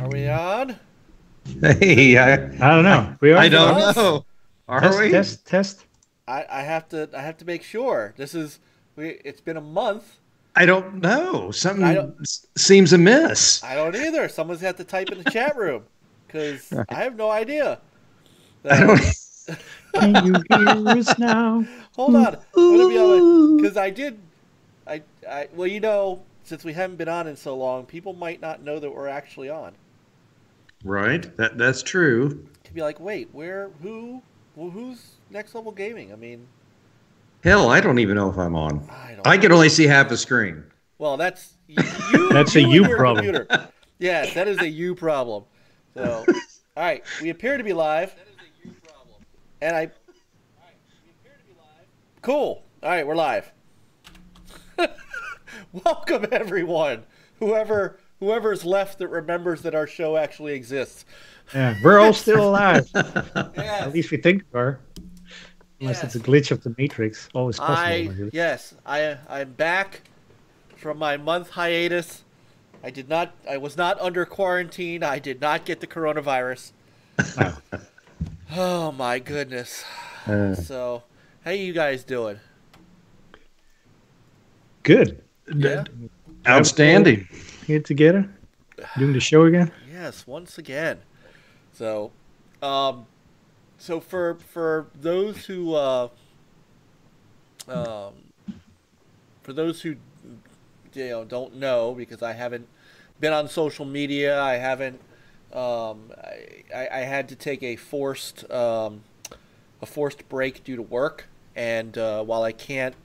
Are we on? Hey, I don't know. We are. I don't Us? know. Are Test, we? test. I have to make sure. It's been a month. I don't know. I don't Something seems amiss. I don't either. Someone's had to type in the chat room because I have no idea. I don't. Can you hear us now? Hold on. I'm gonna be on because well, since we haven't been on in so long, people might not know that we're actually on. Right. That's true. To be like, wait, who's Next Level Gaming? I mean, Hell, I don't even know if I'm on. I I can only see half the screen. Well, that's That's a and you your problem. Computer. Yes, that is a you problem. So, all right, we appear to be live. That is a you problem. And I. All right, we appear to be live. Cool. All right, we're live. Welcome everyone. Whoever's left that remembers that our show actually exists. Yeah, we're all still alive. Yes. At least we think we are. Unless it's a glitch of the Matrix. Always possible. Really. Yes, I'm back from my month hiatus. I was not under quarantine. I did not get the coronavirus. Oh. Oh my goodness. So, how you guys doing? Good. Yeah. Outstanding. Here together, doing the show again. Yes, once again. So, so for those who don't know, because I haven't been on social media, I haven't I had to take a forced break due to work, and while I can't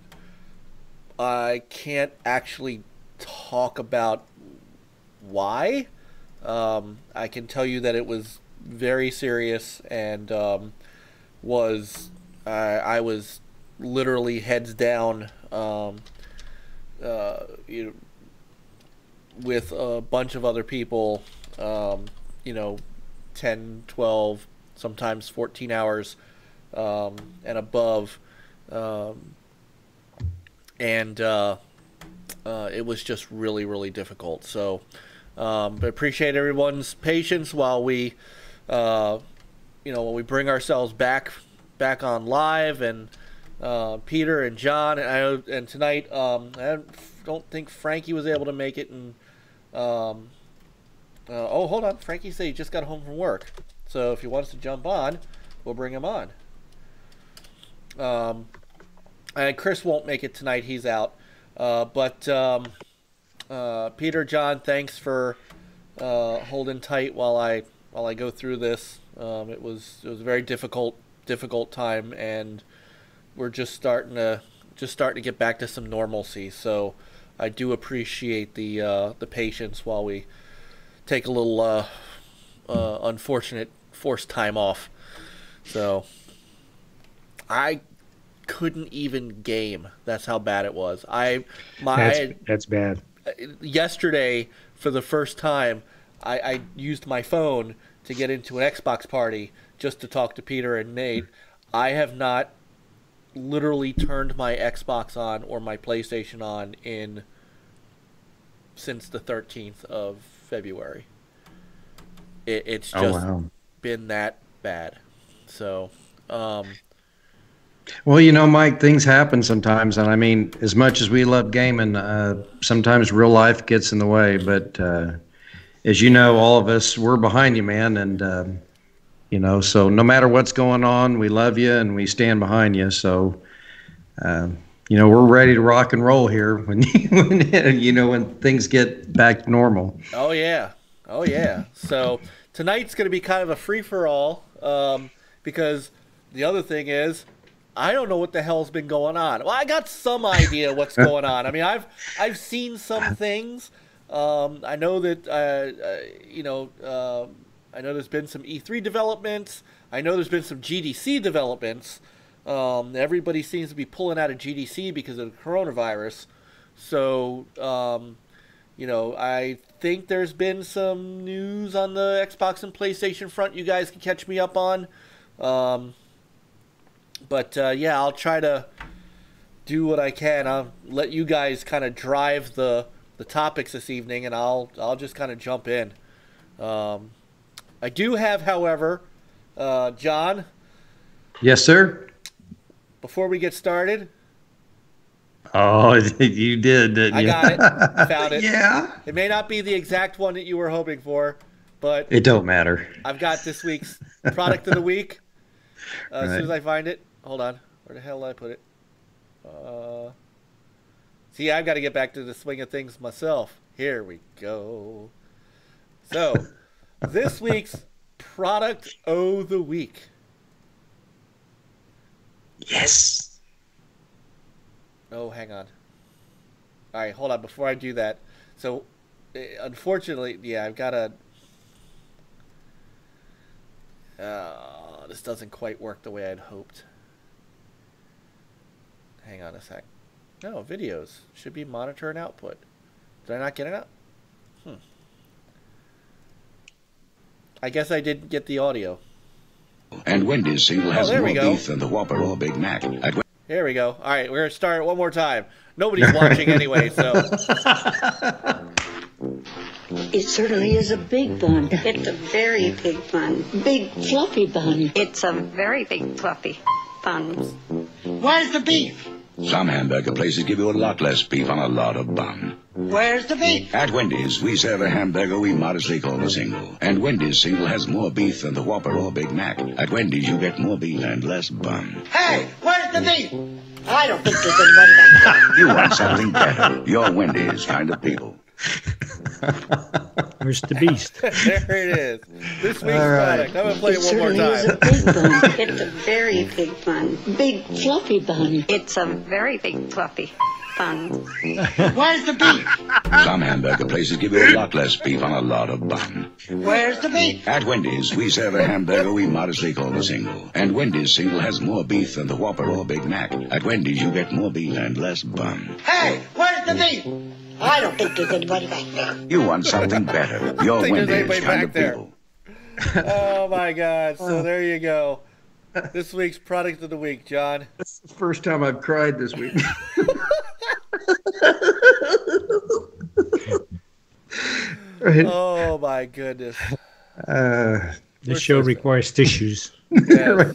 actually talk about why, I can tell you that it was very serious, and I was literally heads down with a bunch of other people, 10, 12, sometimes 14 hours and above, and it was just really, really difficult. So but appreciate everyone's patience while we bring ourselves back on live, and Peter and John and tonight I don't think Frankie was able to make it, and hold on, Frankie said he just got home from work, so if he wants to jump on, we'll bring him on. And Chris won't make it tonight, he's out, but Peter, John, thanks for holding tight while I go through this. It was a very difficult time, and we're just starting to get back to some normalcy. So I do appreciate the patience while we take a little unfortunate forced time off. So I couldn't even game. That's how bad it was. That's bad. Yesterday, for the first time, I used my phone to get into an Xbox party just to talk to Peter and Nate. I have not literally turned my Xbox on or my PlayStation on since the 13th of February. It's just been that bad. So, Well, Mike, things happen sometimes, and I mean, as much as we love gaming, sometimes real life gets in the way. But as you know, all of us, we're behind you, man, and so no matter what's going on, we love you and we stand behind you. So, we're ready to rock and roll here when things get back to normal. Oh yeah. So tonight's going to be kind of a free for all, because the other thing is, I don't know what the hell's been going on. Well, I got some idea what's going on. I mean, I've seen some things. I know that I know there's been some E3 developments. I know there's been some GDC developments. Everybody seems to be pulling out of GDC because of the coronavirus. So, I think there's been some news on the Xbox and PlayStation front you guys can catch me up on. But I'll try to do what I can. I'll let you guys kind of drive the topics this evening, and I'll just kind of jump in. I do have, however, John. Yes, sir. Before we get started. Oh, you did, didn't you? I got it. I found it. Yeah. It may not be the exact one that you were hoping for, but it don't matter. I've got this week's product of the week. As soon as I find it. Hold on. Where the hell did I put it? See, I've got to get back to the swing of things myself. Here we go. So, this week's product of the week. Yes. Oh, hang on. All right, hold on. Before I do that, so unfortunately, yeah, I've got to. This doesn't quite work the way I'd hoped. Hang on a sec. No, videos should be monitor and output. Did I not get it up? I guess I didn't get the audio. And Wendy's single has more beef than the Whopper or Big Mac. Here we go. All right, we're going to start one more time. Nobody's watching anyway, so. It certainly is a big bun. It's a very big bun. Big fluffy bun. It's a very big fluffy bun. Where's the beef? Some hamburger places give you a lot less beef on a lot of bun. Where's the beef? At Wendy's, we serve a hamburger we modestly call a single. And Wendy's single has more beef than the Whopper or Big Mac. At Wendy's, you get more beef and less bun. Hey, where's the beef? I don't think there's anybody back there. You want something better. You're Wendy's kind of people. Where's the beast? There it is. This week's product. I'm going to play it one more It time. certainly is a big bun. It's a very big bun. Big fluffy bun. It's a very big fluffy bun. Where's the beef? Some hamburger places give you a lot less beef on a lot of bun. Where's the beef? At Wendy's, we serve a hamburger we modestly call a single. And Wendy's single has more beef than the Whopper or Big Mac. At Wendy's, you get more beef and less bun. Hey, where's the beef? I don't think there's anybody back there. You want something better. You're Wendy's kind of people. Oh, my God. So there you go. This week's product of the week, John. That's the first time I've cried this week. Right. Oh, my goodness. This show requires tissues. Yes.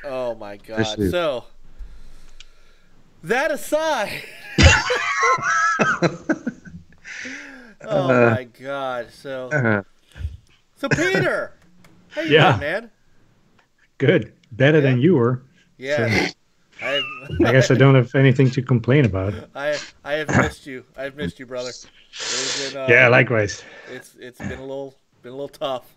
Oh, my God. So, that aside. Oh, my God. So Peter. How you doing, man? Good. Better than you were. Yeah. So, I guess I don't have anything to complain about. I have missed you. I've missed you, brother. Been, yeah, likewise. It's been a little tough.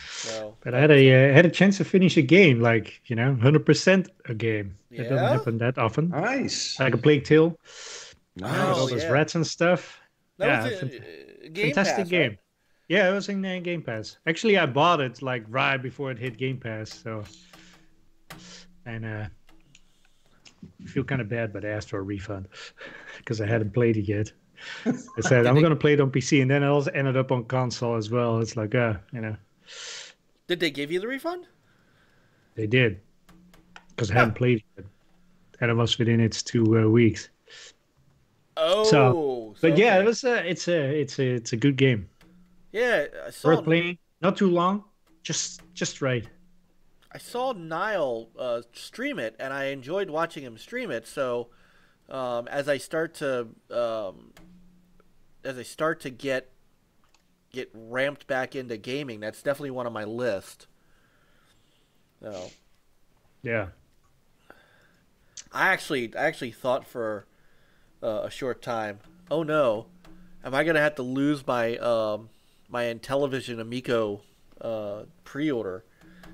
So, but I had a chance to finish a game, like 100% a game. Yeah? It doesn't happen that often. Nice. Like a Plague Tale. Nice. All those rats and stuff. That was a Game fantastic Pass, game. Right? Yeah, it was in Game Pass. Actually, I bought it like right before it hit Game Pass. So, and I feel kind of bad, but I asked for a refund because I hadn't played it yet. I said I'm going to play it on PC, and then I also ended up on console as well. It's like, Did they give you the refund? They did, because I hadn't played it, and it was within its 2 weeks. Oh, but yeah, it was it's a good game. Yeah, I saw worth playing. Not too long, just right. I saw Niall stream it, and I enjoyed watching him stream it. So, as I start to get ramped back into gaming, that's definitely one on my list. So, yeah, I actually thought for a short time, oh no, am I gonna have to lose my my Intellivision Amico pre-order?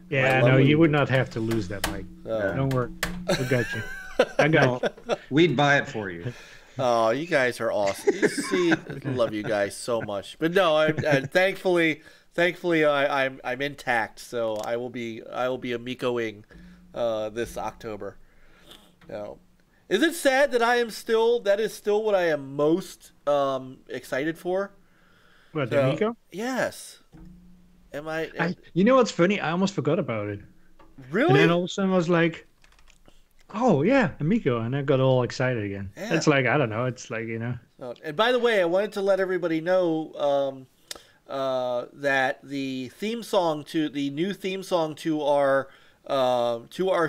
Yeah, no, you would not have to lose that, Mike. Don't worry, we got you. I got you. We'd buy it for you. Oh, you guys are awesome. You see, I love you guys so much. But no, I'm thankfully I'm intact. So I will be Amicoing this October. No, is it sad that that is still what I am most excited for? What, the Amico? Yes. Am I? You know what's funny? I almost forgot about it. Really? And then all of a sudden I was like, Oh yeah, Amico, and I got all excited again. Yeah. It's like I don't know. It's like Oh, and by the way, I wanted to let everybody know that the new theme song to our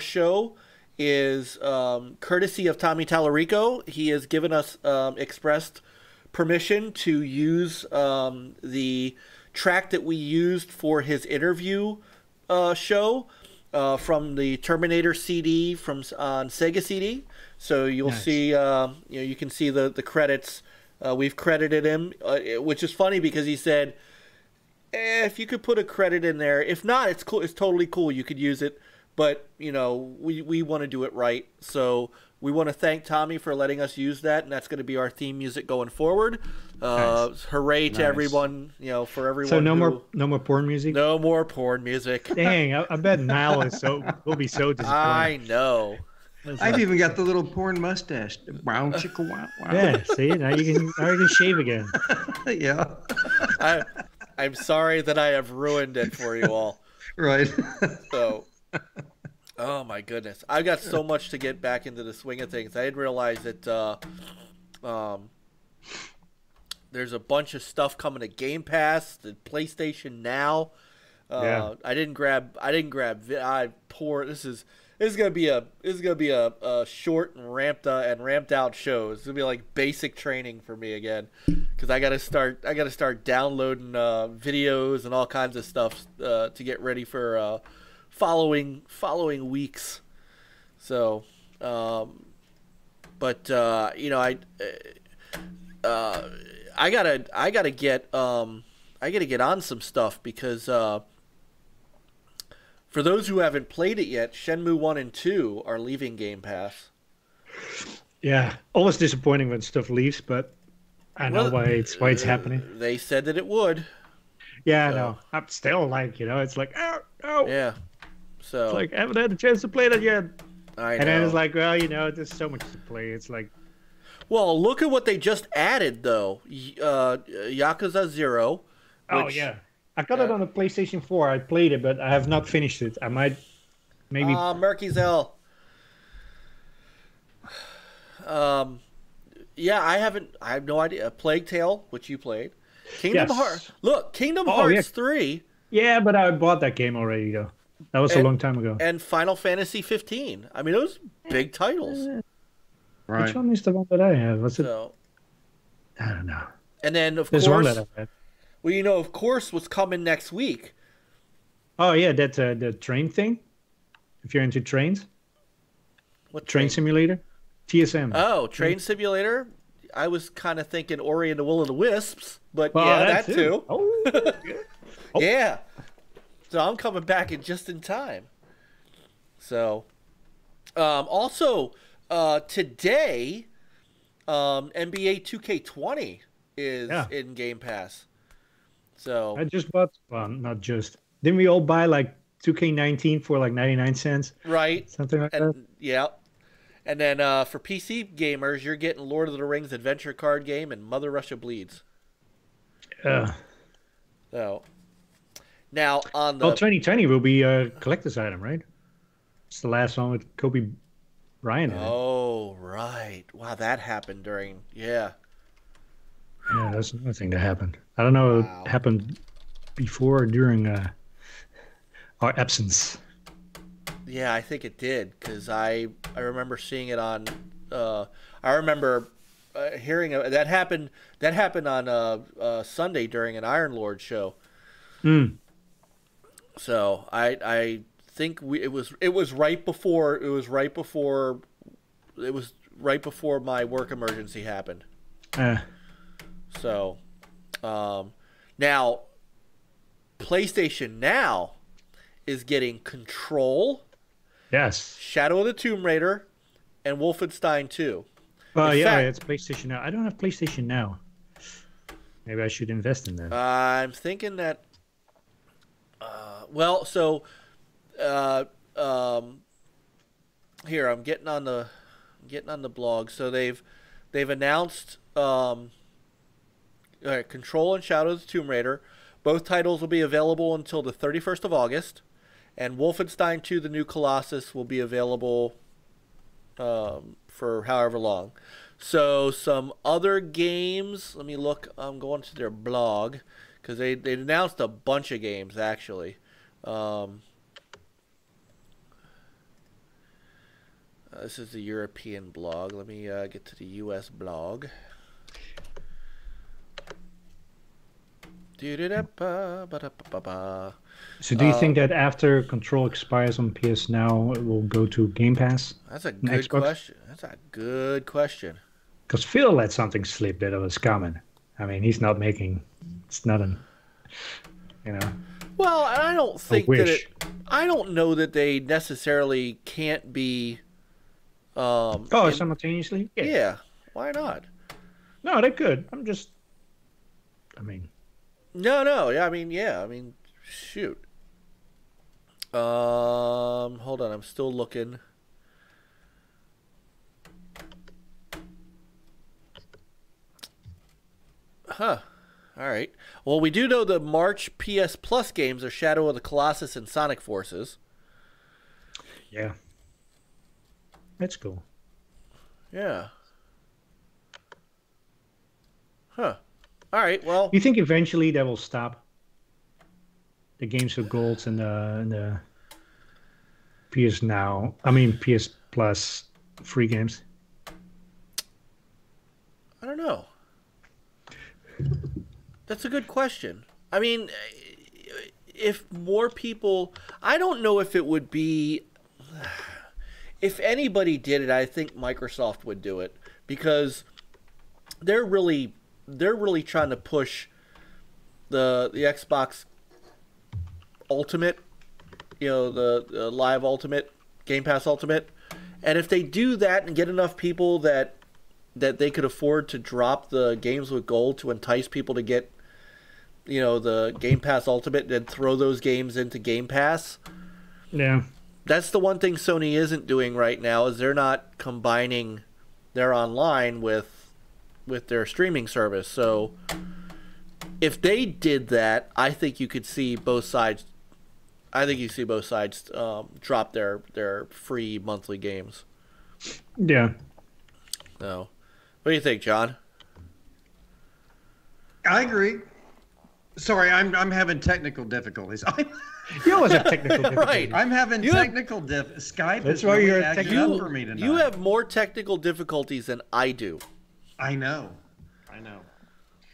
show is courtesy of Tommy Tallarico. He has given us expressed permission to use the track that we used for his interview show from the Terminator CD on Sega CD. So you'll Nice. see, you can see the credits. We've credited him, which is funny because he said, if you could put a credit in there, if not, it's cool. It's totally cool. You could use it, but we want to do it right. So we want to thank Tommy for letting us use that, and that's going to be our theme music going forward. Nice. Hooray to Nice. everyone! For everyone. So no more porn music. No more porn music. Dang, I bet Niall will be so disappointed. I know. I've even got the little porn mustache. Wow, chicka, wow, wow. Yeah, see, now you can shave again. Yeah. I'm sorry that I have ruined it for you all. Right. So, oh my goodness, I've got so much to get back into the swing of things. I didn't realize that there's a bunch of stuff coming to Game Pass, the PlayStation Now. Yeah. I didn't grab. This is gonna be a short and ramped out show. It's gonna be like basic training for me again, because I gotta start downloading videos and all kinds of stuff to get ready for following weeks. So, I gotta get on some stuff because. For those who haven't played it yet, Shenmue 1 and 2 are leaving Game Pass. Yeah, always disappointing when stuff leaves, but I know why it's happening. They said that it would. Yeah, I know. I'm still like, it's like, oh. Yeah. So It's like, I haven't had a chance to play that yet. I know. And then it's like, well, there's so much to play. It's like, well, look at what they just added though. Yakuza 0. oh yeah. I got it on the PlayStation 4. I played it, but I have not finished it. I might maybe. Murky's Hell. Yeah, I have no idea. Plague Tale, which you played. Kingdom Yes. Hearts. Look, Kingdom Oh, Hearts yeah. 3 Yeah, but I bought that game already though. That was a long time ago. and Final Fantasy 15. I mean, those big titles. Right. Which one is the one that I have? Was it? So, I don't know. and then of There's one course, that I had. well, of course, what's coming next week. Oh yeah, that the train thing. If you're into trains, What train simulator, TSM. Oh, Train Simulator. I was kind of thinking Ori and the Will of the Wisps, but Well, yeah, that too. Oh, yeah. Oh. Yeah. So I'm coming back just in time. So, also today, NBA 2K20 is in Game Pass. So I just bought. Well, not just. Didn't we all buy like 2K19 for like 99 cents? right, Something like that. and yeah, and then for PC gamers, you're getting Lord of the Rings adventure card game and Mother Russia Bleeds. So now on the 2020 will be a collector's item, right? It's the last one with Kobe Bryant in it. oh right, wow, that happened during Yeah, that's another thing that happened. I don't know if it happened before or during our absence. Yeah, I think it did because I remember seeing it on. I remember hearing it. That happened on Sunday during an Iron Lord show. So I think it was right before my work emergency happened. So now PlayStation Now is getting Control, Yes. Shadow of the Tomb Raider, and Wolfenstein 2. Well, In yeah, fact- it's PlayStation Now. I don't have PlayStation Now. Maybe I should invest in that. I'm thinking that. Here I'm getting on the blog. So they've announced Control and Shadow of the Tomb Raider. Both titles will be available until the 31st of August, and Wolfenstein 2: The New Colossus will be available for however long. So some other games. Let me look. I'm going to their blog because they announced a bunch of games actually. This is the European blog. Let me get to the U.S. blog. So do you think that after Control expires on PS Now, it will go to Game Pass? That's a good question. That's a good question. Because Phil let something slip that it was coming. I mean, he's not making... It's not an... You know... Well, I don't think that it... I don't know that they necessarily can't be... simultaneously? Yeah. Why not? No, they could. I'm just... I mean... No. Yeah, I mean, shoot. Hold on. I'm still looking. Huh. All right. Well, we do know the March PS Plus games are Shadow of the Colossus and Sonic Forces. Yeah. That's cool. Yeah. Huh. All right. Well, you think eventually that will stop? The games for golds and the PS Now, I mean PS Plus free games. I don't know. That's a good question. I mean, if more people, I don't know if it would be. If anybody did it, I think Microsoft would do it because they're really trying to push the Xbox Ultimate, you know, the Live Ultimate, Game Pass Ultimate, and if they do that and get enough people that they could afford to drop the games with gold to entice people to get, you know, the Game Pass Ultimate and throw those games into Game Pass. Yeah. That's the one thing Sony isn't doing right now is they're not combining their online with their streaming service. So if they did that, I think you could see both sides. I think you see both sides drop their free monthly games. Yeah. So, what do you think, John? I agree. Sorry, I'm having technical difficulties. You always have technical difficulties. Right. I'm having technical Skype That's is why really you're acting up for me tonight. You have more technical difficulties than I do. I know.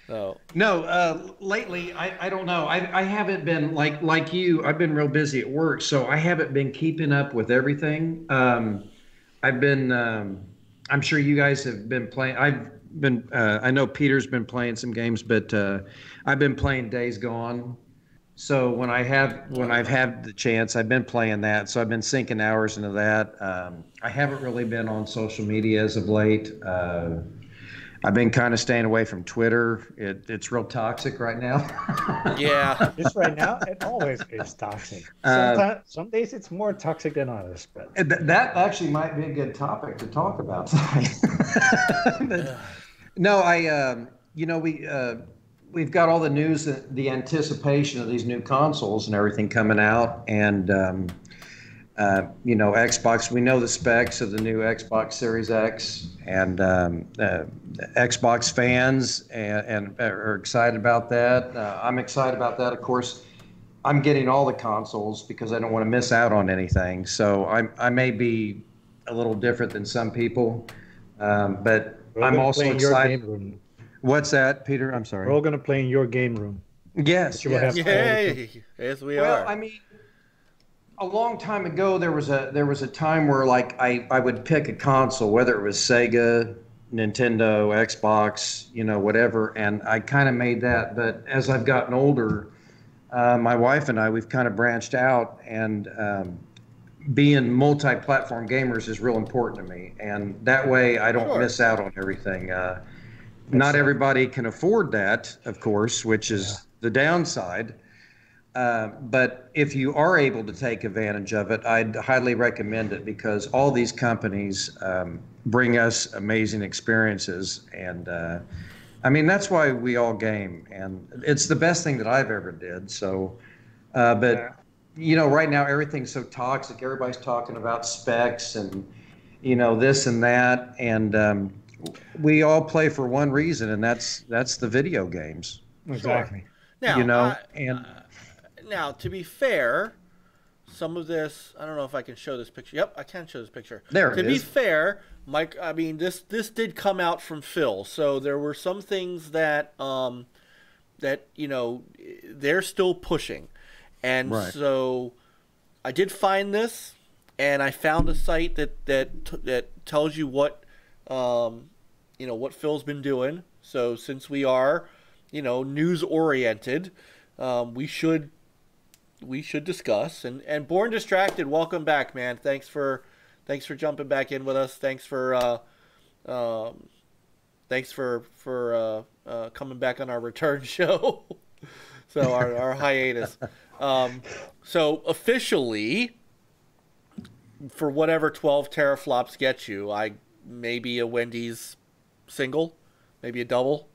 Oh. No, lately, I don't know. I haven't been, like you, I've been real busy at work, so I haven't been keeping up with everything. I've been, I'm sure you guys have been playing. I know Peter's been playing some games, but I've been playing Days Gone. So when I've had the chance, I've been playing that. So I've been sinking hours into that. I haven't really been on social media as of late. I've been kind of staying away from Twitter. It's real toxic right now. Yeah. Just right now, it always is toxic. Some days it's more toxic than others. But that actually might be a good topic to talk about tonight. No, we've got all the news, the anticipation of these new consoles and everything coming out, and Xbox. We know the specs of the new Xbox Series X, and Xbox fans and are excited about that. I'm excited about that. Of course, I'm getting all the consoles because I don't want to miss out on anything. So I may be a little different than some people, but I'm also excited. What's that, Peter? I'm sorry. We're all going to play in your game room. Yes, Yes. we are. Well, I mean, a long time ago, there was a time where like I would pick a console, whether it was Sega, Nintendo, Xbox, whatever, and I kind of made that. But as I've gotten older, my wife and I, we've kind of branched out, and being multi-platform gamers is real important to me, and that way I don't miss out on everything. Not everybody can afford that, of course, which is the downside. But if you are able to take advantage of it, I'd highly recommend it because all these companies bring us amazing experiences. And I mean, that's why we all game. And it's the best thing that I've ever did. So, right now everything's so toxic. Everybody's talking about specs and this and that, and we all play for one reason, and that's the video games. Exactly. Now, and now to be fair, some of this, I don't know if I can show this picture. Yep, I can show this picture. There it is. To be is. fair, Mike, I mean this did come out from Phil, so there were some things that they're still pushing, and right. So I did find this, and I found a site that tells you what what Phil's been doing. So since we are news oriented, we should discuss. And Born Distracted, welcome back, man. Thanks for jumping back in with us. Thanks for coming back on our return show. So our hiatus. So officially, for whatever 12 teraflops get you, maybe a Wendy's single, maybe a double.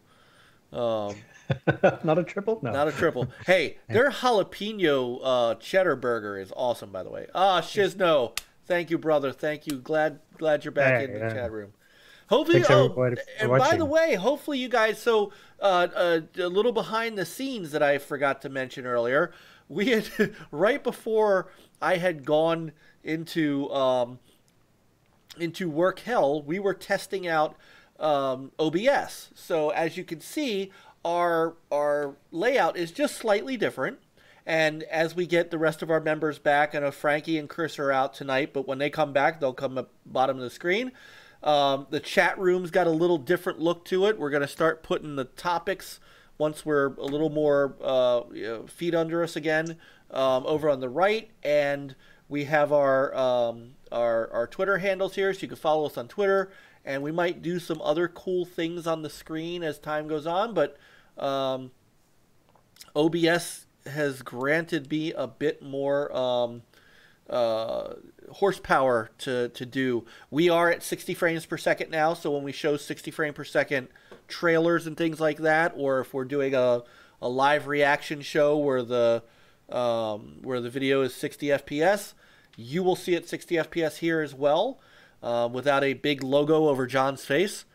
Not a triple? No. Not a triple. Hey, their jalapeno cheddar burger is awesome, by the way. Shizno. Thank you, brother. Thank you. Glad you're back in the chat room. Hopefully, and by the way, hopefully you guys, so a little behind the scenes that I forgot to mention earlier, we had, right before I had gone into work hell, we were testing out OBS. So as you can see, our layout is just slightly different. And as we get the rest of our members back, I know Frankie and Chris are out tonight, but when they come back, they'll come up bottom of the screen. The chat room's got a little different look to it. We're going to start putting the topics, once we're a little more feet under us again, over on the right. And we have our Twitter handles here, so you can follow us on Twitter. And we might do some other cool things on the screen as time goes on. But OBS has granted me a bit more horsepower to do. We are at 60 frames per second now, so when we show 60 frame per second trailers and things like that, or if we're doing a live reaction show where the video is 60 FPS, you will see it 60 FPS here as well, without a big logo over John's face.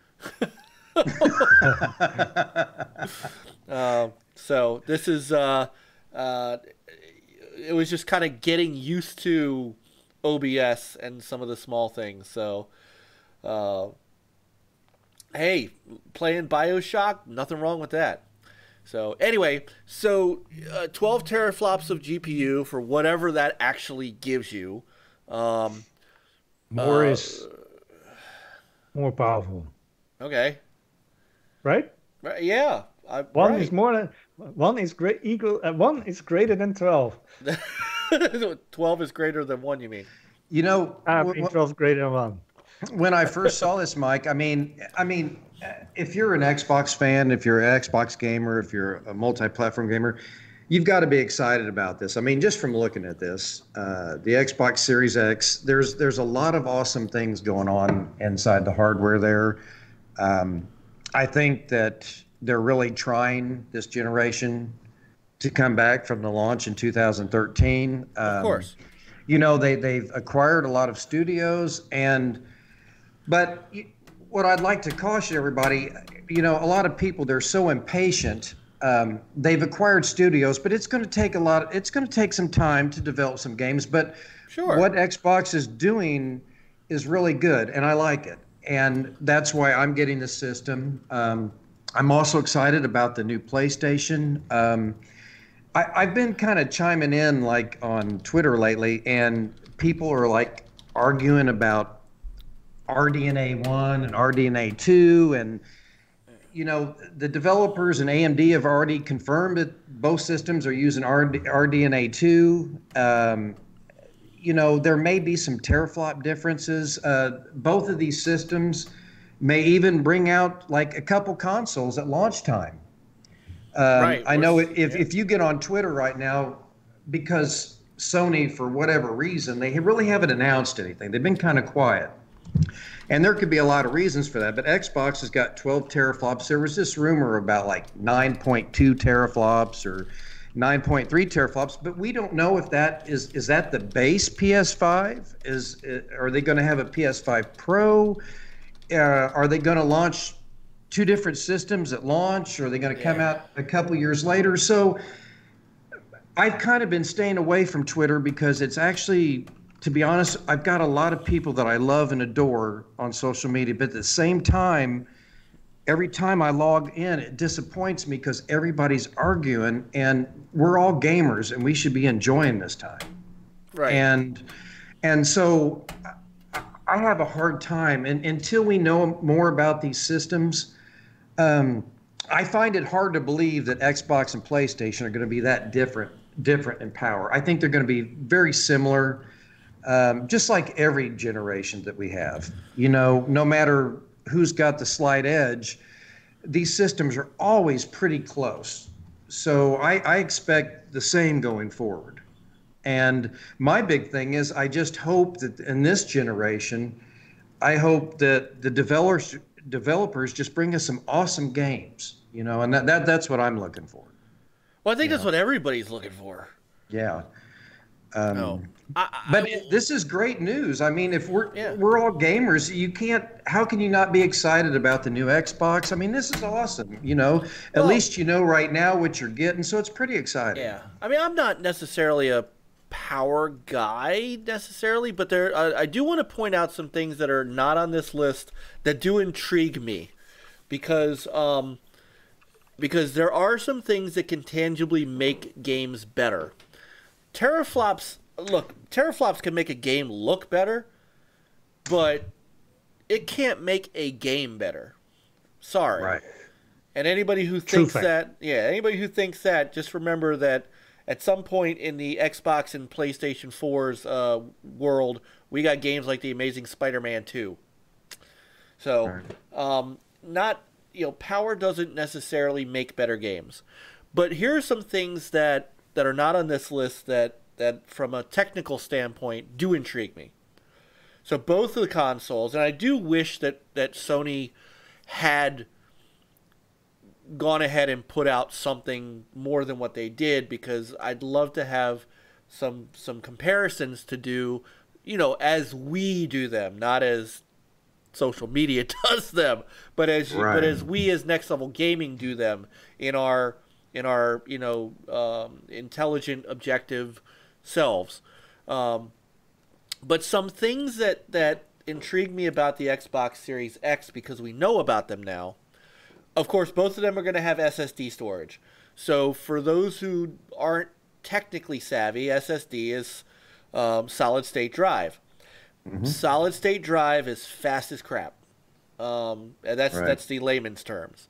So this is it was just kind of getting used to OBS and some of the small things. So, hey, playing BioShock, nothing wrong with that. So anyway, 12 teraflops of GPU for whatever that actually gives you. More is more powerful. Okay. Right? Yeah. One is more than one is one is greater than 12. 12 is greater than 1, you mean? 12 is greater than 1. When I first saw this, Mike, I mean, if you're an Xbox fan, if you're an Xbox gamer, if you're a multi-platform gamer, you've got to be excited about this. I mean, just from looking at this, the Xbox Series X, there's a lot of awesome things going on inside the hardware there. I think that they're really trying this generation to come back from the launch in 2013. Of course. They've acquired a lot of studios, but what I'd like to caution everybody, a lot of people, they're so impatient. They've acquired studios, but it's going to take some time to develop some games. But sure, what Xbox is doing is really good, and I like it. And that's why I'm getting the system. I'm also excited about the new PlayStation. I've been kind of chiming in like on Twitter lately, and people are like arguing about RDNA 1 and RDNA 2, and the developers and AMD have already confirmed that both systems are using RDNA 2. There may be some teraflop differences. Both of these systems may even bring out like a couple consoles at launch time. Right. I know if you get on Twitter right now, because Sony, for whatever reason, they really haven't announced anything. They've been kind of quiet. And there could be a lot of reasons for that, but Xbox has got 12 teraflops. There was this rumor about like 9.2 teraflops, or 9.3 teraflops, but we don't know if that is that the base PS5? Are they going to have a PS5 Pro? Are they going to launch two different systems at launch? Or are they going to come out a couple years later? So I've kind of been staying away from Twitter because it's actually, to be honest, I've got a lot of people that I love and adore on social media, but at the same time, every time I log in, it disappoints me because everybody's arguing, and we're all gamers, and we should be enjoying this time. Right. And so I have a hard time, and until we know more about these systems, I find it hard to believe that Xbox and PlayStation are going to be that different in power. I think they're going to be very similar, just like every generation that we have. You know, no matter who's got the slight edge, these systems are always pretty close. So I expect the same going forward. And my big thing is I just hope that in this generation, I hope that the developers just bring us some awesome games, you know, and that's what I'm looking for. Well, I think that's what everybody's looking for. Yeah. But this is great news. I mean, if we're all gamers, how can you not be excited about the new Xbox? I mean, this is awesome. You know, at least you know right now what you're getting, so it's pretty exciting. Yeah. I mean, I'm not necessarily a power guy necessarily, but I do want to point out some things that are not on this list that do intrigue me, because there are some things that can tangibly make games better. Teraflops can make a game look better, but it can't make a game better. Sorry. Right. And anybody who thinks that, just remember that at some point in the Xbox and PlayStation 4's world, we got games like The Amazing Spider-Man 2. So, power doesn't necessarily make better games. But here are some things that are not on this list that from a technical standpoint do intrigue me. So both of the consoles, and I do wish that Sony had gone ahead and put out something more than what they did, because I'd love to have some comparisons to do, you know, as we do them, not as social media does them, but as we as Next Level Gaming do them in our intelligent, objective selves. But some things that intrigue me about the Xbox Series X, because we know about them now. Of course, both of them are going to have SSD storage. So for those who aren't technically savvy, SSD is solid state drive. Mm-hmm. Solid state drive is fast as crap. And that's the layman's terms.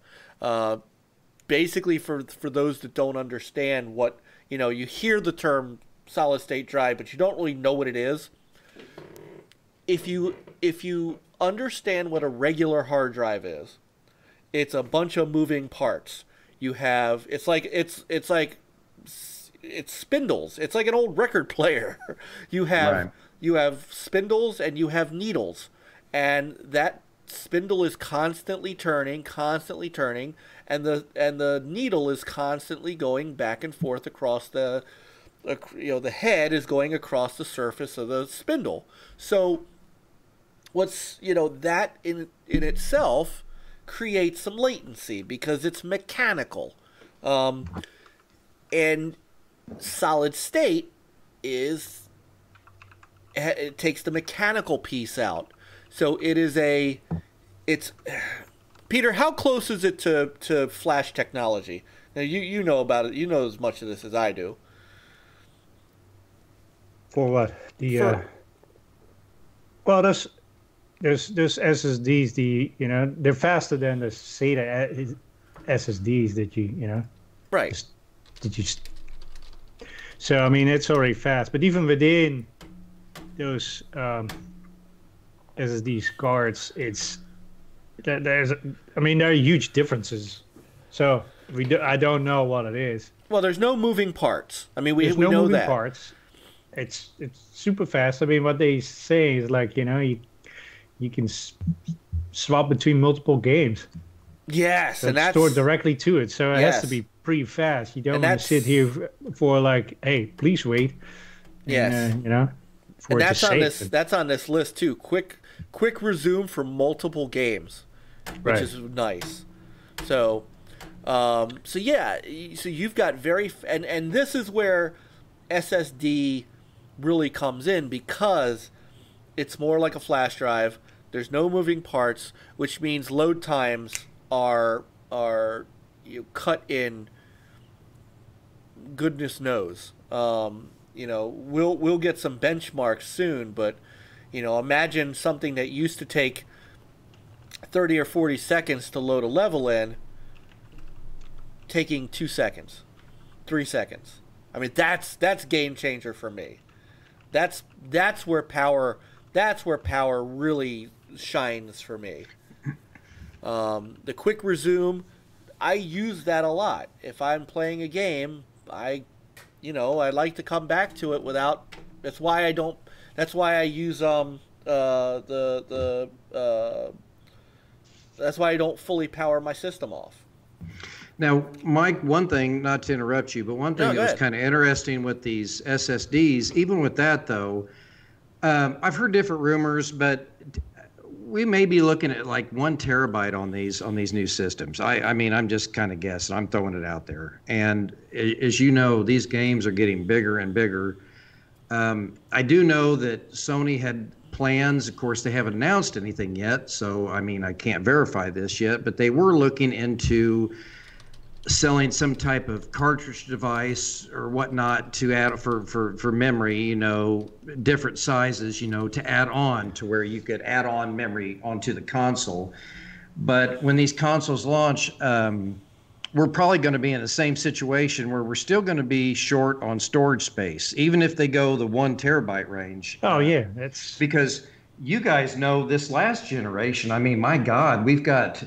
Basically, for those that don't understand what, you know, you hear the term solid state drive, but you don't really know what it is. If you understand what a regular hard drive is, it's a bunch of moving parts. You have it's spindles. It's like an old record player. You have spindles and you have needles, and that spindle is constantly turning, and the needle is constantly going back and forth across the head is going across the surface of the spindle. So that in itself creates some latency because it's mechanical. And solid state it takes the mechanical piece out. So it's Peter, how close is it to flash technology? Now you know about it. You know as much of this as I do. For what? Well, there's SSDs. They're faster than the SATA SSDs that right. So I mean, it's already fast. But even within those SSD cards, there are huge differences. So I don't know what it is. Well, there's no moving parts. I mean, we know moving that. Parts. It's super fast. I mean, what they say is like, you can swap between multiple games. Yes, So and it's that's stored directly to it, so it has to Yes. be pretty fast. You don't And want to sit here for like, hey, please wait. Yes. And, for and it to that's on save. this. That's on this list too. Quick resume for multiple games, which Right. is nice. So, so yeah. So you've got and this is where SSD really comes in because it's more like a flash drive. There's no moving parts, which means load times are cut in. Goodness knows. We'll get some benchmarks soon, but imagine something that used to take 30 or 40 seconds to load a level in, taking 2 seconds, 3 seconds. I mean, that's game changer for me. That's where power really shines for me. The quick resume, I use that a lot. If I'm playing a game, I like to come back to it without. That's why I use that's why I don't fully power my system off. Now, Mike, one thing, not to interrupt you, but one thing No, that was ahead. kind of interesting with these SSDs, even with that though, I've heard different rumors, but we may be looking at like 1 terabyte on these new systems. I mean, I'm just kind of guessing. I'm throwing it out there. And as you know, these games are getting bigger and bigger. I do know that Sony had plans. Of course, they haven't announced anything yet, so I mean, I can't verify this yet, but they were looking into selling some type of cartridge device or whatnot to add for memory, different sizes, to add on to where you could add on memory onto the console. But when these consoles launch, we're probably going to be in the same situation where we're still going to be short on storage space, even if they go the 1 terabyte range. Oh yeah, that's Because you guys know this last generation, I mean, my God, we've got,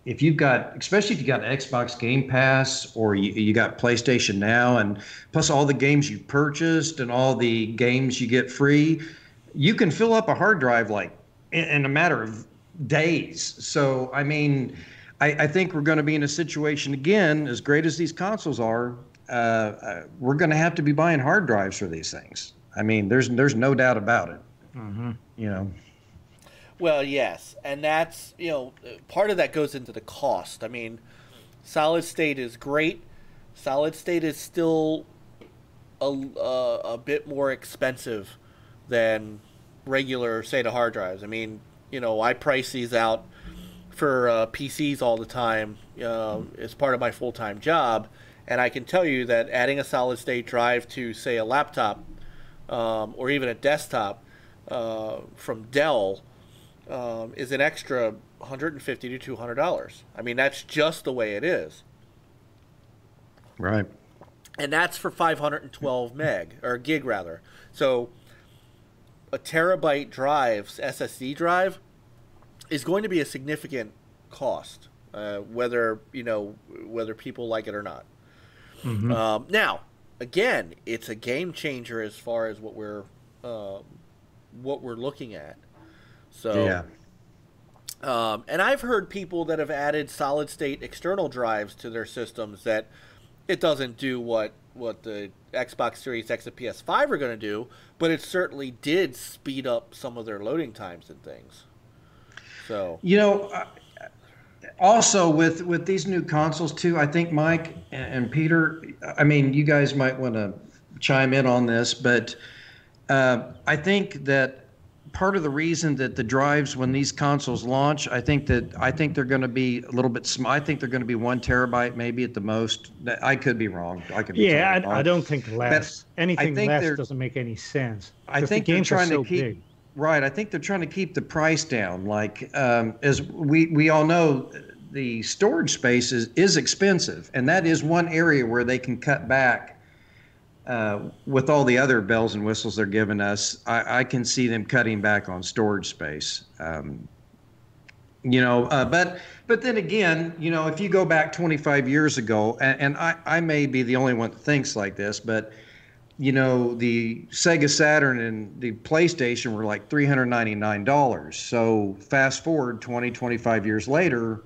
especially if you got Xbox Game Pass or you got PlayStation Now, and plus all the games you purchased and all the games you get free, you can fill up a hard drive like in a matter of days. So, I mean, I think we're going to be in a situation again, as great as these consoles are, we're going to have to be buying hard drives for these things. I mean, there's no doubt about it. Mm-hmm. Well, yes, and that's part of that goes into the cost. I mean, solid state is great. Solid state is still a bit more expensive than regular SATA hard drives. I mean, I price these out for PCs all the time as part of my full-time job, and I can tell you that adding a solid state drive to, say, a laptop or even a desktop from Dell is an extra $150 to $200. I mean, that's just the way it is. Right. And that's for 512 gig rather. So a terabyte drive, SSD drive, is going to be a significant cost, whether people like it or not. Mm-hmm. Now, again, it's a game changer as far as what we're looking at. So, Yeah. And I've heard people that have added solid state external drives to their systems that it doesn't do what the Xbox Series X and PS5 are going to do, but it certainly did speed up some of their loading times and things. So, also with these new consoles too, I think Mike and Peter, I mean, you guys might want to chime in on this, but I think that part of the reason that the drives, when these consoles launch, I think they're going to be a little bit small. I think they're going to be 1 terabyte, maybe at the most. I could be wrong. I don't think less. Anything less doesn't make any sense. I think the games they're trying are so to keep. big. Right. I think they're trying to keep the price down. Like, as we all know, the storage space is expensive, and that is one area where they can cut back. With all the other bells and whistles they're giving us, I can see them cutting back on storage space. But then again, if you go back 25 years ago, and I may be the only one that thinks like this, but the Sega Saturn and the PlayStation were like $399. So fast forward 20, 25 years later,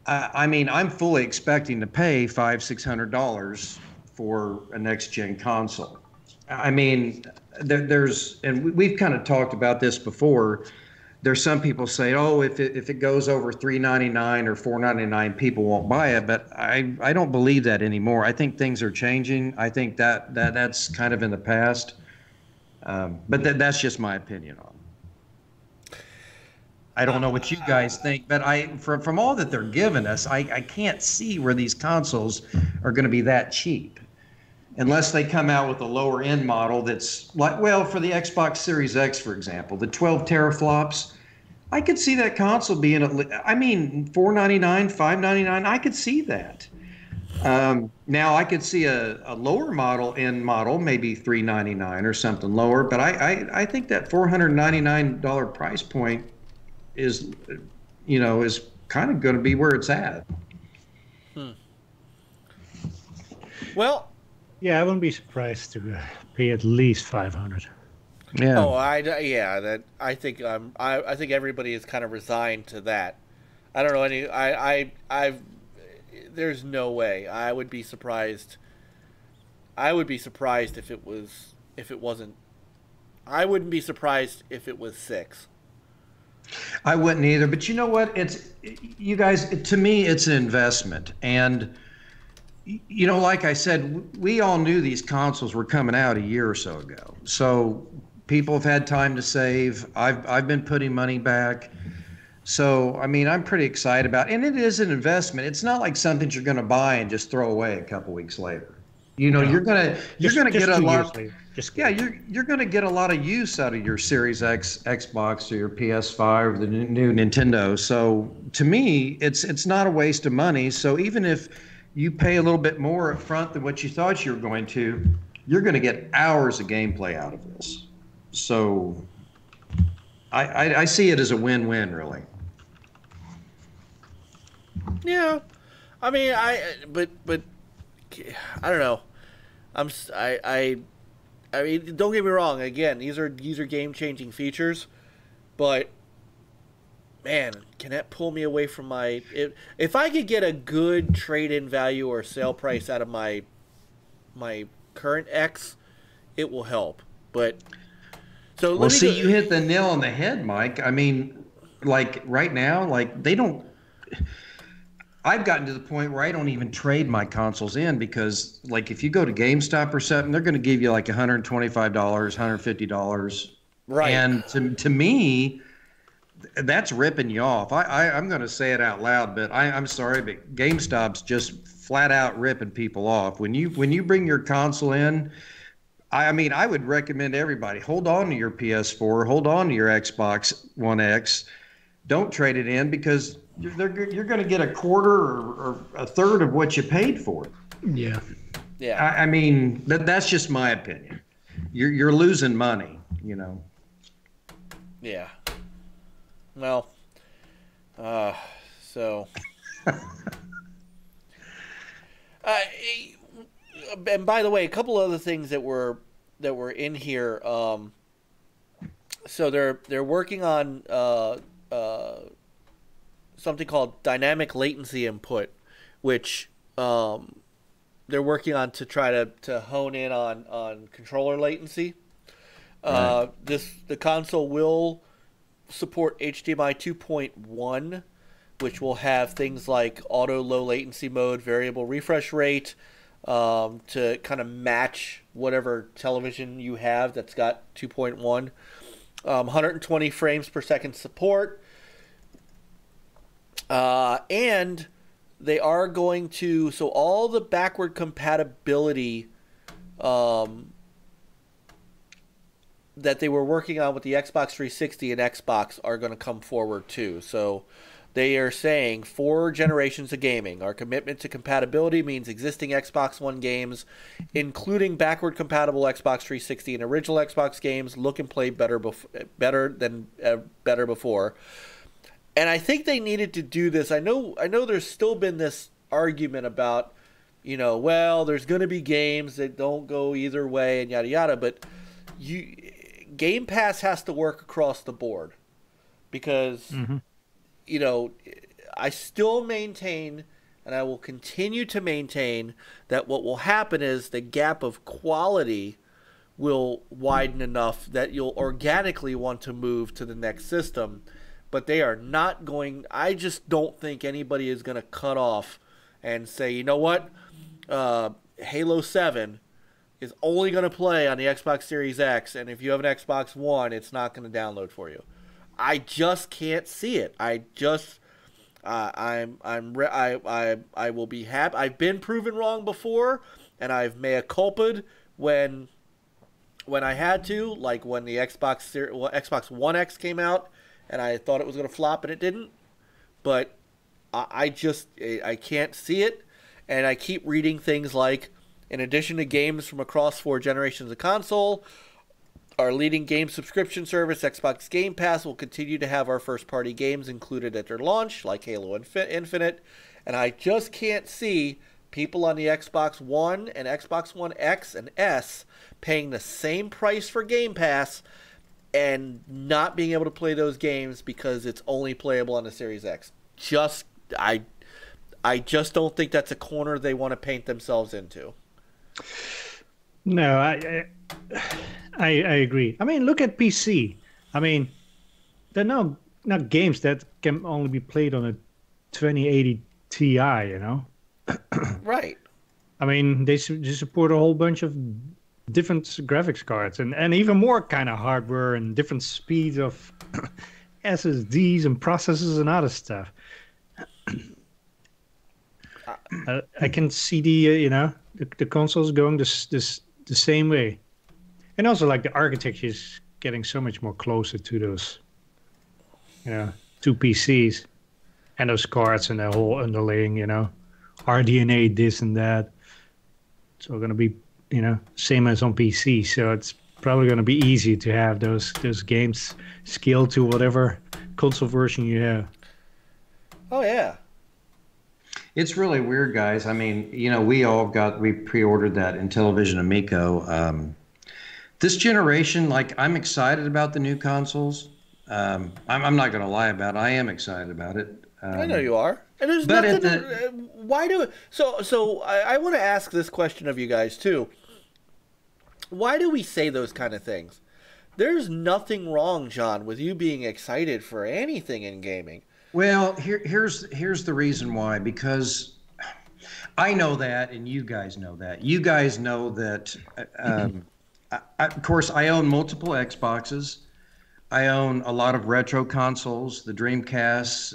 I mean, I'm fully expecting to pay $500-600 for a next gen console. I mean, and we've kind of talked about this before. There's some people say, oh, if it goes over $399 or $499, people won't buy it. But I don't believe that anymore. I think things are changing. I think that's kind of in the past. But that's just my opinion on it. I don't know what you guys think, but from all that they're giving us, I can't see where these consoles are going to be that cheap. Unless they come out with a lower end model that's like, well, for the Xbox Series X, for example, the 12 teraflops, I could see that console being, I mean, $499, $599, I could see that. Now I could see a lower end model, maybe $399 or something lower, but I think that $499 price point is kind of going to be where it's at. Well, yeah, I wouldn't be surprised to pay at least 500. Yeah. Oh, I think I think everybody is kind of resigned to that. I don't know there's no way. I would be surprised. I would be surprised if it wasn't. I wouldn't be surprised if it was 6. I wouldn't either, but you know what? You guys, to me, it's an investment. And, like I said, we all knew these consoles were coming out a year or so ago. So people have had time to save. I've been putting money back. So, I mean, I'm pretty excited about it. And it is an investment. It's not like something you're going to buy and just throw away a couple weeks later. You're going to get a lot. You're going to get a lot of use out of your Series X Xbox or your PS5 or the new Nintendo. So to me, it's not a waste of money. So even if you pay a little bit more up front than what you thought you were going to, you're going to get hours of gameplay out of this. So I see it as a win-win, really. Yeah, I mean, but I don't know. I mean, don't get me wrong. Again, these are game-changing features, but man, can that pull me away from my? If I could get a good trade-in value or sale price out of my current X, it will help. But so well, see, you hit the nail on the head, Mike. I mean, like right now, like they don't. I've gotten to the point where I don't even trade my consoles in because, like, if you go to GameStop or something, they're going to give you like $125, $150. Right. And to me, that's ripping you off. I'm going to say it out loud, but I'm sorry, but GameStop's just flat out ripping people off. When you bring your console in, I mean, I would recommend everybody hold on to your PS4, hold on to your Xbox One X. Don't trade it in because you're going to get a quarter or a third of what you paid for it. Yeah. Yeah. I mean, that's just my opinion. You're losing money, Yeah. Well, so. And by the way, a couple other things that were in here. So they're working on something called dynamic latency input, which they're working on to try to hone in on controller latency. Right. The console will support HDMI 2.1, which will have things like auto low latency mode, variable refresh rate, to kind of match whatever television you have that's got 2.1. 120 frames per second support. And they are going to, so all the backward compatibility that they were working on with the Xbox 360 and Xbox are going to come forward too. So they are saying 4 generations of gaming. Our commitment to compatibility means existing Xbox One games, including backward compatible Xbox 360 and original Xbox games, look and play better before. And I think they needed to do this. I know there's still been this argument about, well, there's going to be games that don't go either way and yada yada, but Game Pass has to work across the board because, I still maintain, and I will continue to maintain, that what will happen is the gap of quality will widen enough that you'll organically want to move to the next system. But they are not going. I just don't think anybody is going to cut off and say, you know what, Halo 7 is only going to play on the Xbox Series X, and if you have an Xbox One, it's not going to download for you. I just can't see it. I will be happy. I've been proven wrong before, and I've mea culpa'd when I had to, like when the Xbox One X came out, and I thought it was going to flop, and it didn't. But I can't see it, and I keep reading things like, in addition to games from across 4 generations of console, our leading game subscription service, Xbox Game Pass, will continue to have our first-party games included at their launch, like Halo Infinite, and I just can't see people on the Xbox One and Xbox One X and S paying the same price for Game Pass and not being able to play those games because it's only playable on the Series X. I just don't think that's a corner they want to paint themselves into. No, I agree. I mean, look at PC. I mean, there are not games that can only be played on a 2080 Ti, you know? Right. I mean, they support a whole bunch of different graphics cards and even more kind of hardware and different speeds of SSDs and processors and other stuff. I can see the consoles going the same way, and also like the architecture is getting so much more closer to those, two PCs and those cards and the whole underlaying, RDNA this and that. It's all gonna be same as on PC, so it's probably gonna be easy to have those games scaled to whatever console version you have. Oh yeah. It's really weird, guys. I mean, we pre-ordered that Intellivision Amico. This generation, like, I'm excited about the new consoles. I'm not going to lie about it. I am excited about it. I know you are. And there's nothing. Why do it? So I want to ask this question of you guys too. Why do we say those kind of things? There's nothing wrong, John, with you being excited for anything in gaming. Well, here's the reason why. Because I know that, and you guys know that. You guys know that. Of course, I own multiple Xboxes. I own a lot of retro consoles: the Dreamcast,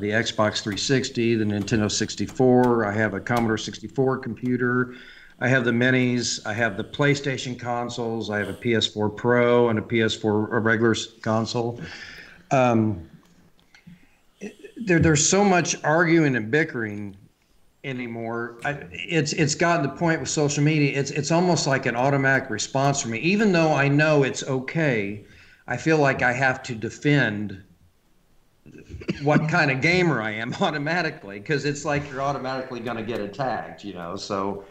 the Xbox 360, the Nintendo 64. I have a Commodore 64 computer. I have the minis. I have the PlayStation consoles. I have a PS4 Pro and a PS4 regular console. There's so much arguing and bickering anymore. It's gotten to the point with social media. It's almost like an automatic response for me. Even though I know it's okay, I feel like I have to defend what kind of gamer I am automatically, because it's like you're automatically going to get attacked, So,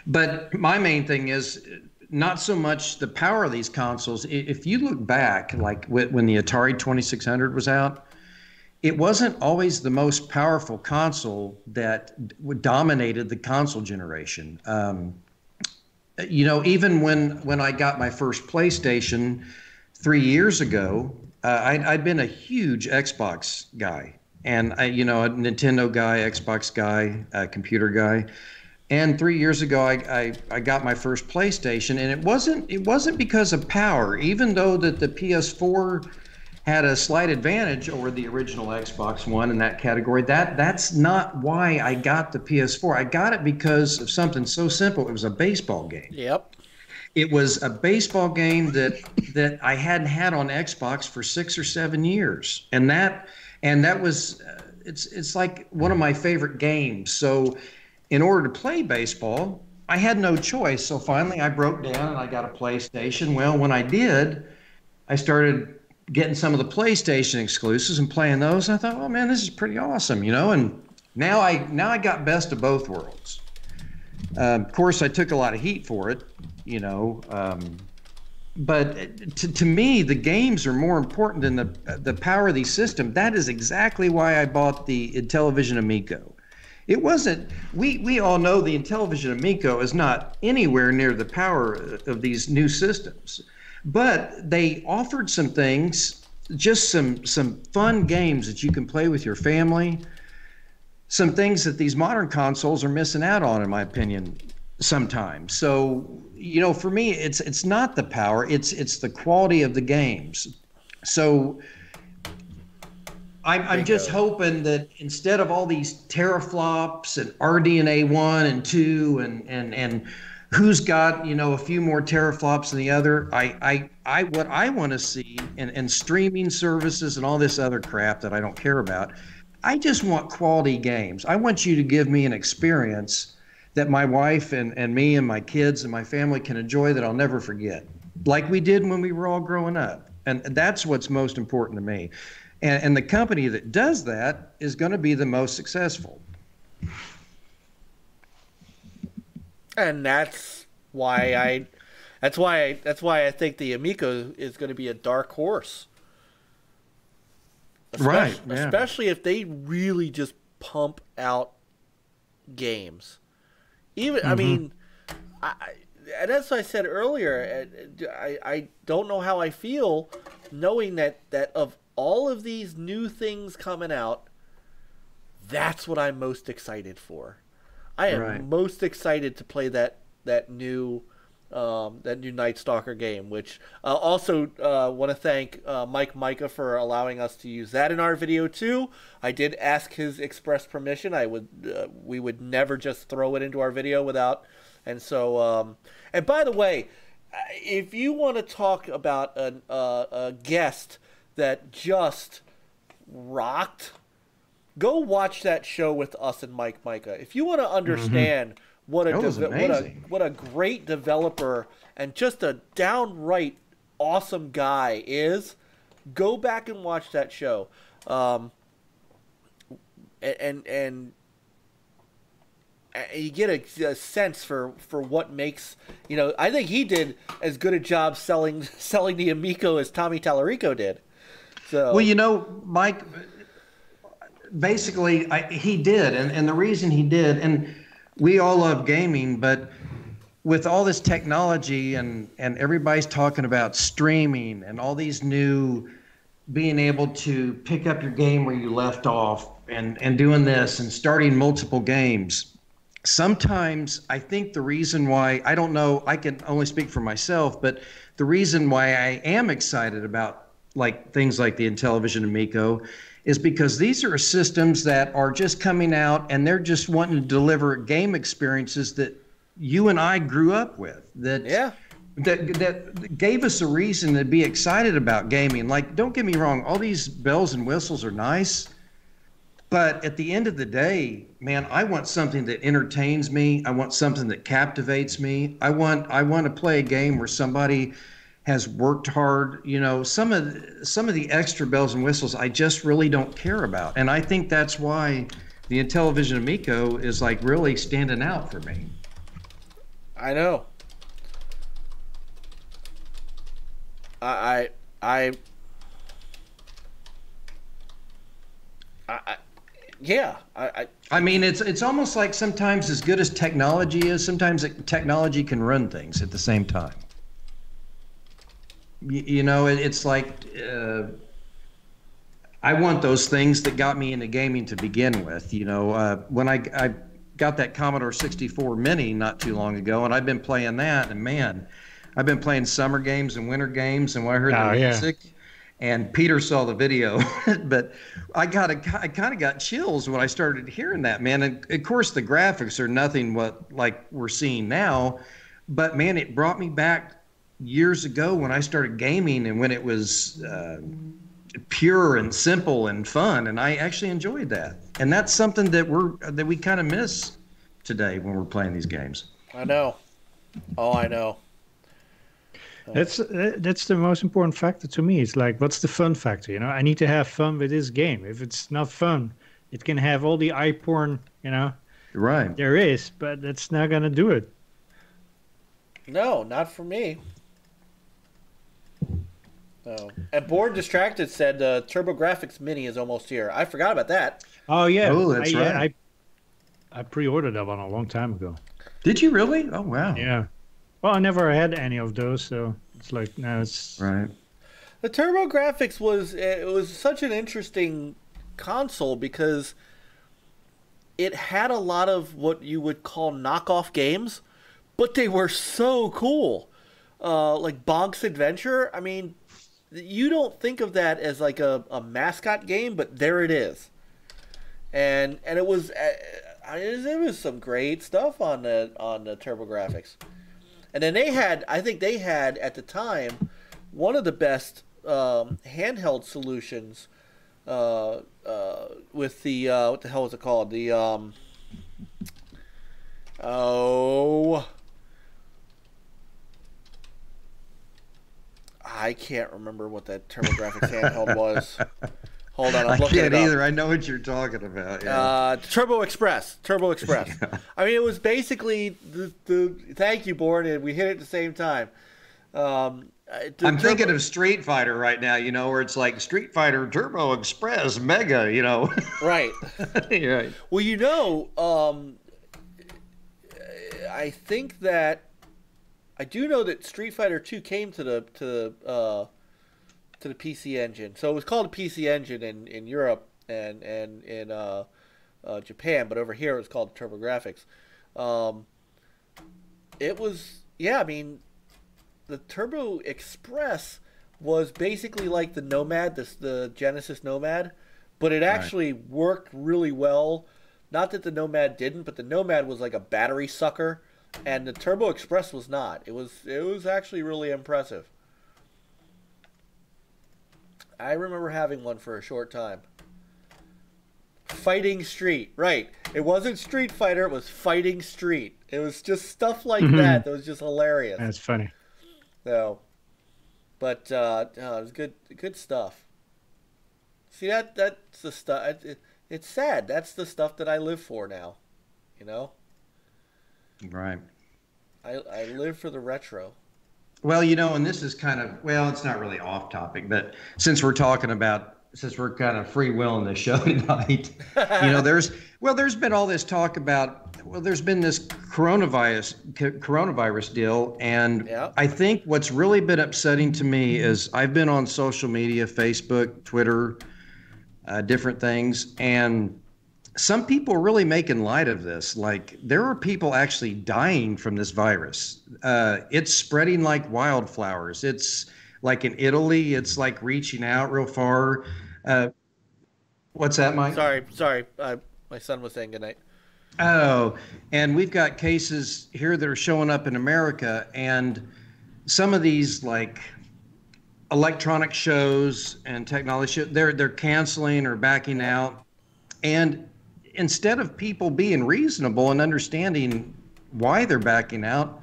but my main thing is not so much the power of these consoles. If you look back, like when the Atari 2600 was out, it wasn't always the most powerful console that dominated the console generation. Even when I got my first PlayStation 3 years ago, I'd been a huge Xbox guy, and a Nintendo guy, Xbox guy, computer guy. And 3 years ago, I got my first PlayStation, and it wasn't because of power, even though that the PS4 had a slight advantage over the original Xbox One in that category. That's not why I got the PS4. I got it because of something so simple. It was a baseball game. Yep. It was a baseball game that I hadn't had on Xbox for 6 or 7 years, and that was it's like one of my favorite games. So, in order to play baseball, I had no choice. So finally, I broke down and I got a PlayStation. Well, when I did, I started getting some of the PlayStation exclusives and playing those. And I thought, oh man, this is pretty awesome, And now I got best of both worlds. Of course, I took a lot of heat for it, But to me, the games are more important than the power of these systems. That is exactly why I bought the Intellivision Amico. It wasn't. We all know the Intellivision Amico is not anywhere near the power of these new systems, but they offered some things, just some fun games that you can play with your family. Some things that these modern consoles are missing out on, in my opinion, sometimes. So, you know, for me, it's not the power, it's the quality of the games. So I'm just hoping that instead of all these teraflops and RDNA 1 and 2 and who's got, you know, a few more teraflops than the other, what I want to see, and streaming services and all this other crap that I don't care about, I just want quality games. I want you to give me an experience that my wife and me and my kids and my family can enjoy that I'll never forget, like we did when we were all growing up. And that's what's most important to me. And the company that does that is going to be the most successful. And that's why I think the Amico is going to be a dark horse. Right. Yeah. Especially if they really just pump out games. Even I mean, and as I said earlier, I don't know how I feel knowing that of all of these new things coming out, that's what I'm most excited for. I am most excited to play that new Night Stalker game, which also want to thank Mike Micah for allowing us to use that in our video too. I did ask his express permission. We would never just throw it into our video without. And so, and by the way, if you want to talk about a guest that just rocked, go watch that show with us and Mike Micah. If you want to understand what a great developer and just a downright awesome guy is, go back and watch that show. And you get a sense for what makes, you know, I think he did as good a job selling the Amico as Tommy Tallarico did. So, well, you know, Mike, basically he did, and the reason he did, and we all love gaming, but with all this technology and everybody's talking about streaming and all these new, being able to pick up your game where you left off and doing this and starting multiple games. Sometimes I think the reason why, I don't know, I can only speak for myself, but the reason why I am excited about like things like the Intellivision Amico is because these are systems that are just coming out and they're just wanting to deliver game experiences that you and I grew up with, that gave us a reason to be excited about gaming. Like, don't get me wrong, all these bells and whistles are nice, but at the end of the day, man, I want something that entertains me. I want something that captivates me. I want to play a game where somebody has worked hard. You know, some of the extra bells and whistles I just really don't care about, and I think that's why the Intellivision Amico is like really standing out for me. I know. I mean, it's almost like sometimes as good as technology is, sometimes technology can run things at the same time. You know, it's like I want those things that got me into gaming to begin with. You know, when I got that Commodore 64 Mini not too long ago, and I've been playing that, and man, I've been playing summer games and winter games, and when I heard the music, and Peter saw the video, but I kind of got chills when I started hearing that, man. And of course, the graphics are nothing like we're seeing now, but man, it brought me back years ago when I started gaming and when it was pure and simple and fun, and I actually enjoyed that. And that's something that we kind of miss today when we're playing these games. I know. Oh, I know. That's the most important factor to me. It's like, what's the fun factor? You know, I need to have fun with this game. If it's not fun, it can have all the eye porn, you know. Right. There is, but that's not gonna do it. No, not for me. Oh. And Bored Distracted said TurboGrafx Mini is almost here. I forgot about that. Oh yeah. Oh, that's right. I pre-ordered that one a long time ago. Did you really? Oh wow. Yeah. Well, I never had any of those, so it's like now it's Right. The TurboGrafx was such an interesting console because it had a lot of what you would call knockoff games, but they were so cool. Like Bonk's Adventure. I mean, you don't think of that as like a mascot game, but there it is. And it was some great stuff on the TurboGrafx. And then I think they had at the time one of the best handheld solutions with the what the hell was it called? The I can't remember what that TurboGrafx handheld was. Hold on, I'm looking it up. I can't either. I know what you're talking about. Yeah. Turbo Express. Yeah. I mean, it was basically the thank you board, and we hit it at the same time. I'm thinking of Street Fighter right now, where it's like Street Fighter Turbo Express Mega, Right. Yeah. Well, I think that I do know that Street Fighter 2 came to the PC Engine. So it was called a PC Engine in Europe and in Japan, but over here it was called TurboGrafx. It was, yeah, I mean, the Turbo Express was basically like the Nomad, the Genesis Nomad, but it actually worked really well. Not that the Nomad didn't, but the Nomad was like a battery sucker, and the Turbo Express was not. It was actually really impressive. I remember having one for a short time. Fighting Street, right? It wasn't Street Fighter; it was Fighting Street. It was just stuff like that was just hilarious. That's funny. So, but it was good stuff. See that's the stuff. It's sad. That's the stuff that I live for now. Right. I live for the retro. Well, and this is kind of, it's not really off topic, but since we're kind of free willing the show tonight, there's been all this talk about, there's been this coronavirus deal. And I think what's really been upsetting to me is I've been on social media, Facebook, Twitter, different things. And some people are really making light of this. Like, there are people actually dying from this virus. It's spreading like wildflowers. It's like in Italy, it's like reaching out real far. What's that, Mike? Sorry. My son was saying goodnight. Oh, and we've got cases here that are showing up in America, and some of these like electronic shows and technology, they're canceling or backing out. And instead of people being reasonable and understanding why they're backing out,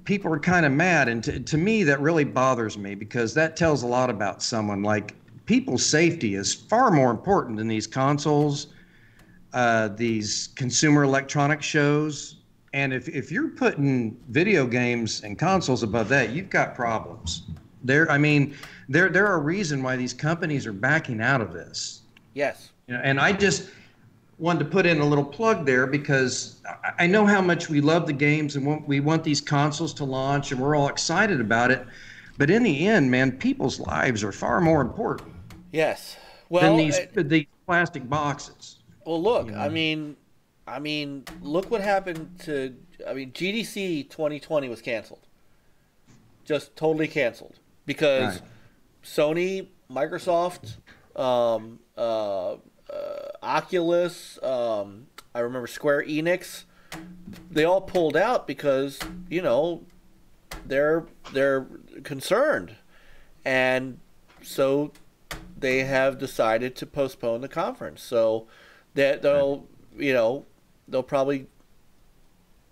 people are kind of mad. And to me, that really bothers me, because that tells a lot about someone. Like, people's safety is far more important than these consoles, these consumer electronic shows. And if you're putting video games and consoles above that, you've got problems. There are a reason why these companies are backing out of this. Yes. And I just wanted to put in a little plug there, because I know how much we love the games and we want these consoles to launch, and we're all excited about it. But in the end, man, people's lives are far more important. Yes. Well, than these plastic boxes. Well, look, I mean, look what happened to. GDC 2020 was canceled. Just totally canceled because Sony, Microsoft, Oculus, I remember Square Enix, they all pulled out because they're concerned, and so they have decided to postpone the conference. So that they'll probably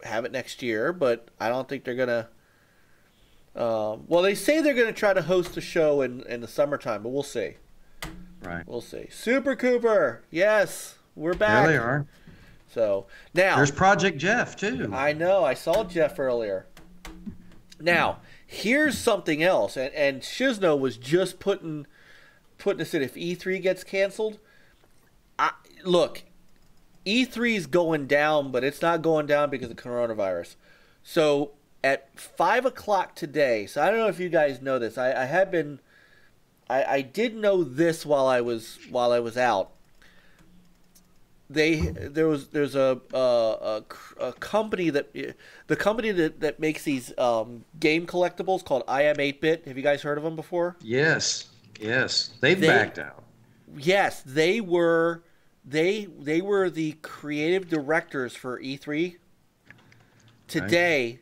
have it next year, but I don't think they're gonna. Well, they say they're gonna try to host a show in the summertime, but we'll see. Right. We'll see. Super Cooper, yes, we're back. There they are. So now there's Project Jeff too. I know. I saw Jeff earlier. Now, Here's something else, and Shizno was just putting this in. If E3 gets canceled, look, E3's going down, but it's not going down because of coronavirus. So at 5 o'clock today, so I don't know if you guys know this. I did know this while I was out. There's a company that makes these game collectibles called I Am 8-Bit. Have you guys heard of them before? Yes. They've backed out. Yes, they were the creative directors for E3. Today,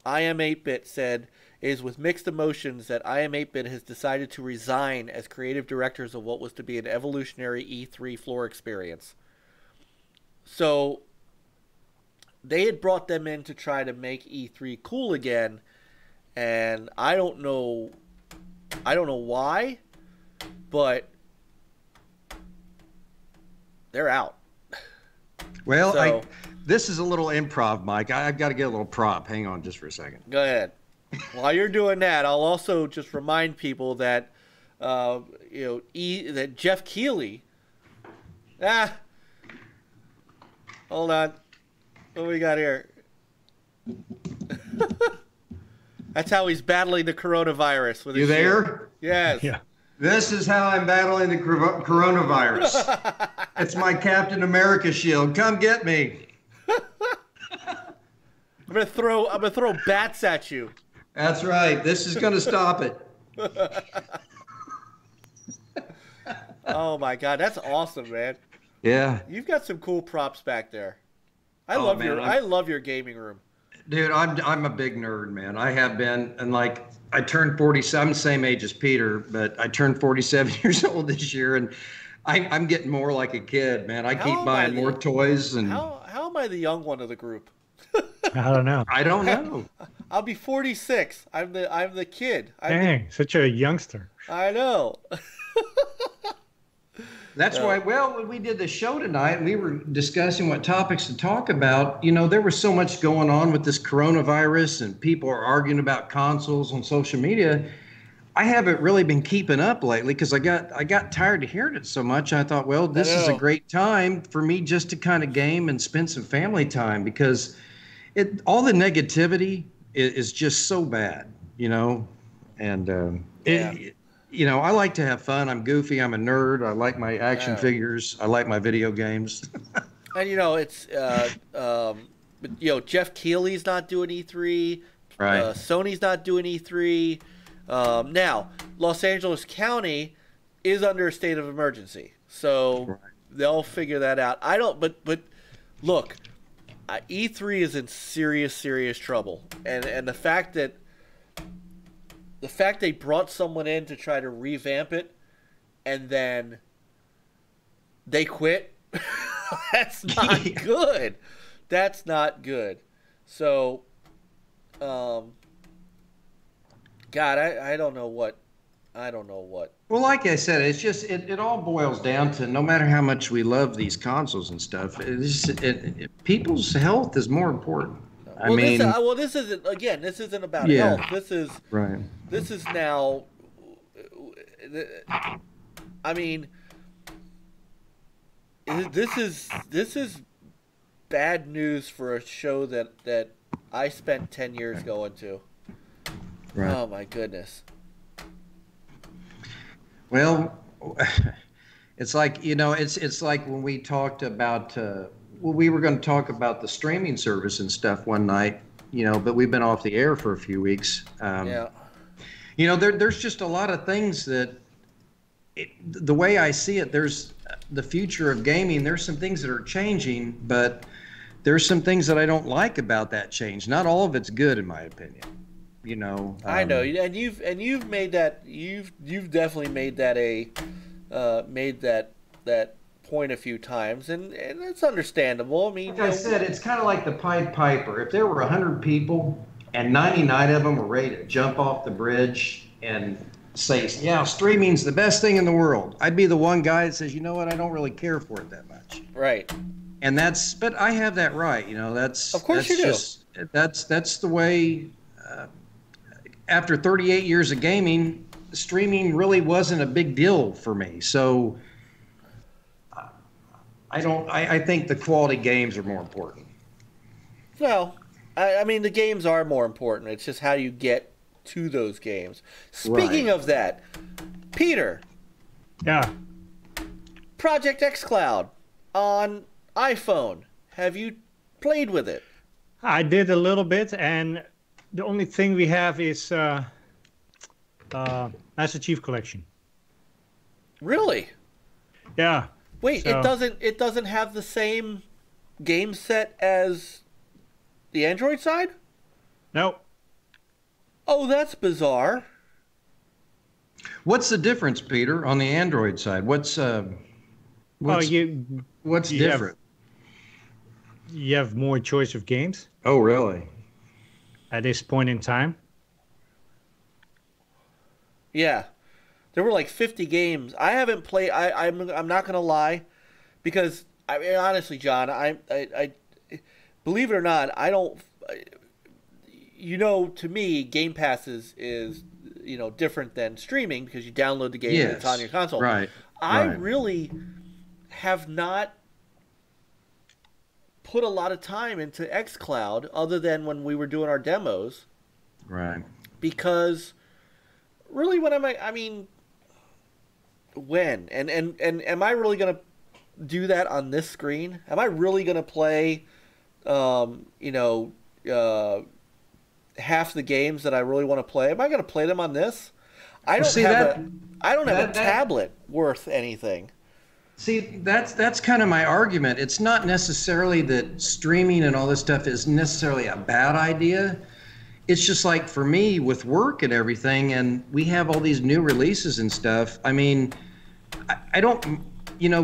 I Am 8-Bit said it is with mixed emotions that I Am 8-Bit has decided to resign as creative directors of what was to be an evolutionary E3 floor experience. So they had brought them in to try to make E3 cool again, and I don't know why, but they're out. Well, So, this is a little improv, Mike. I've got to get a little prop. Hang on just for a second. go ahead. While you're doing that, I'll also just remind people that that Jeff Keighley. Hold on. What do we got here? That's how he's battling the coronavirus. With You his there? shield. Yes. Yeah. This is how I'm battling the coronavirus. It's my Captain America shield. Come get me. I'm gonna throw bats at you. That's right. This is going to stop it. Oh my God, that's awesome, man. Yeah. You've got some cool props back there. I Oh, love man, I love your gaming room. Dude, I'm a big nerd, man. I have been, and like I turned 47. I'm the same age as Peter, but I turned 47 years old this year, and I'm getting more like a kid, man. I keep buying more toys, and How am I the young one of the group? I don't know. I don't know. I'll be 46. I'm the kid. Dang, such a youngster. I know. That's why, well, when we did the show tonight, and we were discussing what topics to talk about, you know, there was so much going on with this coronavirus, and people are arguing about consoles on social media. I haven't really been keeping up lately because I got tired of hearing it so much. I thought, well, this is a great time for me just to kind of game and spend some family time, because all the negativity is just so bad, you know, and you know, I like to have fun. I'm goofy. I'm a nerd. I like my action figures. I like my video games. And you know, it's Jeff Keighley's not doing E3. Right. Sony's not doing E3. Now, Los Angeles County is under a state of emergency, so they'll figure that out. I don't. But look, E3 is in serious trouble, and the fact they brought someone in to try to revamp it, and then they quit, that's not good. That's not good. So, God, I don't know what. Well, like I said, it's just it all boils down to, no matter how much we love these consoles and stuff, people's health is more important. This isn't about health. This is right. This is now. I mean, this is bad news for a show that I spent 10 years going to. Right. Oh my goodness. Well, it's like, you know, it's like when we talked about. We were going to talk about the streaming service and stuff one night, you know, but we've been off the air for a few weeks. You know, there's just a lot of things that, the way I see it, there's the future of gaming. There's some things that are changing, but there's some things that I don't like about that change. Not all of it's good, in my opinion. You know, I know, and you've made that you've definitely made that that point a few times, and it's understandable. I mean, like I said, it's kind of like the Pied Piper. If there were 100 people and 99 of them were ready to jump off the bridge and say, yeah, streaming's the best thing in the world, I'd be the one guy that says, you know what, I don't really care for it that much. Right. And but I have that right, you know, of course you do. That's the way after 38 years of gaming, streaming really wasn't a big deal for me. So I think the quality games are more important. Well, I mean, the games are more important. It's just how you get to those games. Speaking of that, Peter. Yeah. Project xCloud on iPhone. Have you played with it? I did a little bit, and the only thing we have is Master Chief Collection. Really? Yeah. Wait, so, it doesn't have the same game set as the Android side? No. Oh, that's bizarre. What's the difference, Peter, on the Android side? What's different? You have more choice of games. Oh, really? At this point in time. Yeah. There were like 50 games. I haven't played. I'm not gonna lie, because I mean, honestly, John, I believe it or not, I don't. You know, to me, Game Pass is different than streaming because you download the game and it's on your console. Right. I really have not put a lot of time into xCloud other than when we were doing our demos. Right. Because really, when when and am I really going to do that on this screen? Am I really going to play half the games that I really want to play? Am I going to play them on this? I don't have a tablet worth anything. See, that's kind of my argument. It's not necessarily that streaming and all this stuff is necessarily a bad idea. It's just like for me with work and everything, and we have all these new releases and stuff. I mean, I don't,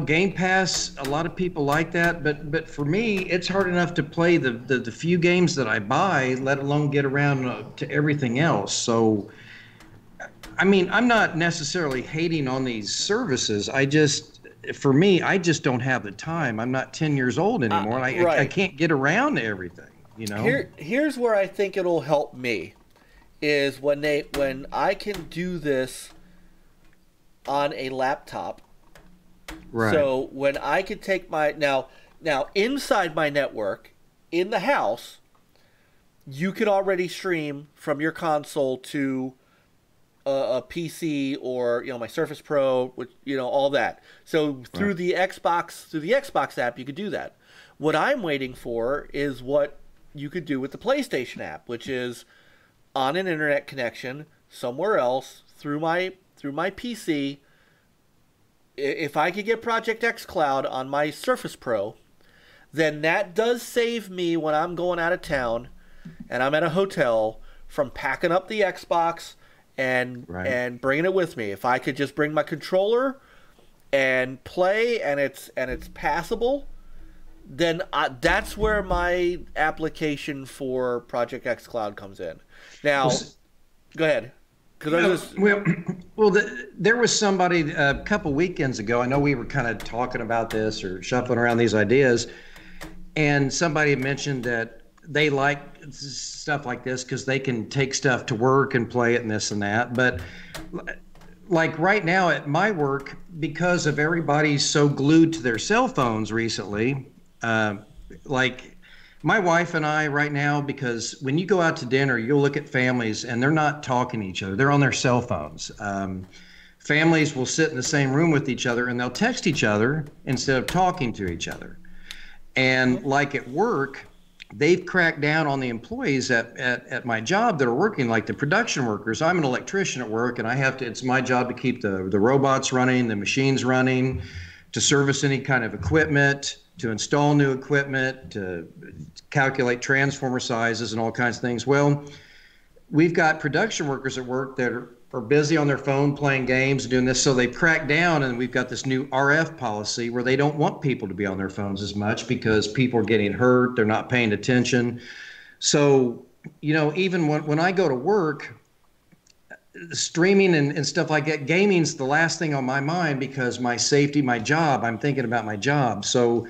Game Pass, a lot of people like that, but for me, it's hard enough to play the few games that I buy, let alone get around to everything else. So, I mean, I'm not necessarily hating on these services. For me, I just don't have the time. I'm not 10 years old anymore. I can't get around to everything, Here's where I think it'll help me is when I can do this on a laptop. Right. So when I could take my now inside my network in the house, you could already stream from your console to a PC or my Surface Pro, which all that. So through the Xbox app, you could do that. What I'm waiting for is what you could do with the PlayStation app, which is on an internet connection somewhere else through my PC. If I could get Project xCloud on my Surface Pro, then that does save me when I'm going out of town and I'm at a hotel from packing up the Xbox and bringing it with me. If I could just bring my controller and play and it's passable, then that's where my application for Project xCloud comes in. Now, go ahead. There was somebody a couple weekends ago. I know we were kind of talking about this or shuffling around these ideas, and somebody mentioned that they like stuff like this because they can take stuff to work and play it and this and that. But like right now at my work, because of everybody so glued to their cell phones recently, like my wife and I right now, because when you go out to dinner, you'll look at families and they're not talking to each other. They're on their cell phones. Families will sit in the same room with each other and they'll text each other instead of talking to each other. And like at work, they've cracked down on the employees at my job that are working, like the production workers. I'm an electrician at work, and it's my job to keep the robots running, the machines running, to service any kind of equipment, to install new equipment, to calculate transformer sizes and all kinds of things. Well, we've got production workers at work that are busy on their phone playing games and doing this, so they've cracked down, and we've got this new RF policy where they don't want people to be on their phones as much because people are getting hurt, they're not paying attention. So, even when I go to work, streaming and stuff like that, gaming's the last thing on my mind because my safety, my job, I'm thinking about my job. So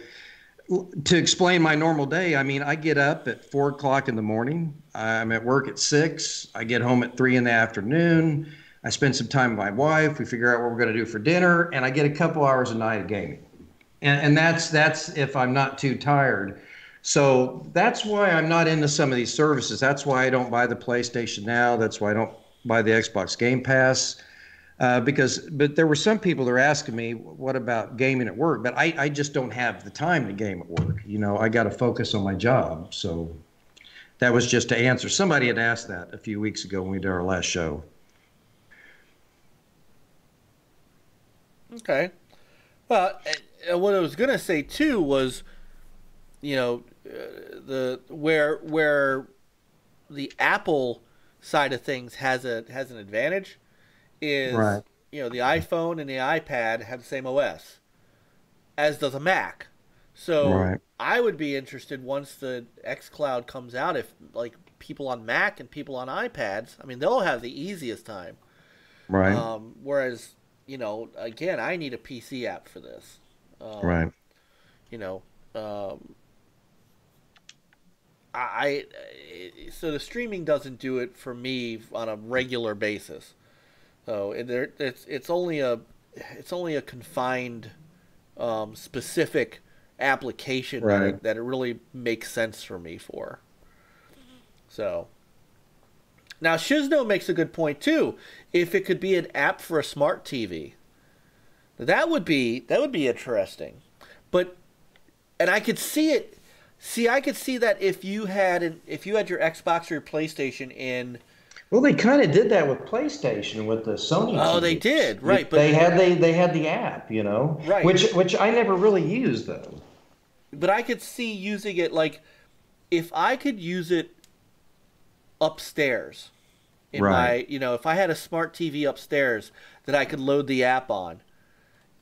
to explain my normal day, I mean, I get up at 4 o'clock in the morning. I'm at work at 6. I get home at 3 in the afternoon. I spend some time with my wife. We figure out what we're going to do for dinner, and I get a couple hours a night of gaming. And that's if I'm not too tired. So that's why I'm not into some of these services. That's why I don't buy the PlayStation Now. That's why I don't buy the Xbox Game Pass. But there were some people that were asking me, what about gaming at work? But I just don't have the time to game at work. You know, I got to focus on my job. So that was just to answer. Somebody had asked that a few weeks ago when we did our last show. Okay. Well, what I was going to say too was, you know, where the Apple side of things has an advantage is, Right. you know, the iPhone and the iPad have the same OS, as does a Mac. So Right. I would be interested once the xCloud comes out, if like people on Mac and people on iPads, I mean, they'll have the easiest time. Right. Whereas, you know, again, I need a PC app for this. Right. You know, so the streaming doesn't do it for me on a regular basis. So it's only a confined, specific application Right. that it really makes sense for me for. So now Shizno makes a good point too. If it could be an app for a smart TV, that would be interesting. And I could see it. See, I could see that if you had your Xbox or your PlayStation in. Well, they kind of did that with PlayStation with the Sony. Oh, TVs. they did, right? But they had the app, you know, right? Which I never really used though. But I could see using it like if I could use it upstairs in Right. my, you know, if I had a smart TV upstairs that I could load the app on,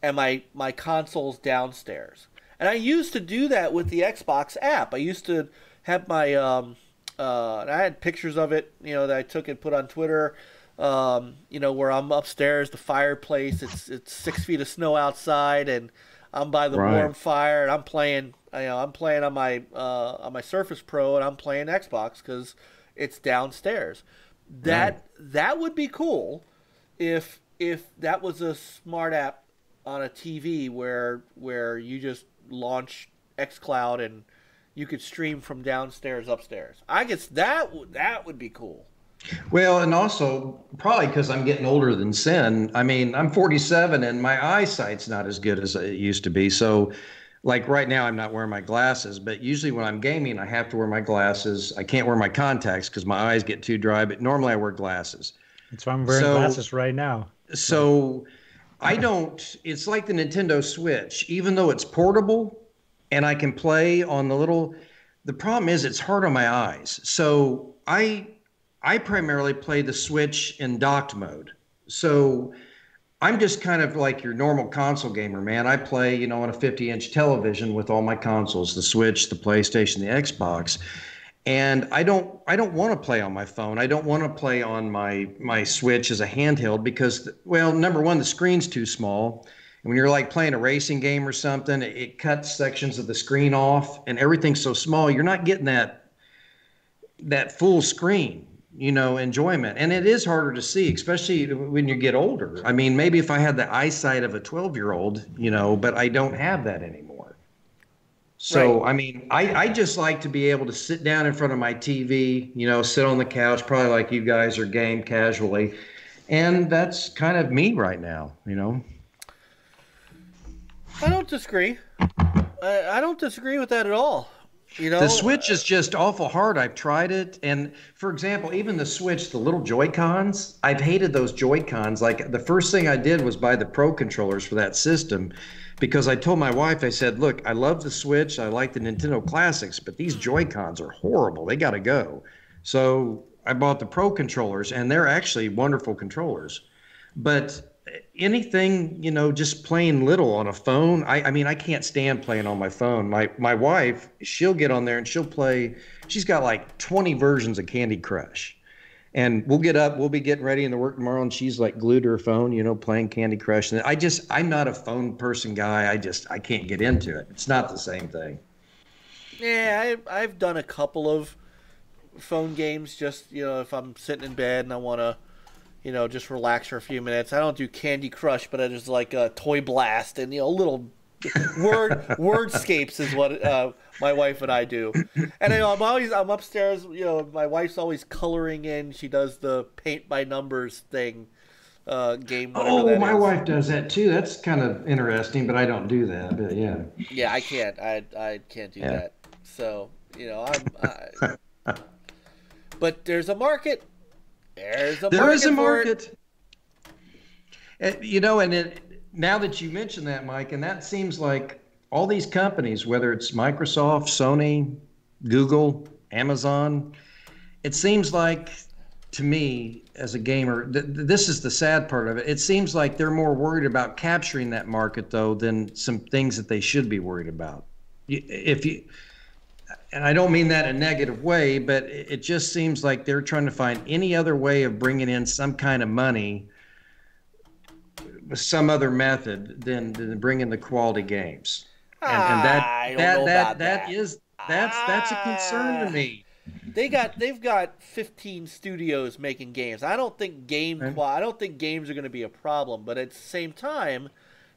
and my console's downstairs. And I used to do that with the Xbox app. I used to have my and I had pictures of it, you know, that I took and put on Twitter. You know, where I'm upstairs, the fireplace. It's 6 feet of snow outside, and I'm by the Right. warm fire, and I'm playing. You know, I'm playing on my Surface Pro, and I'm playing Xbox because it's downstairs. That would be cool if that was a smart app on a TV where you just launch xCloud and you could stream from downstairs upstairs. I guess that would be cool. Well, and also probably because I'm getting older than sin. I mean, I'm 47 and my eyesight's not as good as it used to be. So, like right now, I'm not wearing my glasses, but usually when I'm gaming, I have to wear my glasses. I can't wear my contacts because my eyes get too dry, but normally I wear glasses. That's why I'm wearing glasses right now. So I don't, it's like the Nintendo Switch, even though it's portable and I can play on the problem is it's hard on my eyes. So I primarily play the Switch in docked mode. So I'm just kind of like your normal console gamer, man. I play, you know, on a 50-inch television with all my consoles, the Switch, the PlayStation, the Xbox. And I don't want to play on my phone. I don't want to play on my Switch as a handheld because, well, number one, the screen's too small. And when you're like playing a racing game or something, it cuts sections of the screen off and everything's so small, you're not getting that full screen, you know, enjoyment. And it is harder to see, especially when you get older. I mean, maybe if I had the eyesight of a 12-year-old, you know, but I don't have that anymore. So, Right. I mean, I just like to be able to sit down in front of my TV, you know, sit on the couch, probably like you guys, or game casually. And that's kind of me right now, you know. I don't disagree. I don't disagree with that at all. You know, The Switch is just awful hard. I've tried it. And for example, even the Switch, the little Joy-Cons, I've hated those Joy-Cons. Like the first thing I did was buy the Pro controllers for that system because I told my wife, I said, look, I love the Switch. I like the Nintendo Classics, but these Joy-Cons are horrible. They got to go. So I bought the Pro controllers, and they're actually wonderful controllers. But anything, you know, just playing little on a phone. I mean, I can't stand playing on my phone. My wife, she'll get on there and she'll play. She's got like 20 versions of Candy Crush. And we'll get up, we'll be getting ready in the work tomorrow, and she's like glued to her phone, you know, playing Candy Crush. And I'm not a phone person guy. I can't get into it. It's not the same thing. Yeah, I've done a couple of phone games. Just if I'm sitting in bed and I want to, just relax for a few minutes. I don't do Candy Crush, but I just like Toy Blast and little wordscapes is what my wife and I do. And I'm upstairs. My wife's always coloring in. She does the paint by numbers thing. Game. Oh, my wife does that too. That's kind of interesting, but I don't do that. But yeah. Yeah, I can't. I can't do that. So but there's a market. There is a market. And now that you mention that, Mike, and that seems like all these companies, whether it's Microsoft, Sony, Google, Amazon, it seems like, to me as a gamer, this is the sad part of it. It seems like they're more worried about capturing that market, though, than some things that they should be worried about. And I don't mean that in a negative way, but it just seems like they're trying to find any other way of bringing in some kind of money with some other method than bringing the quality games. And that's a concern to me. They've got 15 studios making games. I don't think games are going to be a problem, but at the same time,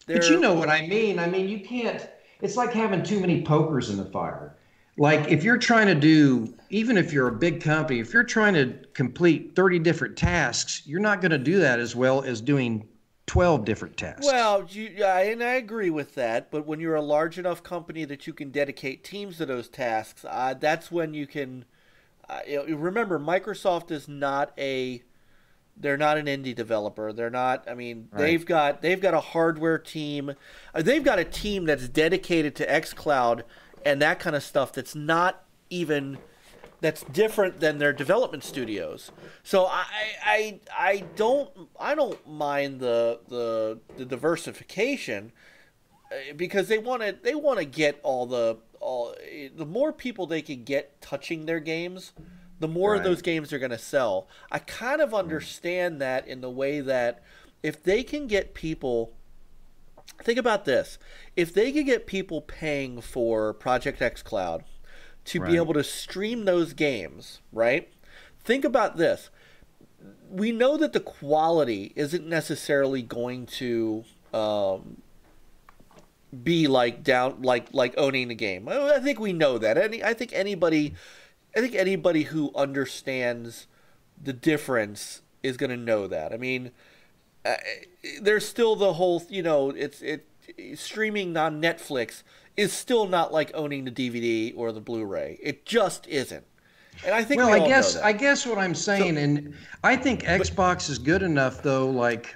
but you know what I mean. I mean, you can't. It's like having too many pokers in the fire. Like if you're trying to do, even if you're a big company, if you're trying to complete 30 different tasks, you're not going to do that as well as doing 12 different tasks. Well, and I agree with that. But when you're a large enough company that you can dedicate teams to those tasks, that's when you can. Remember, Microsoft is not they're not an indie developer. They're not. I mean, right. They've got a hardware team. They've got a team that's dedicated to xCloud and that kind of stuff. That's different than their development studios. So I don't mind the diversification because they want to get all the more people they can get touching their games, the more of those games they're going to sell. I kind of understand that in the way that if they can get people, think about this, if they could get people paying for Project xCloud to be able to stream those games, right? Think about this. We know that the quality isn't necessarily going to be like owning the game. I think we know that. I think anybody who understands the difference is going to know that. I mean, there's still the whole, streaming on Netflix is still not like owning the DVD or the Blu-ray. It just isn't. And I think I guess what I'm saying, and I think Xbox is good enough though. Like,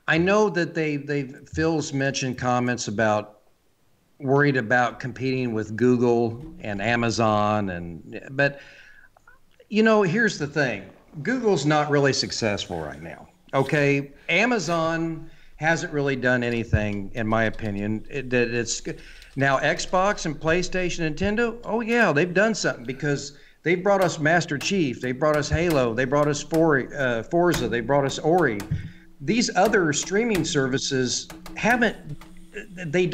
I know that Phil's mentioned comments about worried about competing with Google and Amazon, but here's the thing: Google's not really successful right now. Okay, Amazon hasn't really done anything, in my opinion. It's now Xbox and PlayStation, Nintendo. Oh yeah, they've done something because they brought us Master Chief, they brought us Halo, they brought us Forza, they brought us Ori. These other streaming services haven't done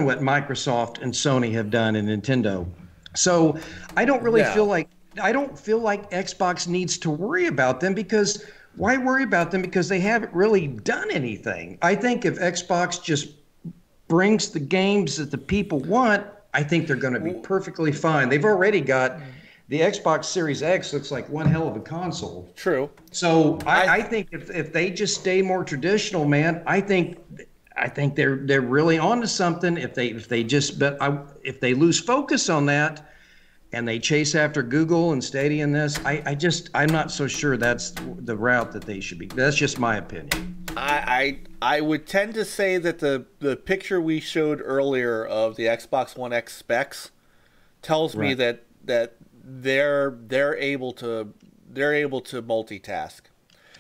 what Microsoft and Sony have done and Nintendo. So I don't really feel like Xbox needs to worry about them, because why worry about them? Because they haven't really done anything. I think if Xbox just brings the games that the people want, I think they're going to be perfectly fine. They've already got the Xbox Series X, looks like one hell of a console. True. So I think if they just stay more traditional, man, I think they're really onto something. If they lose focus on that and they chase after Google and Stadia and this, I'm not so sure that's the route that they should be. That's just my opinion. I would tend to say that the picture we showed earlier of the Xbox One X specs tells me that they're able to multitask.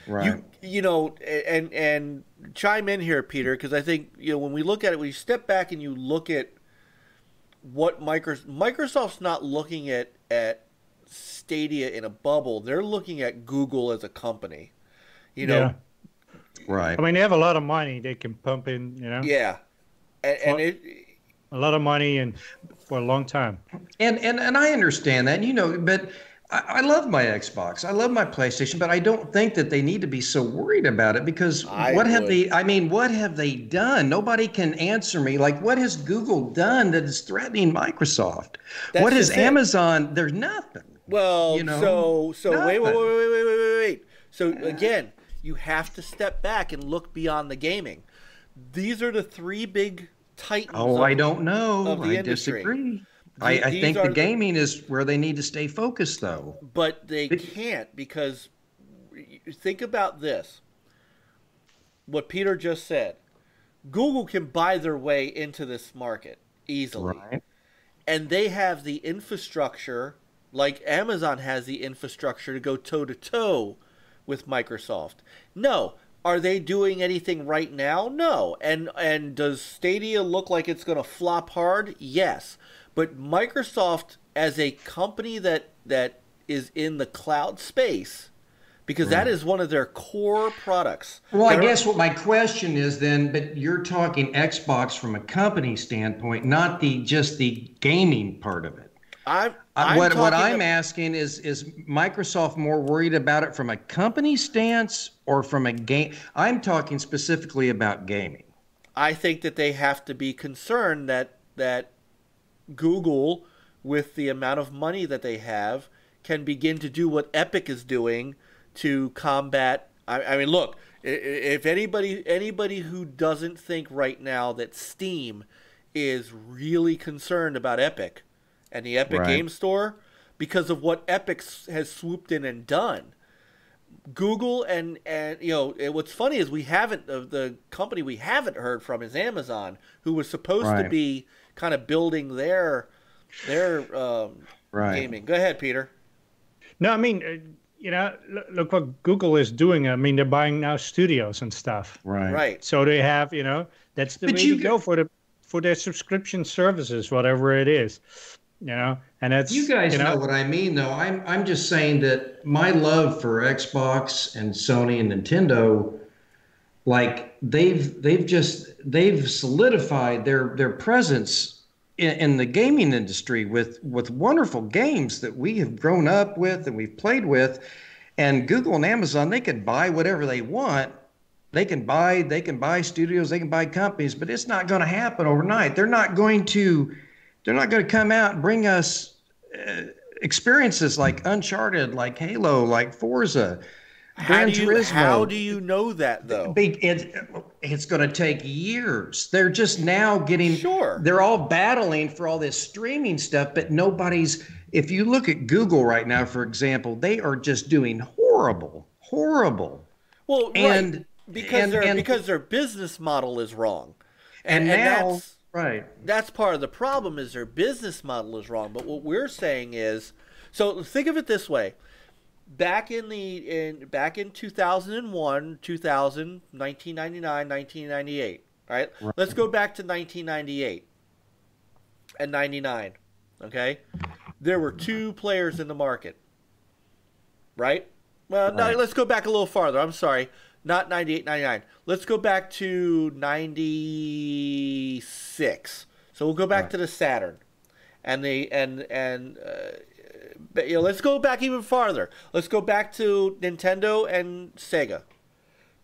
Right. And chime in here, Peter, because I think when we look at it, when you step back and you look at what Microsoft's not looking at Stadia in a bubble, they're looking at Google as a company. Yeah. Right. I mean, they have a lot of money they can pump in. Yeah, and a lot of money and for a long time. And I understand that, but I love my Xbox. I love my PlayStation, but I don't think that they need to be so worried about it because what have they done? Nobody can answer me. Like, what has Google done that is threatening Microsoft? What has Amazon? There's nothing. Well, so wait. So again, you have to step back and look beyond the gaming. These are the three big titans. I don't know. Of the I industry. disagree. I think the gaming is where they need to stay focused, though. But they can't, because think about this. What Peter just said. Google can buy their way into this market easily. Right. And they have the infrastructure, like Amazon has the infrastructure to go toe-to-toe with Microsoft. No. Are they doing anything right now? No. And does Stadia look like it's going to flop hard? Yes. But Microsoft, as a company that is in the cloud space, because that is one of their core products. Well, I guess what my question is then, but you're talking Xbox from a company standpoint, not just the gaming part of it. What I'm asking is Microsoft more worried about it from a company stance or from a game? I'm talking specifically about gaming. I think that they have to be concerned that Google, with the amount of money that they have, can begin to do what Epic is doing to combat. I mean, look, if anybody who doesn't think right now that Steam is really concerned about Epic and the Epic Game Store because of what Epic has swooped in and done, Google and what's funny is the company we haven't heard from is Amazon, who was supposed to be kind of building their gaming. Go ahead, Peter. No, I mean, look what Google is doing. I mean, they're buying now studios and stuff. Right. So they have, that's the way to go for their subscription services, whatever it is. And that's, you guys know what I mean, though. I'm just saying that my love for Xbox and Sony and Nintendo, like they've solidified their presence in the gaming industry with wonderful games that we have grown up with and we've played with. And Google and Amazon, they can buy whatever they want. They can buy studios, they can buy companies, but it's not going to happen overnight. They're not going to come out and bring us experiences like Uncharted, like Halo, like Forza, Gran Turismo. How do you know that, though? It's going to take years. They're just now getting. Sure. They're all battling for all this streaming stuff, but nobody's. If you look at Google right now, for example, they are just doing horrible. Well, because their business model is wrong, and now. That's part of the problem, is their business model is wrong. But what we're saying is, so think of it this way. Back in 2001, 2000, 1999, 1998, right? Let's go back to 1998 and 99, okay? There were two players in the market, right? Well, no, let's go back a little farther. I'm sorry. Not 98, 99. Let's go back to 96. So we'll go back to the Saturn, let's go back even farther. Let's go back to Nintendo and Sega.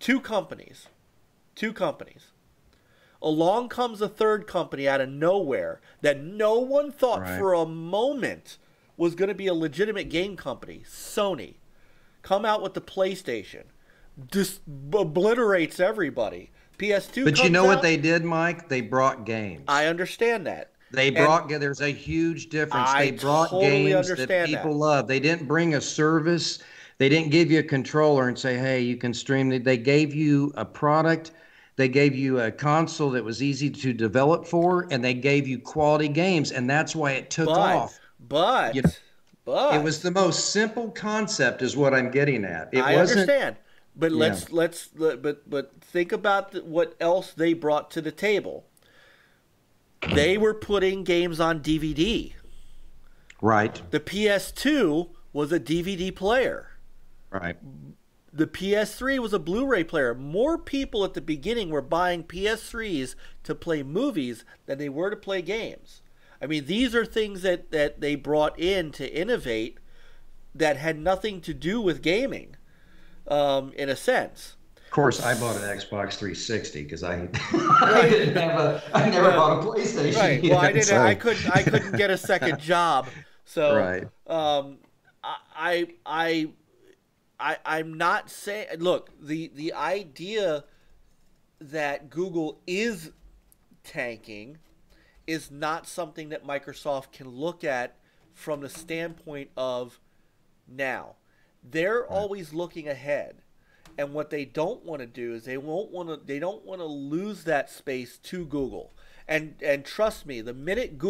Two companies. Along comes a third company out of nowhere that no one thought for a moment was going to be a legitimate game company. Sony. Come out with the PlayStation. Just obliterates everybody. PS2 But you know what they did, Mike? They brought games. I understand that. There's a huge difference. They brought games that people love. They didn't bring a service. They didn't give you a controller and say, hey, you can stream it. They gave you a product. They gave you a console that was easy to develop for, and they gave you quality games, and that's why it took off. But it was the most simple concept is what I'm getting at. I understand. But let's think about what else they brought to the table. They were putting games on DVD. Right. The PS2 was a DVD player. Right. The PS3 was a Blu-ray player. More people at the beginning were buying PS3s to play movies than they were to play games. I mean, these are things that they brought in to innovate that had nothing to do with gaming, in a sense. Of course, I bought an Xbox 360 because I didn't have I never bought a PlayStation. Right. Well, I didn't. So. I couldn't get a second job. So. Right. I'm not saying. Look, the idea that Google is tanking is not something that Microsoft can look at from the standpoint of now. They're always looking ahead, and what they don't want to do is they don't want to lose that space to Google. And trust me, the minute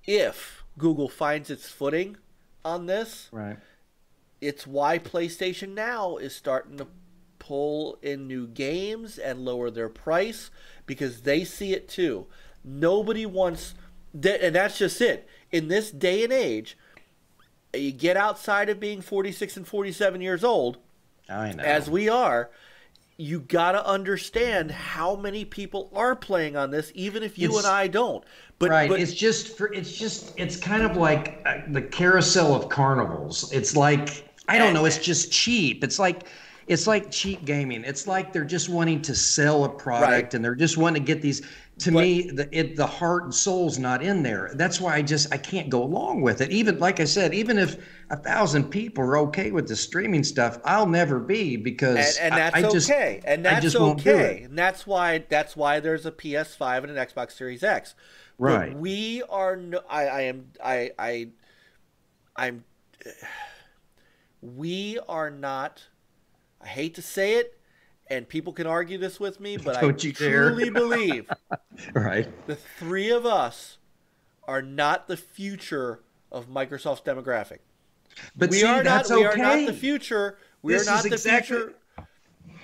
if Google finds its footing on this, right. It's why PlayStation Now is starting to pull in new games and lower their price, because they see it too. Nobody wants that, and that's just it. In this day and age, you get outside of being 46 and 47 years old, I know, as we are, you got to understand how many people are playing on this, even if you and I don't. But it's kind of like the carousel of carnivals. It's like, I don't know, it's just cheap. It's like cheap gaming. It's like they're just wanting to sell a product, right, and they're just wanting to get these. To me, the heart and soul's not in there. That's why I can't go along with it. Even like I said, even if 1,000 people are okay with the streaming stuff, I'll never be, because and that's okay. And that's okay. And that's why there's a PS5 and an Xbox Series X. Right. But we are we are not, I hate to say it, and people can argue this with me, but I truly believe right, the three of us are not the future of Microsoft's demographic. But we are not the future. We're not the future.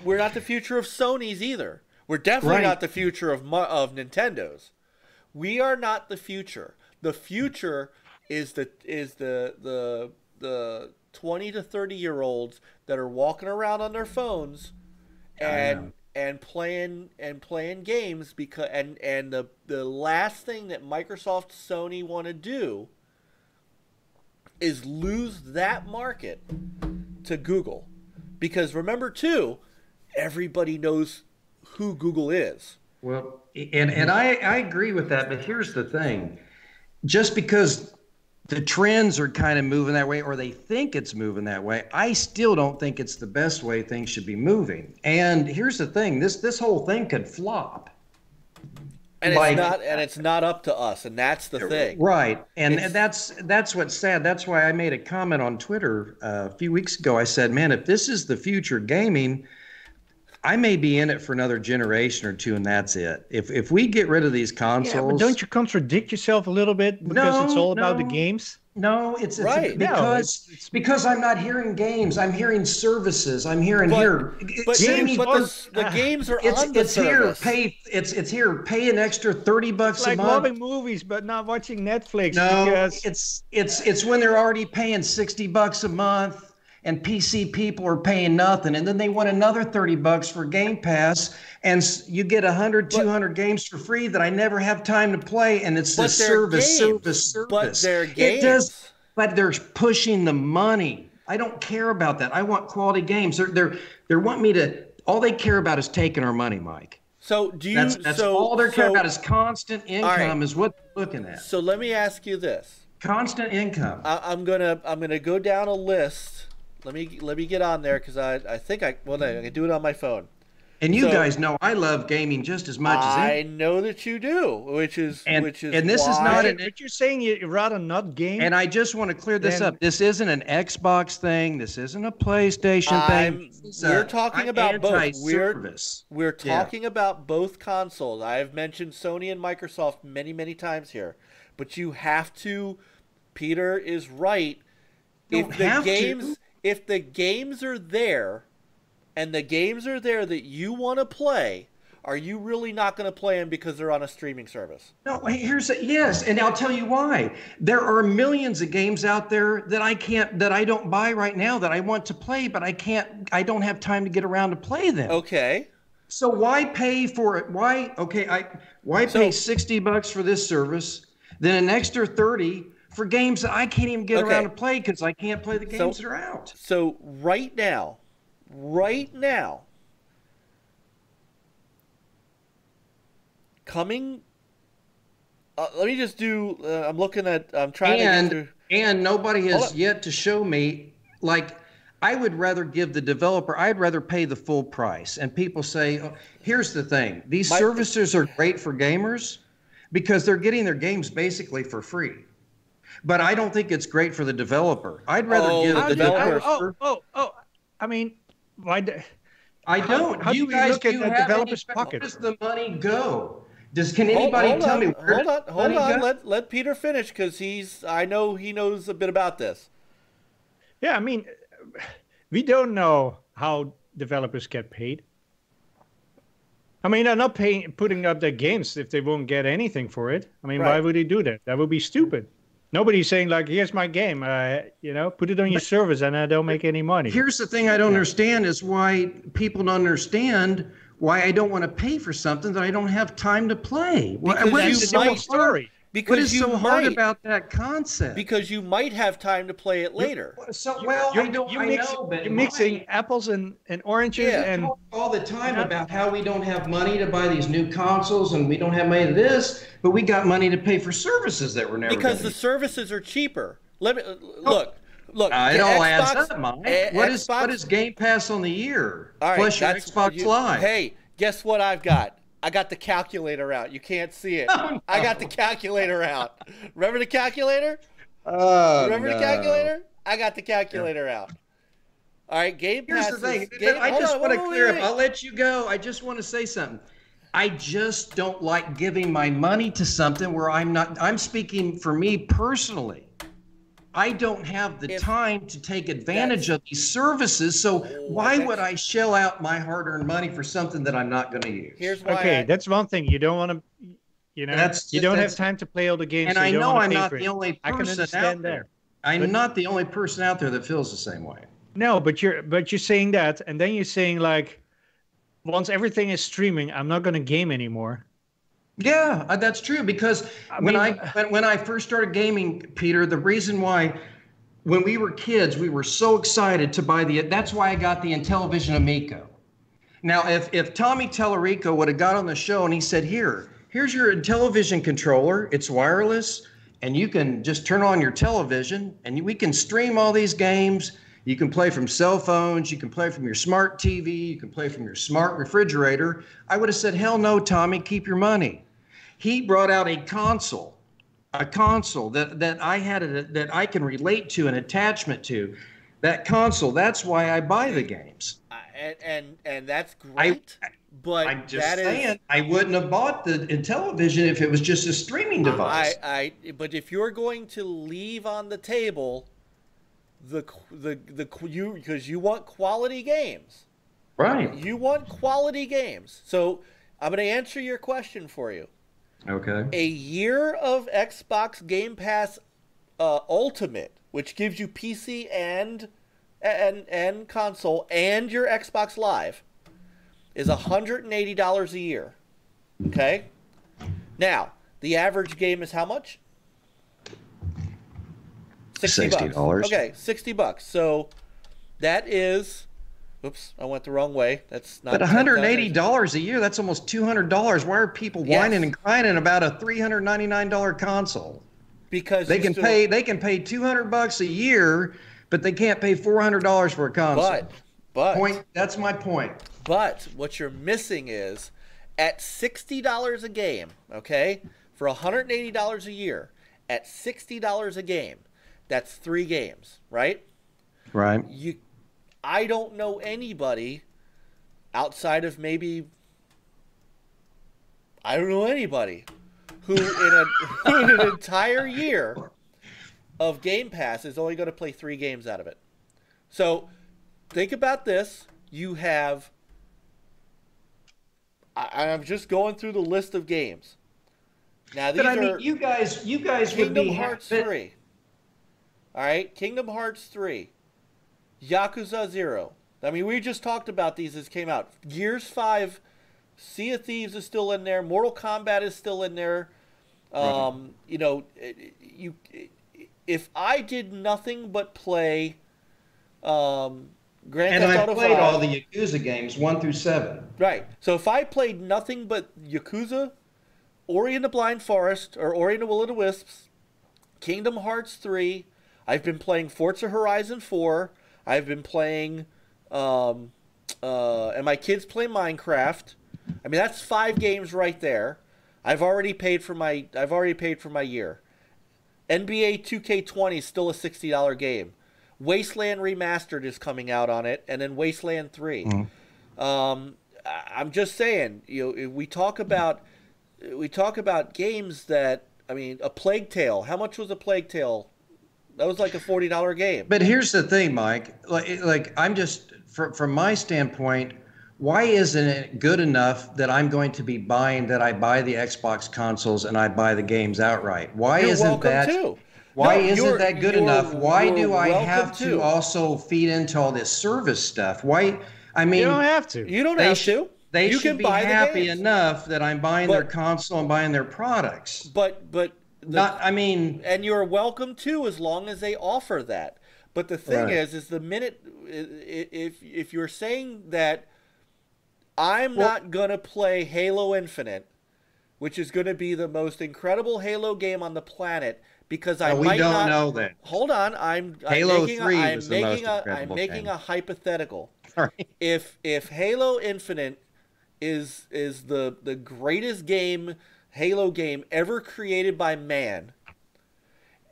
We're not the future of Sony's either. We're definitely not the future of Nintendo's. We are not the future. The future is the 20 to 30-year-olds that are walking around on their phones and playing games, because and the last thing that Microsoft, Sony want to do is lose that market to Google, because remember too, everybody knows who Google is. Well, and I agree with that, but here's the thing: just because the trends are kind of moving that way, or they think it's moving that way, I still don't think it's the best way things should be moving. And here's the thing: this whole thing could flop. And it's not up to us, and that's the thing. Right. And that's what's sad. That's why I made a comment on Twitter a few weeks ago. I said, man, if this is the future of gaming, I may be in it for another generation or two, and that's it. If we get rid of these consoles... Yeah, but don't you contradict yourself a little bit because it's all about the games? No, it's right. Because I'm not hearing games. I'm hearing services. I'm hearing the games are on the service. It's here. Pay an extra $30 a month. Like loving movies but not watching Netflix. No, because... it's when they're already paying $60 a month. And PC people are paying nothing, and then they want another $30 for Game Pass, and you get 100, 200 games for free that I never have time to play, and it's the service. But they're games. But they're pushing the money. I don't care about that. I want quality games. They want me to. All they care about is taking our money, Mike. So do you? That's all they care about is constant income. Is what they're looking at. So let me ask you this: constant income. I'm gonna go down a list. Let me get on there, because I think I can do it on my phone. And you guys know I love gaming just as much as I know that you do, which is and this why... is not but you're saying you'd rather not game. And I just want to clear this up. This isn't an Xbox thing. This isn't a PlayStation thing. We're talking about both. We're talking Yeah. about both consoles. I have mentioned Sony and Microsoft many times here, but you have to. Peter is right. If the games are there, and the games are there that you want to play, are you really not going to play them because they're on a streaming service? No, yes, and I'll tell you why. There are millions of games out there that I don't buy right now that I want to play, but I don't have time to get around to play them. Okay. So why pay for it? Why pay $60 for this service, then an extra 30 for games that I can't even get around to play because I can't play the games that are out. So right now, coming. Let me just do. I'm trying to get through. And nobody has yet to show me. Like, I would rather give the developer. I'd rather pay the full price. And people say, oh, here's the thing: these services are great for gamers because they're getting their games basically for free. But I don't think it's great for the developer. I'd rather give the developer. I mean, why? I don't. How You do guys look at do the have developer's any, pocket? Where does the money go? Can anybody tell me where Hold on. Let Peter finish because I know he knows a bit about this. Yeah, I mean, we don't know how developers get paid. I mean, they're not putting up their games if they won't get anything for it. I mean, why would they do that? That would be stupid. Nobody's saying, like, here's my game, put it on your service and I don't make any money. Here's the thing I don't understand is why people don't understand why I don't want to pay for something that I don't have time to play. What is so hard? What is so hard about that concept? Because you might have time to play it later. You're mixing apples and oranges. And talk all the time about how we don't have money to buy these new consoles and we don't have money to this, but we got money to pay for services that we're never because the services are cheaper. Let me look. It all adds up, Mike. What is Game Pass on the year? All right, plus your Xbox Live. Hey, guess what I've got? I got the calculator out. You can't see it. Oh, no. I got the calculator out. Remember the calculator? Remember the calculator? I got the calculator out. All right, Game Pass. Here's the thing. I just want to clear up. I'll let you go. I just want to say something. I just don't like giving my money to something where I'm speaking for me personally. I don't have the time to take advantage of these services, so why would I shell out my hard-earned money for something that I'm not going to use? Here's why that's one thing. You don't want to, you don't have time to play all the games. And so I know I'm not the only person I can understand out there. I'm not the only person out there that feels the same way. No, but you're saying that, and then you're saying, like, once everything is streaming, I'm not going to game anymore. Yeah, that's true because when I first started gaming, Peter, the reason why when we were kids, we were so excited to buy that's why I got the Intellivision Amico. Now, if Tommy Tellerico would have got on the show and he said, here's your Intellivision controller, it's wireless, and you can just turn on your television and we can stream all these games. You can play from cell phones, you can play from your smart TV, you can play from your smart refrigerator. I would have said, hell no, Tommy, keep your money. He brought out a console that I had that I can relate to, an attachment to. That console, that's why I buy the games. And that's great. But I'm just saying, I wouldn't have bought the Intellivision if it was just a streaming device. But if you're going to leave on the table because you want quality games, right? You want quality games. So I'm going to answer your question for you. Okay. A year of Xbox Game Pass Ultimate, which gives you PC and console and your Xbox Live, is $180 a year. Okay? Now, the average game is how much? $60. Okay, $60. So that is... Oops, I went the wrong way. That's not. But $180 a year, that's almost $200. Why are people whining and crying about a $399 console? Because they can pay $200 a year, but they can't pay $400 for a console. But that's my point. But what you're missing is at $60 a game, okay? For $180 a year, at $60 a game, that's 3 games, right? Right. I don't know anybody outside of maybe who in an entire year of Game Pass is only going to play 3 games out of it. So think about this. You have I'm just going through the list of games. Now these But I are mean, you guys would Kingdom be Hearts but- 3. All right, Kingdom Hearts 3, Yakuza 0. I mean, we just talked about these as came out. Gears 5, Sea of Thieves is still in there. Mortal Kombat is still in there. You know, if I did nothing but play Grand And Theft I Auto played 5, all the Yakuza games 1 through 7. right. So if I played nothing but Yakuza, Ori and the Blind Forest, or Ori and the Will of the Wisps, Kingdom Hearts 3, I've been playing Forza Horizon 4, I've been playing, and my kids play Minecraft. I mean, that's 5 games right there. I've already paid for my year. NBA 2K20 is still a $60 game. Wasteland Remastered is coming out on it, and then Wasteland 3. I'm just saying, you know, we talk about games that, I mean, a Plague Tale. How much was a Plague Tale? That was like a $40 game. But here's the thing, Mike. Like I'm just from my standpoint, why isn't it good enough that I'm going to be buying that I buy the Xbox consoles and I buy the games outright? Why You're isn't welcome that? to. Why No, isn't that good enough? Why do I welcome have to also feed into all this service stuff? Why? I mean, You don't have to. You don't have to. They You should can be buy the happy games. enough that I'm buying their But- console and buying their products. But Not, I mean, and you're welcome to, as long as they offer that. But the thing Right. is the minute if you're saying that I'm not gonna play Halo Infinite, which is gonna be the most incredible Halo game on the planet, because I we might don't not know that. Hold on, I'm Halo making 3 I'm was the most making a I'm incredible making game. a hypothetical. Sorry. If Halo Infinite is the greatest game, Halo game ever created by man,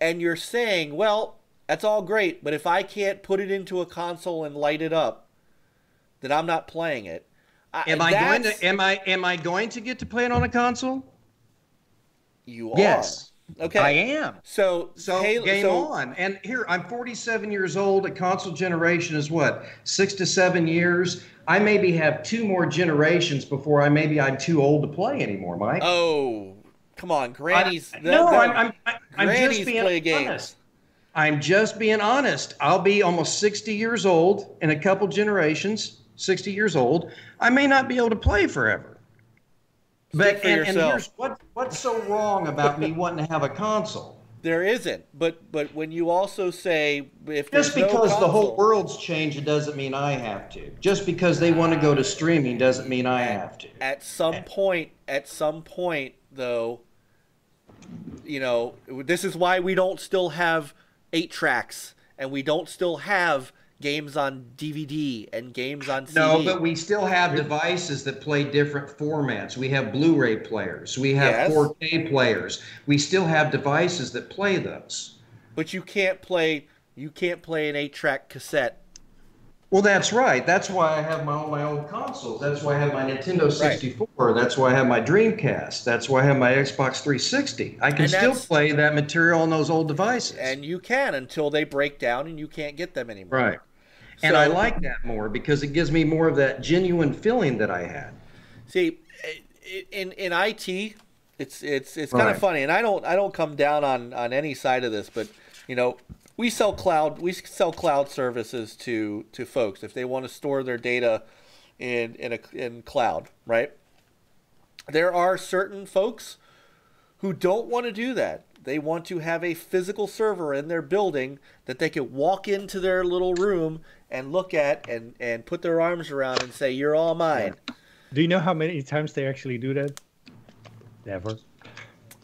and you're saying, well, that's all great, but if I can't put it into a console and light it up, then I'm not playing it. Am I going to get to play it on a console? You are. Yes. Okay. I am. So Game on. And here, I'm 47 years old. A console generation is what? 6 to 7 years. I maybe have 2 more generations before I'm too old to play anymore, Mike. Oh, come on, grannies. I'm grannies just being play games. honest. I'm just being honest. I'll be almost 60 years old in a couple generations, 60 years old. I may not be able to play forever. Speak for And yourself. here's what's so wrong about me wanting to have a console? There isn't, but when you also say if there's Just because no the whole console- world's changed, it doesn't mean I have to. Just because they want to go to streaming doesn't mean I have to. At some point, though, you know, this is why we don't still have 8 tracks, and we don't still have games on DVD and games on CD. No, but we still have devices that play different formats. We have Blu-ray players. We have Yes. 4K players. We still have devices that play those. But you can't play an 8-track cassette. Well, that's right. That's why I have my old consoles. That's why I have my Nintendo 64. That's why I have my Dreamcast. That's why I have my Xbox 360. I can And still that's- play that material on those old devices. And you can until they break down and you can't get them anymore. Right. And So- I like that more because it gives me more of that genuine feeling that I had. See, in IT, it's kind Right. of funny, and I don't come down on any side of this, but you know, we sell cloud services to folks if they want to store their data in cloud, right? There are certain folks who don't want to do that. They want to have a physical server in their building that they can walk into their little room and look at and put their arms around and say, "You're all mine." Do you know how many times they actually do that? Never.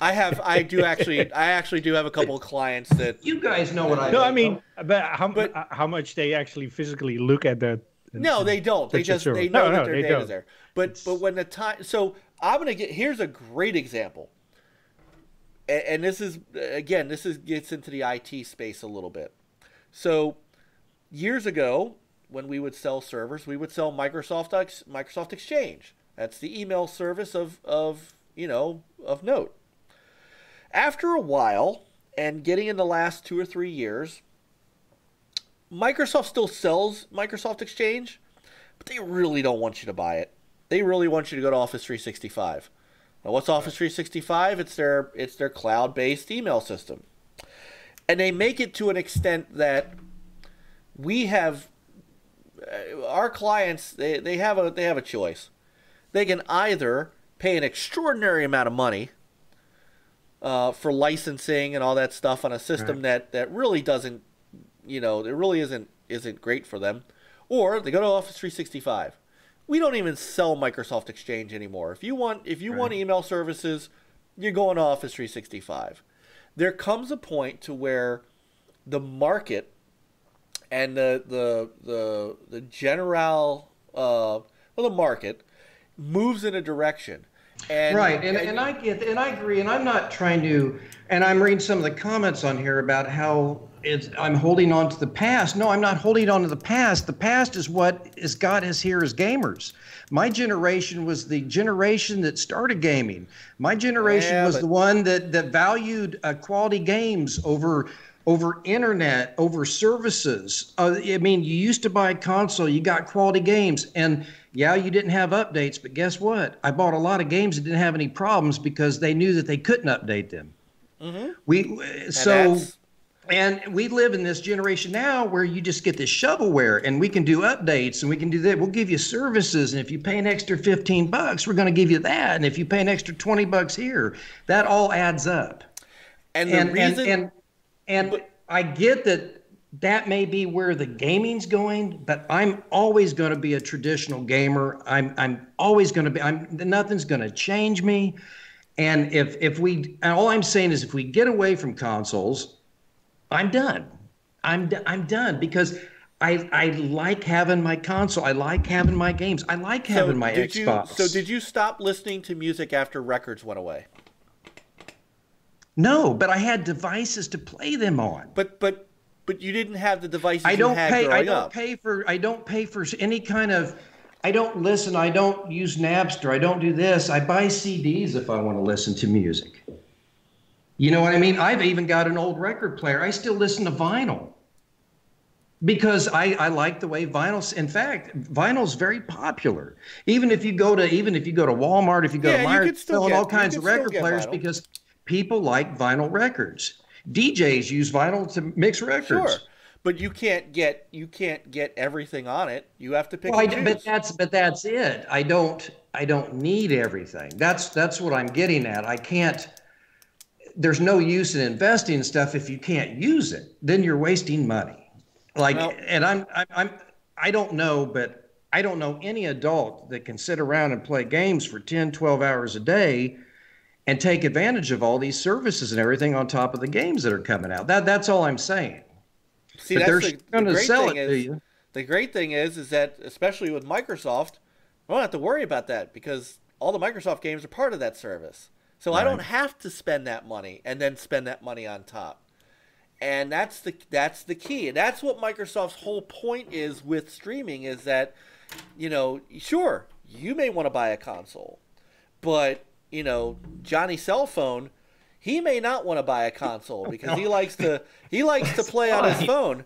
I actually do have a couple of clients that. You guys know what I No, mean. I mean, but how much they actually physically look at that? No, they don't. They That's just true. they know No, that their they data's don't. there. But when the time, so I'm gonna get here's a great example, and this is again gets into the IT space a little bit. So years ago, when we would sell servers, we would sell Microsoft Exchange. That's the email service of note. After a while, and getting in the last 2 or 3 years, Microsoft still sells Microsoft Exchange, but they really don't want you to buy it. They really want you to go to Office 365. Now, what's Office 365? It's their cloud-based email system. And they make it to an extent that we have our clients, they have a choice. They can either pay an extraordinary amount of money for licensing and all that stuff on a system that really doesn't, it really isn't great for them, or they go to Office 365. We don't even sell Microsoft Exchange anymore. If you want email services, you're going to Office 365. There comes a point to where the market and the general the market moves in a direction. And, and I agree, and I'm not trying to, and I'm reading some of the comments on here about how I'm holding on to the past. No, I'm not holding on to the past. The past is what is got us here as gamers. My generation was the generation that started gaming. My generation was the one that valued quality games over internet, over services. I mean, you used to buy a console, you got quality games, and yeah, you didn't have updates, but guess what? I bought a lot of games that didn't have any problems because they knew that they couldn't update them. And we live in this generation now where you just get this shovelware, and we can do updates, and we can do that. We'll give you services, and if you pay an extra $15, we're going to give you that. And if you pay an extra $20 here, that all adds up. And I get that may be where the gaming's going, but I'm always going to be a traditional gamer. I'm always going to be. Nothing's going to change me. And all I'm saying is, if we get away from consoles, I'm done. I'm done because I like having my console. I like having my games. I like having my Xbox. So did you stop listening to music after records went away? No, but I had devices to play them on. But you didn't have the devices I don't you had pay. growing I up. I don't pay for any kind of. I don't listen. I don't use Napster. I don't do this. I buy CDs if I want to listen to music. You know what I mean? I've even got an old record player. I still listen to vinyl because I like the way vinyl's. In fact, vinyl's very popular. Even if you go to Walmart, if you go to Myers, selling all kinds of record players because people like vinyl records. DJs use vinyl to mix records. Sure, but you can't get everything on it. You have to pick and choose. But that's it. I don't need everything. That's what I'm getting at. I can't. There's no use in investing in stuff if you can't use it. Then you're wasting money. And I don't know, but I don't know any adult that can sit around and play games for 10, 12 hours a day and take advantage of all these services and everything on top of the games that are coming out. That's all I'm saying. See, but that's going to sell it to you. The great thing is that, especially with Microsoft, we don't have to worry about that because all the Microsoft games are part of that service. So I don't have to spend that money and then spend that money on top. And that's the key. And that's what Microsoft's whole point is with streaming is that, sure, you may want to buy a console, but Johnny Cell Phone, he may not want to buy a console because he likes to play on his phone.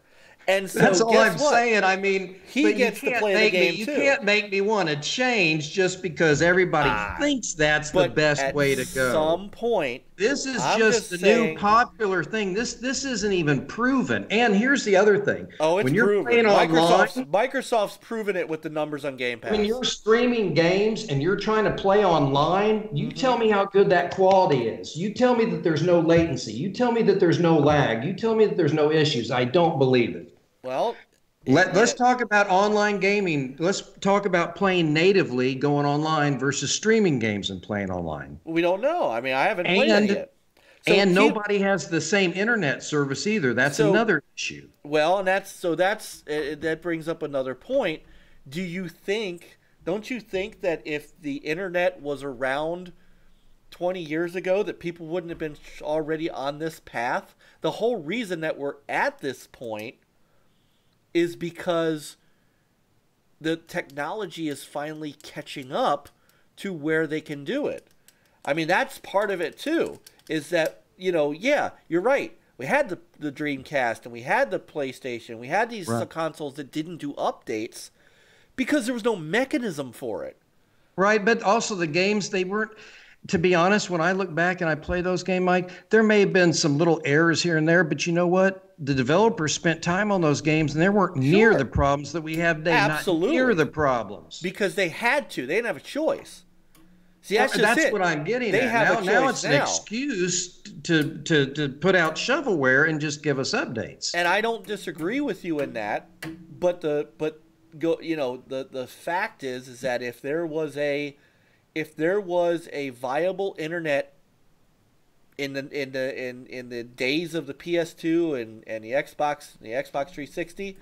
And so that's all I'm saying. I mean, he gets to play the game too. You can't make me want to change just because everybody thinks that's the best way to go. At some point, this is just the new popular thing. This isn't even proven. And here's the other thing. Oh, it's when you're proven. Playing online, Microsoft's proven it with the numbers on Game Pass. When you're streaming games and you're trying to play online, you tell me how good that quality is. You tell me that there's no latency. You tell me that there's no lag. You tell me that there's no issues. I don't believe it. Well, let's talk about online gaming. Let's talk about playing natively, going online versus streaming games and playing online. We don't know. I mean, I haven't played it yet. And nobody has the same internet service either. That's another issue. Well, and that brings up another point. Don't you think that if the internet was around 20 years ago that people wouldn't have been already on this path? The whole reason that we're at this point is because the technology is finally catching up to where they can do it. I mean, that's part of it too, is that, yeah, you're right. We had the Dreamcast and we had the PlayStation. We had these consoles that didn't do updates because there was no mechanism for it. Right, but also the games, they weren't, to be honest, when I look back and I play those games, Mike, there may have been some little errors here and there, but you know what? The developers spent time on those games and they weren't near the problems that we have today. Absolutely. Not near the problems. Because they had to. They didn't have a choice. See, that's what I'm getting they at. Have now it's an excuse to put out shovelware and just give us updates. And I don't disagree with you in that, but the fact is that if there was a viable internet in the days of the PS2 and the Xbox 360,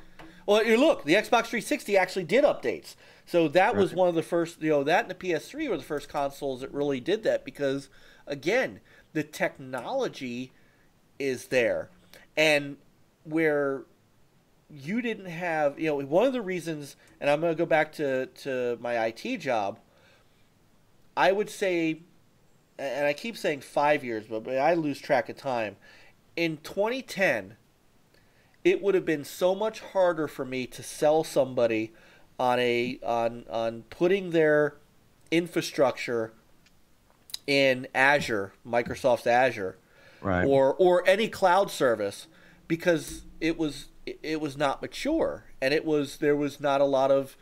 well, you look, the Xbox 360 actually did updates. So that was one of the first, that and the PS3 were the first consoles that really did that because, again, the technology is there. And where you didn't have, one of the reasons, and I'm going to go back to my IT job, I would say, and I keep saying 5 years, but I lose track of time. In 2010, it would have been so much harder for me to sell somebody on putting their infrastructure in Azure, Microsoft's Azure, right, or any cloud service, because it was not mature, and there was not a lot of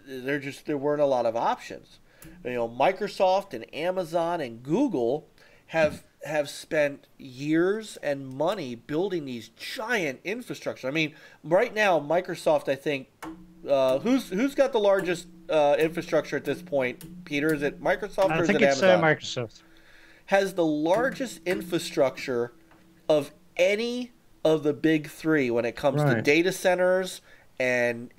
there weren't a lot of options. Microsoft and Amazon and Google have spent years and money building these giant infrastructure. I mean, right now, Microsoft, I think, who's got the largest infrastructure at this point? Peter, is it Microsoft or is it Amazon? I think it's Microsoft. Has the largest infrastructure of any of the big three when it comes to data centers and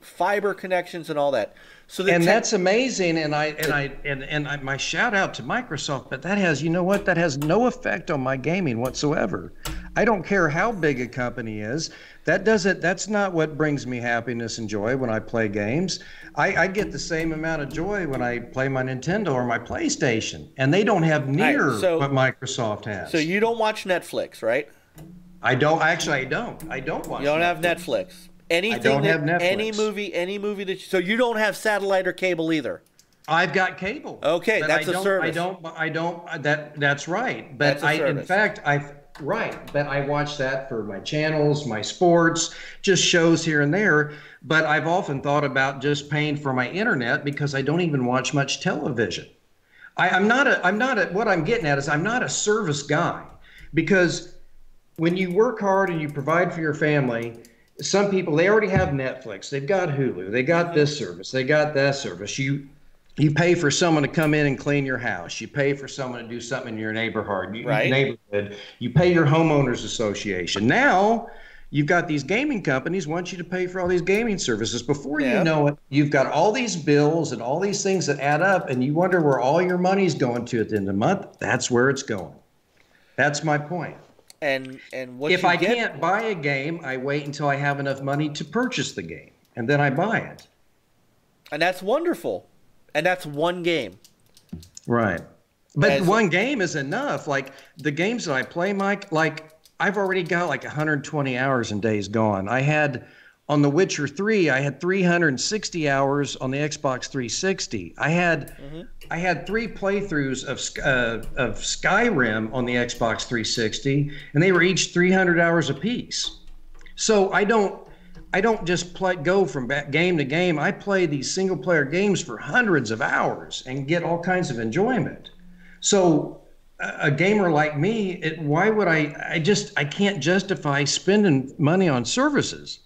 fiber connections and all that. So that's amazing, and my shout out to Microsoft, but that has no effect on my gaming whatsoever. I don't care how big a company is. That's not what brings me happiness and joy when I play games. I get the same amount of joy when I play my Nintendo or my PlayStation, and they don't have near what Microsoft has. So you don't watch Netflix, right? I don't watch. You don't have Netflix. Anything, I don't have Netflix. Any movie that so you don't have satellite or cable either. I've got cable. Okay, that's a service. That's right. But but I watch that for my channels, my sports, just shows here and there. But I've often thought about just paying for my internet because I don't even watch much television. I'm not what I'm getting at is I'm not a service guy, because when you work hard and you provide for your family, some people, they already have Netflix, they've got Hulu, they got this service, they got that service. You pay for someone to come in and clean your house. You pay for someone to do something in your neighborhood. You pay your homeowners association. Now you've got these gaming companies want you to pay for all these gaming services. Before you know it, you've got all these bills and all these things that add up, and you wonder where all your money's going to at the end of the month. That's where it's going. That's my point. And what if I can't buy a game, I wait until I have enough money to purchase the game, and then I buy it. And that's wonderful. And that's one game. Right. But one game is enough. Like the games that I play, Mike, like I've already got like 120 hours in Days Gone. I had on The Witcher 3, I had 360 hours on the Xbox 360. I had 3 playthroughs of Skyrim on the Xbox 360, and they were each 300 hours apiece. So I don't just go from game to game. I play these single player games for hundreds of hours and get all kinds of enjoyment. So a gamer like me, why would I can't justify spending money on services.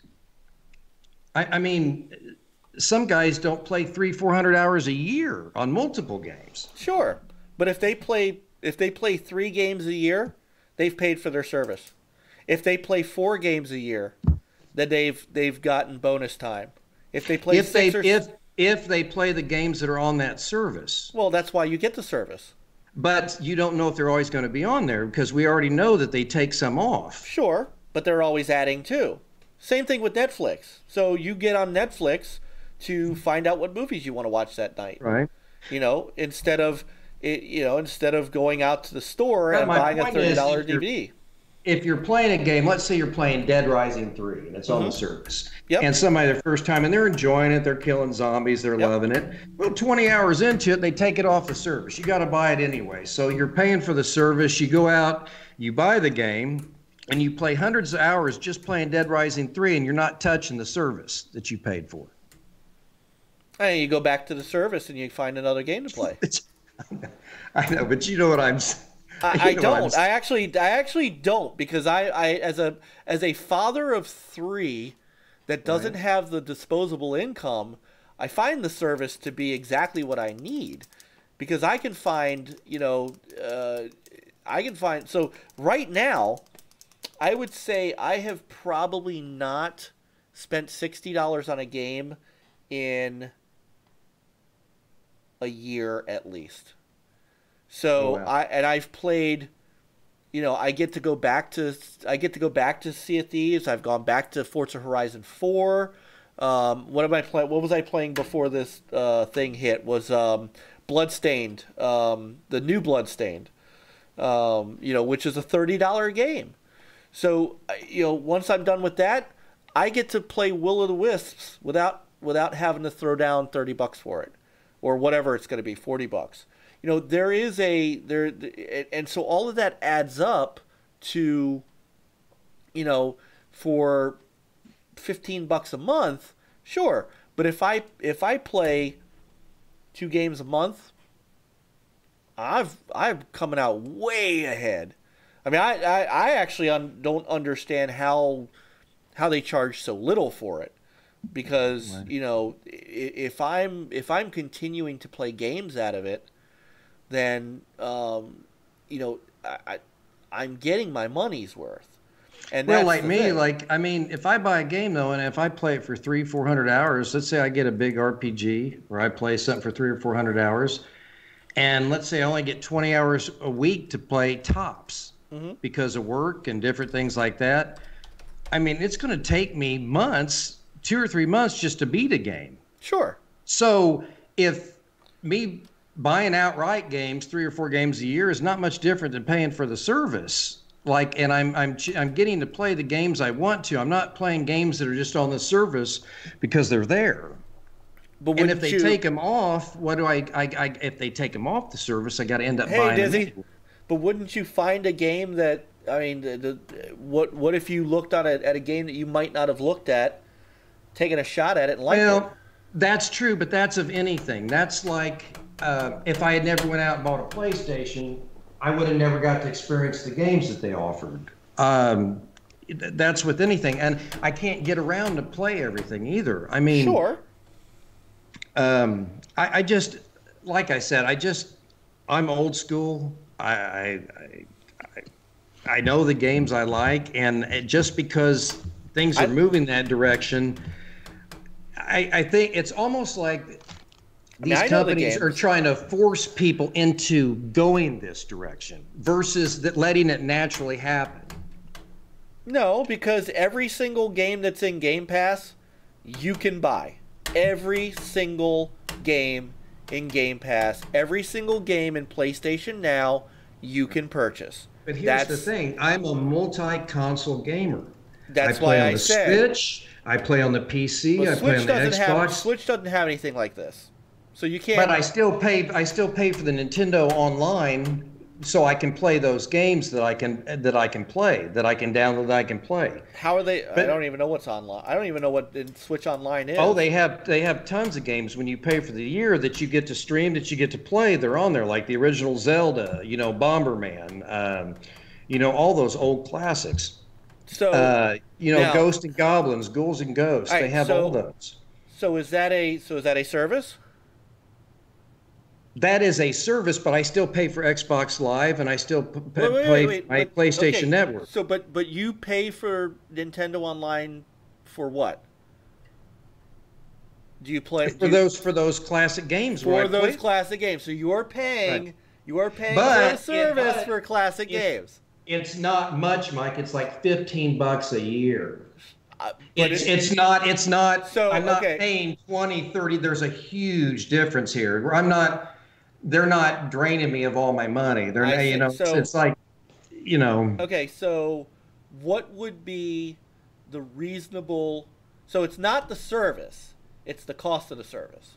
I mean, some guys don't play 300-400 hours a year on multiple games. Sure, but if they play 3 games a year, they've paid for their service. If they play 4 games a year, then they've gotten bonus time. If they play if they play the games that are on that service. Well, that's why you get the service. But you don't know if they're always going to be on there because we already know that they take some off. Sure, but they're always adding too. Same thing with Netflix. So you get on Netflix to find out what movies you want to watch that night. Right. Instead of going out to the store and buying a $30 DVD. if you're playing a game, let's say you're playing Dead Rising 3 and it's on the service, and somebody the first time and they're enjoying it, they're killing zombies, they're loving it. Well, 20 hours into it, they take it off the service. You got to buy it anyway. So you're paying for the service. You go out, you buy the game, and you play hundreds of hours just playing Dead Rising 3, and you're not touching the service that you paid for. And you go back to the service and you find another game to play. I know, but you know what I'm saying. I don't. I actually don't, because I as a father of 3 that doesn't have the disposable income, I find the service to be exactly what I need, because I can find, so right now, I would say I have probably not spent $60 on a game in a year at least. So I've played, I get to go back to Sea of Thieves. I've gone back to Forza Horizon 4. What am I playing? What was I playing before this thing hit? Was Bloodstained, the new Bloodstained, which is a $30 game. So once I'm done with that, I get to play Will o' the Wisps without having to throw down $30 for it, or whatever it's going to be, $40. There is and so all of that adds up to, for $15 a month, sure. But if I play 2 games a month, I'm coming out way ahead. I mean, I actually don't understand how they charge so little for it, because if I'm continuing to play games out of it, then I'm getting my money's worth. And well, like me, if I buy a game though, and if I play it for 300-400 hours, let's say I get a big RPG where I play something for 300 or 400 hours, and let's say I only get 20 hours a week to play tops because of work and different things like that. I mean, it's going to take me months, 2 or 3 months, just to beat a game. Sure. So if me buying outright games, 3 or 4 games a year, is not much different than paying for the service. And I'm getting to play the games I want to. I'm not playing games that are just on the service because they're there. But and if they take them off, what do if they take them off the service, I got to end up buying them. But wouldn't you find a game that, I mean, what if you looked at a game that you might not have looked at, taken a shot at it and liked it? Well, that's true, but that's of anything. That's like, if I had never went out and bought a PlayStation, I would have never got to experience the games that they offered. That's with anything. And I can't get around to play everything either. I mean, sure. I just, like I said, I'm old school. I know the games I like, and just because things are moving that direction, I think it's almost like these companies are trying to force people into going this direction versus letting it naturally happen. No, because every single game that's in Game Pass, you can buy. Every single game in Game Pass, every single game in PlayStation Now, you can purchase. But here's the thing. I'm a multi-console gamer. That's why I said. I play on the Switch. I play on the PC. I play on the Xbox. Switch doesn't have anything like this. So you can't. But I still pay for the Nintendo Online, so I can play those games that I can play, that I can download, that I can play. How are they? I don't even know what's online. I don't even know what Switch Online is. Oh, they have tons of games when you pay for the year that you get to stream, that you get to play. They're on there, like the original Zelda, Bomberman, all those old classics. So now, Ghosts and Goblins, Ghouls and Ghosts. They have all those. So is that a service? That is a service, but I still pay for Xbox Live, and I still play my PlayStation Network. So, but you pay for Nintendo Online for what? Do you play for those classic games? For those classic games, so you're paying. Right. You are paying for a service for classic games. It's not much, Mike. It's like $15 a year. It's not. So I'm not paying 20, 30. There's a huge difference here. They're not draining me of all my money. It's like, Okay, so what would be the reasonable? So it's not the service; it's the cost of the service.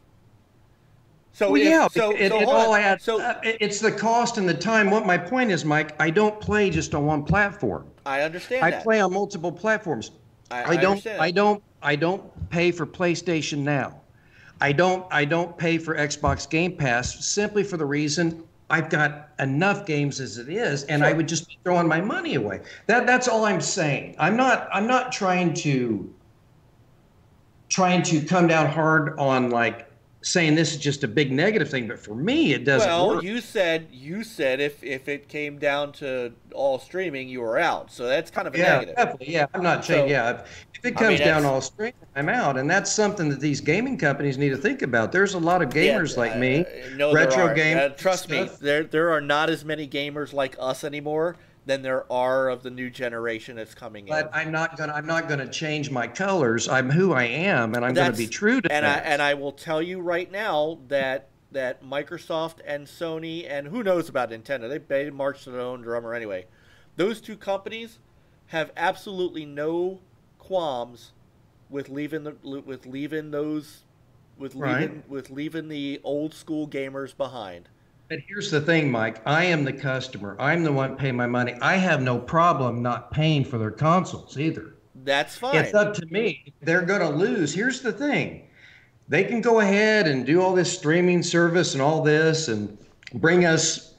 So it all adds up. It's the cost and the time. What my point is, Mike, I don't play just on one platform. I understand that. I play on multiple platforms. I understand that. I don't pay for PlayStation Now. I don't pay for Xbox Game Pass simply for the reason I've got enough games as it is, and I would just be throwing my money away. That's all I'm saying. I'm not trying to come down hard on like saying this is just a big negative thing, but for me it doesn't work. Well, you said if it came down to all streaming, you were out. So that's kind of a negative. Definitely. Yeah, I'm not saying if it comes down all streaming, I'm out, and that's something that these gaming companies need to think about. There's a lot of gamers like me, retro gamers. Trust me, there are not as many gamers like us anymore than there are of the new generation that's coming in. But I'm not gonna change my colors. I'm who I am, and I'm gonna be true to that. And I will tell you right now that Microsoft and Sony, and who knows about Nintendo, they march to their own drummer anyway. Those two companies have absolutely no qualms with leaving the old school gamers behind. But here's the thing, Mike. I am the customer. I'm the one paying my money. I have no problem not paying for their consoles either. That's fine. It's up to me. They're going to lose. Here's the thing. They can go ahead and do all this streaming service and all this and bring us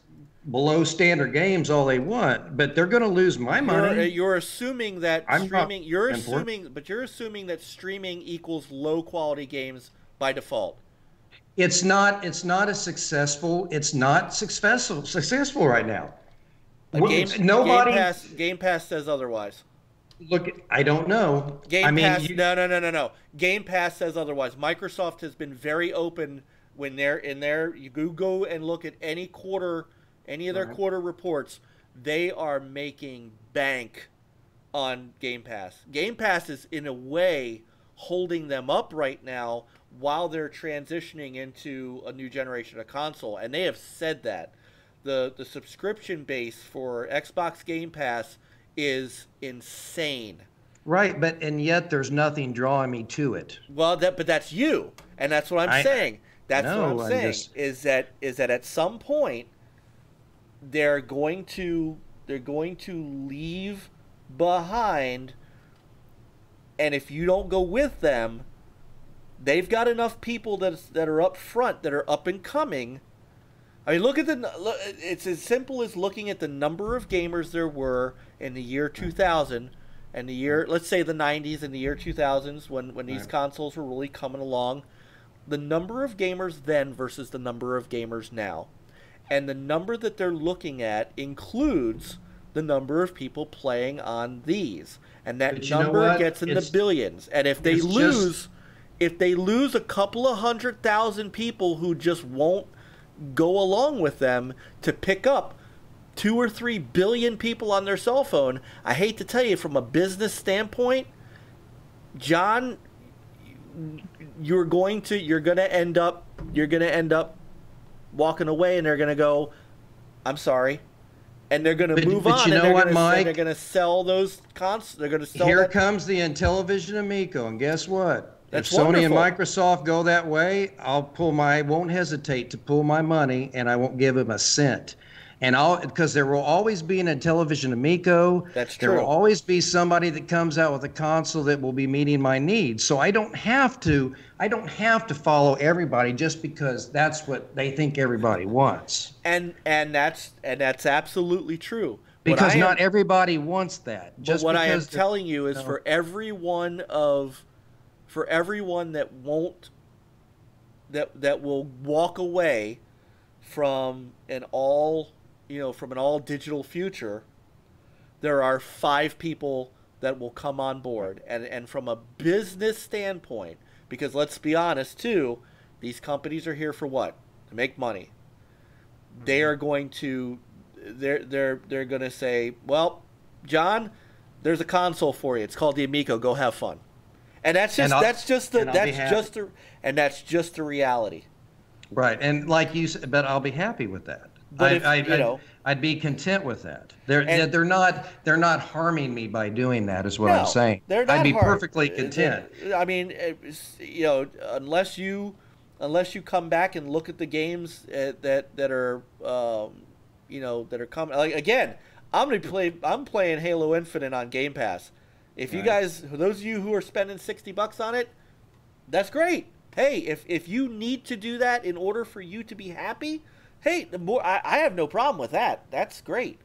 below standard games all they want, but they're going to lose my money. You're assuming that streaming. You're assuming that streaming equals low quality games by default. It's not as successful. It's not successful right now. Game Pass says otherwise. Look, I don't know. No. Game Pass says otherwise. Microsoft has been very open when they're in there. You go and look at any of their quarter reports. They are making bank on Game Pass. Game Pass is in a way holding them up right now while they're transitioning into a new generation of console, and they have said that the subscription base for Xbox Game Pass is insane. Right, and yet there's nothing drawing me to it. Well, but that's you, and that's what I'm saying. That's what I'm saying is that at some point they're going to leave behind, and if you don't go with them, they've got enough people that are up front, that are up and coming. I mean, it's as simple as looking at the number of gamers there were in the year 2000 and let's say the 90s and the year 2000s when these consoles were really coming along. The number of gamers then versus the number of gamers now. And the number that they're looking at includes the number of people playing on these. And that number gets in the billions. And if they lose a couple of 100,000 people who just won't go along with them to pick up 2 or 3 billion people on their cell phone, I hate to tell you, from a business standpoint, John, you're going to end up walking away, and they're going to go, I'm sorry. And they're going to move on. You know what, Mike? They're going to sell those cons. They're going to sell. Here comes the Intellivision Amico, and guess what? That's if Sony wonderful. and Microsoft go that way, I won't hesitate to pull my money, and I won't give them a cent. And because there will always be an Intellivision Amico. That's true. There will always be somebody that comes out with a console that will be meeting my needs. So I don't have to follow everybody just because that's what they think everybody wants. And that's absolutely true. Because not everybody wants that. But what I am telling you is for everyone that will walk away from an all digital future, there are 5 people that will come on board. And from a business standpoint, because let's be honest too, these companies are here for what? To make money. They are going to they're going to say, "Well, John, there's a console for you. It's called the Amico. Go have fun." And that's just the reality. Right, and like you said, but I'll be happy with that. But if, you know, I'd be content with that. And- They're not harming me by doing that, is what I'm no, saying. they're not I'd be hard. perfectly content. I mean, you know, unless you come back and look at the games that are you know, that are coming. Like, again, I'm playing Halo Infinite on Game Pass. If you guys, those of you who are spending $60 on it, that's great. Hey, if you need to do that in order for you to be happy, hey, I have no problem with that. That's great.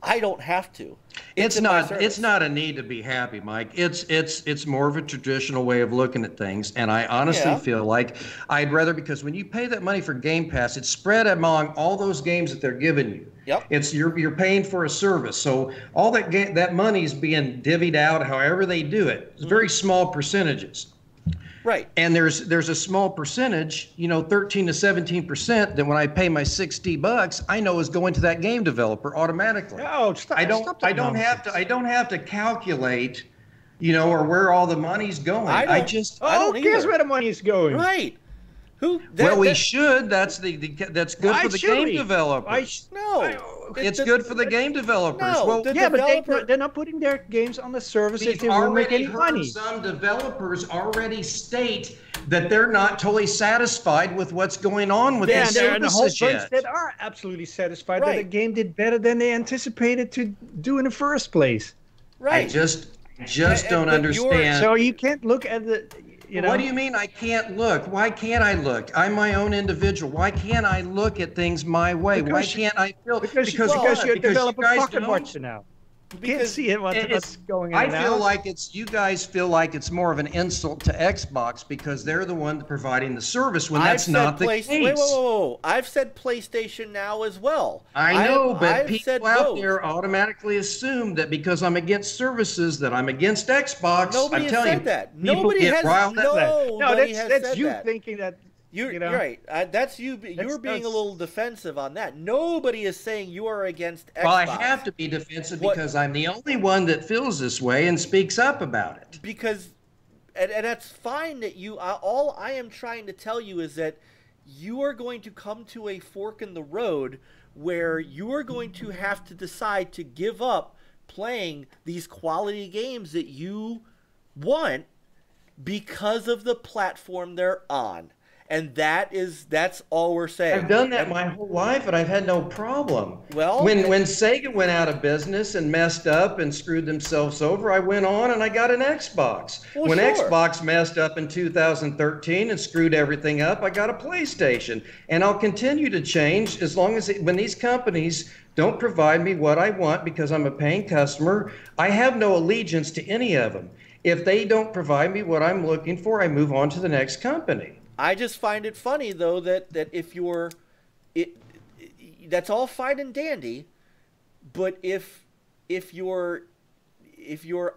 I don't have to. It's not a need to be happy, Mike. It's more of a traditional way of looking at things, and I honestly feel like I'd rather, because when you pay that money for Game Pass, it's spread among all those games that they're giving you. Yep. It's you're paying for a service, so all that money is being divvied out however they do it. It's very small percentages. Right. And there's a small percentage, you know, 13 to 17% that when I pay my $60, I know is going to that game developer automatically. Oh, stop! I don't have to calculate, you know, or where all the money's going. I I Who cares where the money is going? Right. We should. That's that's good for the game developer. It's good for the game developers. No, well, but they're not putting their games on the service if they won't make any money. Some developers already state that they're not totally satisfied with what's going on with their there are a whole services bunch yet. that are absolutely satisfied that the game did better than they anticipated to do in the first place. Right. I just don't understand. So you can't look at the. You know? What do you mean I can't look? Why can't I look? I'm my own individual. Why can't I look at things my way? Why can't I feel? Because you're developing pocket watch now. You can't see what's going on. I feel like you guys feel like it's more of an insult to Xbox because they're the one providing the service when that's not the case. Whoa. I've said PlayStation Now as well. I know, but people out there automatically assume that because I'm against services that I'm against Xbox. Nobody has said that. Nobody has riled up. No, that's you thinking that. You're right. That's you. You're being a little defensive on that. Nobody is saying you are against Xbox. Well, I have to be defensive because I'm the only one that feels this way and speaks up about it. Because, and that's fine that you. All I am trying to tell you is that you are going to come to a fork in the road where you are going to have to decide to give up playing these quality games that you want because of the platform they're on. And that's all we're saying. I've done that my whole life, and I've had no problem. Well, when Sega went out of business and messed up and screwed themselves over, I went on and I got an Xbox. Well, when sure. Xbox messed up in 2013 and screwed everything up, I got a PlayStation. And I'll continue to change as long as when these companies don't provide me what I want because I'm a paying customer, I have no allegiance to any of them. If they don't provide me what I'm looking for, I move on to the next company. I just find it funny though that if that's all fine and dandy, but if your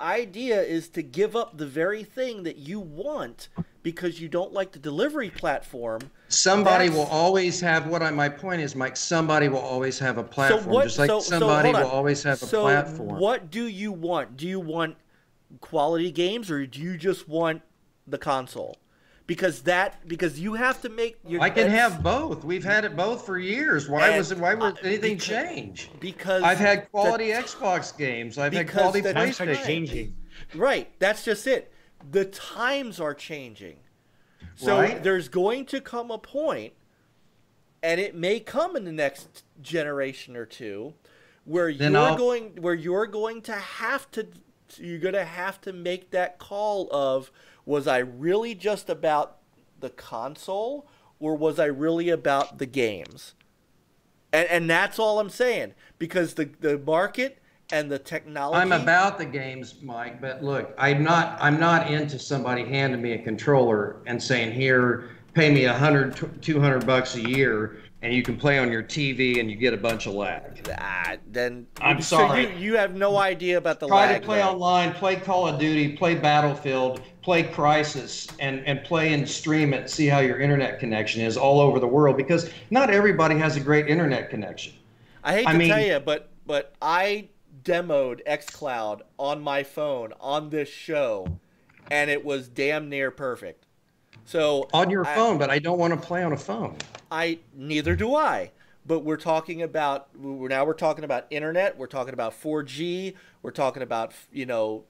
idea is to give up the very thing that you want because you don't like the delivery platform, somebody will always have my point is, Mike, somebody will always have a platform, just like somebody will always have a platform. What do you want? Do you want quality games or do you just want the console? Because you have to make your. I can have both. We've had it both for years. Why would anything change? Because I've had quality Xbox games. I've had quality PlayStation. Changing. Right. That's just it. The times are changing. So there's going to come a point, and it may come in the next generation or two, where you're going to have to make that call of, was I really just about the console or was I really about the games? And that's all I'm saying, because the market and the technology. I'm about the games, Mike, but look, I'm not into somebody handing me a controller and saying, here, pay me $100, $200 a year and you can play on your TV and you get a bunch of lag. Then I'm sorry. So you have no idea about the lag. Try to play online, play Call of Duty, play Battlefield, play Crysis, and play and stream it, see how your internet connection is all over the world, because not everybody has a great internet connection. I hate to tell you, but I demoed xCloud on my phone on this show, and it was damn near perfect. So on your phone, but I don't want to play on a phone. Neither do I. but we're talking about internet. We're talking about 4G. We're talking about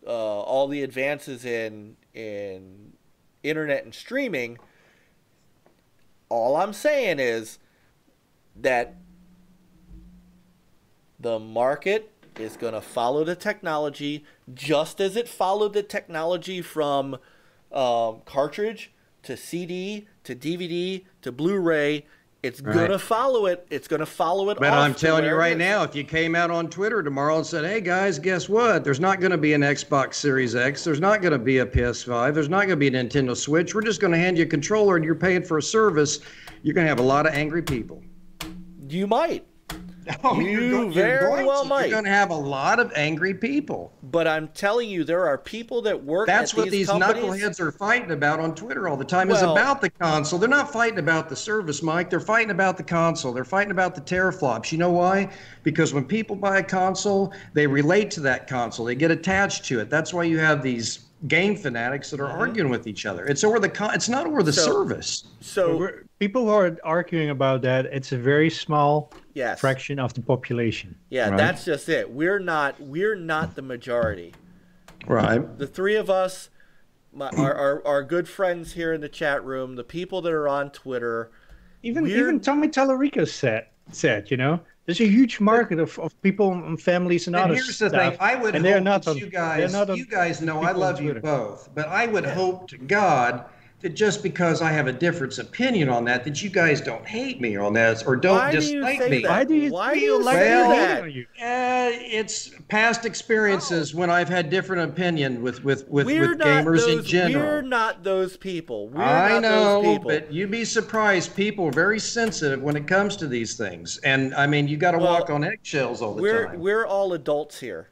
all the advances in internet and streaming. All I'm saying is that the market is going to follow the technology just as it followed the technology from cartridge to CD to DVD to Blu-ray. It's going to follow it. It's going to follow it. But I'm telling you right now, if you came out on Twitter tomorrow and said, hey, guys, guess what? There's not going to be an Xbox Series X. There's not going to be a PS5. There's not going to be a Nintendo Switch. We're just going to hand you a controller and you're paying for a service. You're going to have a lot of angry people. You might. Oh, you very well might. You're going to have a lot of angry people. But I'm telling you, there are people that work That's at what these companies. knuckleheads are fighting about on Twitter all the time, is about the console. They're not fighting about the service, Mike. They're fighting about the console. They're fighting about the teraflops. You know why? Because when people buy a console, they relate to that console. They get attached to it. That's why you have these game fanatics that are arguing with each other. It's over it's not over the service. So people who are arguing about that, it's a very small fraction of the population. Yeah, right? That's just it. We're not the majority. Right. The three of us, our good friends here in the chat room, the people that are on Twitter. Even Tommy Tallarico said, there's a huge market of people and families and other stuff. Here's the thing. I would hope that you guys know I love you both, but I would hope to God that just because I have a different opinion on that you guys don't hate me on that or don't dislike me. Why do you like that? It's past experiences when I've had different opinion with gamers in general. We're not those people. I know, but you'd be surprised. People are very sensitive when it comes to these things. And, I mean, you got to walk on eggshells all the time. We're all adults here.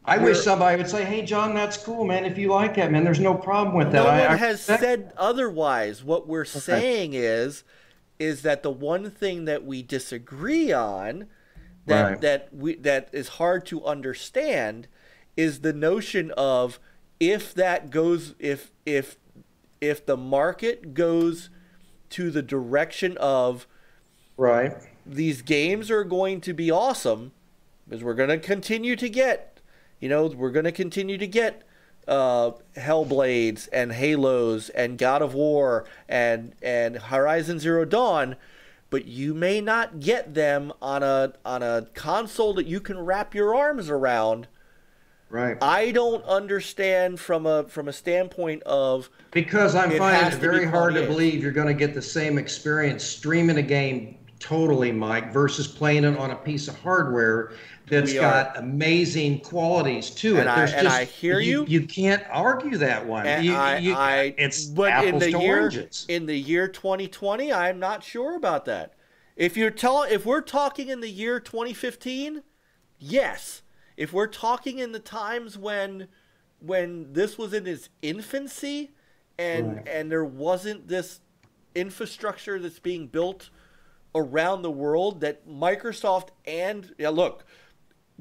I wish somebody would say, hey, John, that's cool, man. If you like that, man, there's no problem with that. No one has said otherwise. What we're saying is that the one thing that we disagree on that is hard to understand is the notion of if the market goes to the direction of these games are going to be awesome, because we're going to continue to get Hellblades and Halos and God of War and Horizon Zero Dawn, but you may not get them on a console that you can wrap your arms around. Right. I don't understand from a standpoint of, because I'm finding it very hard to believe you're going to get the same experience streaming a game totally, Mike, versus playing it on a piece of hardware that's got amazing qualities to it. I hear you. You can't argue that one. It's apples to oranges. In the year 2020, I'm not sure about that. If we're talking in the year 2015, yes. If we're talking in the times when this was in its infancy and there wasn't this infrastructure that's being built around the world that Microsoft and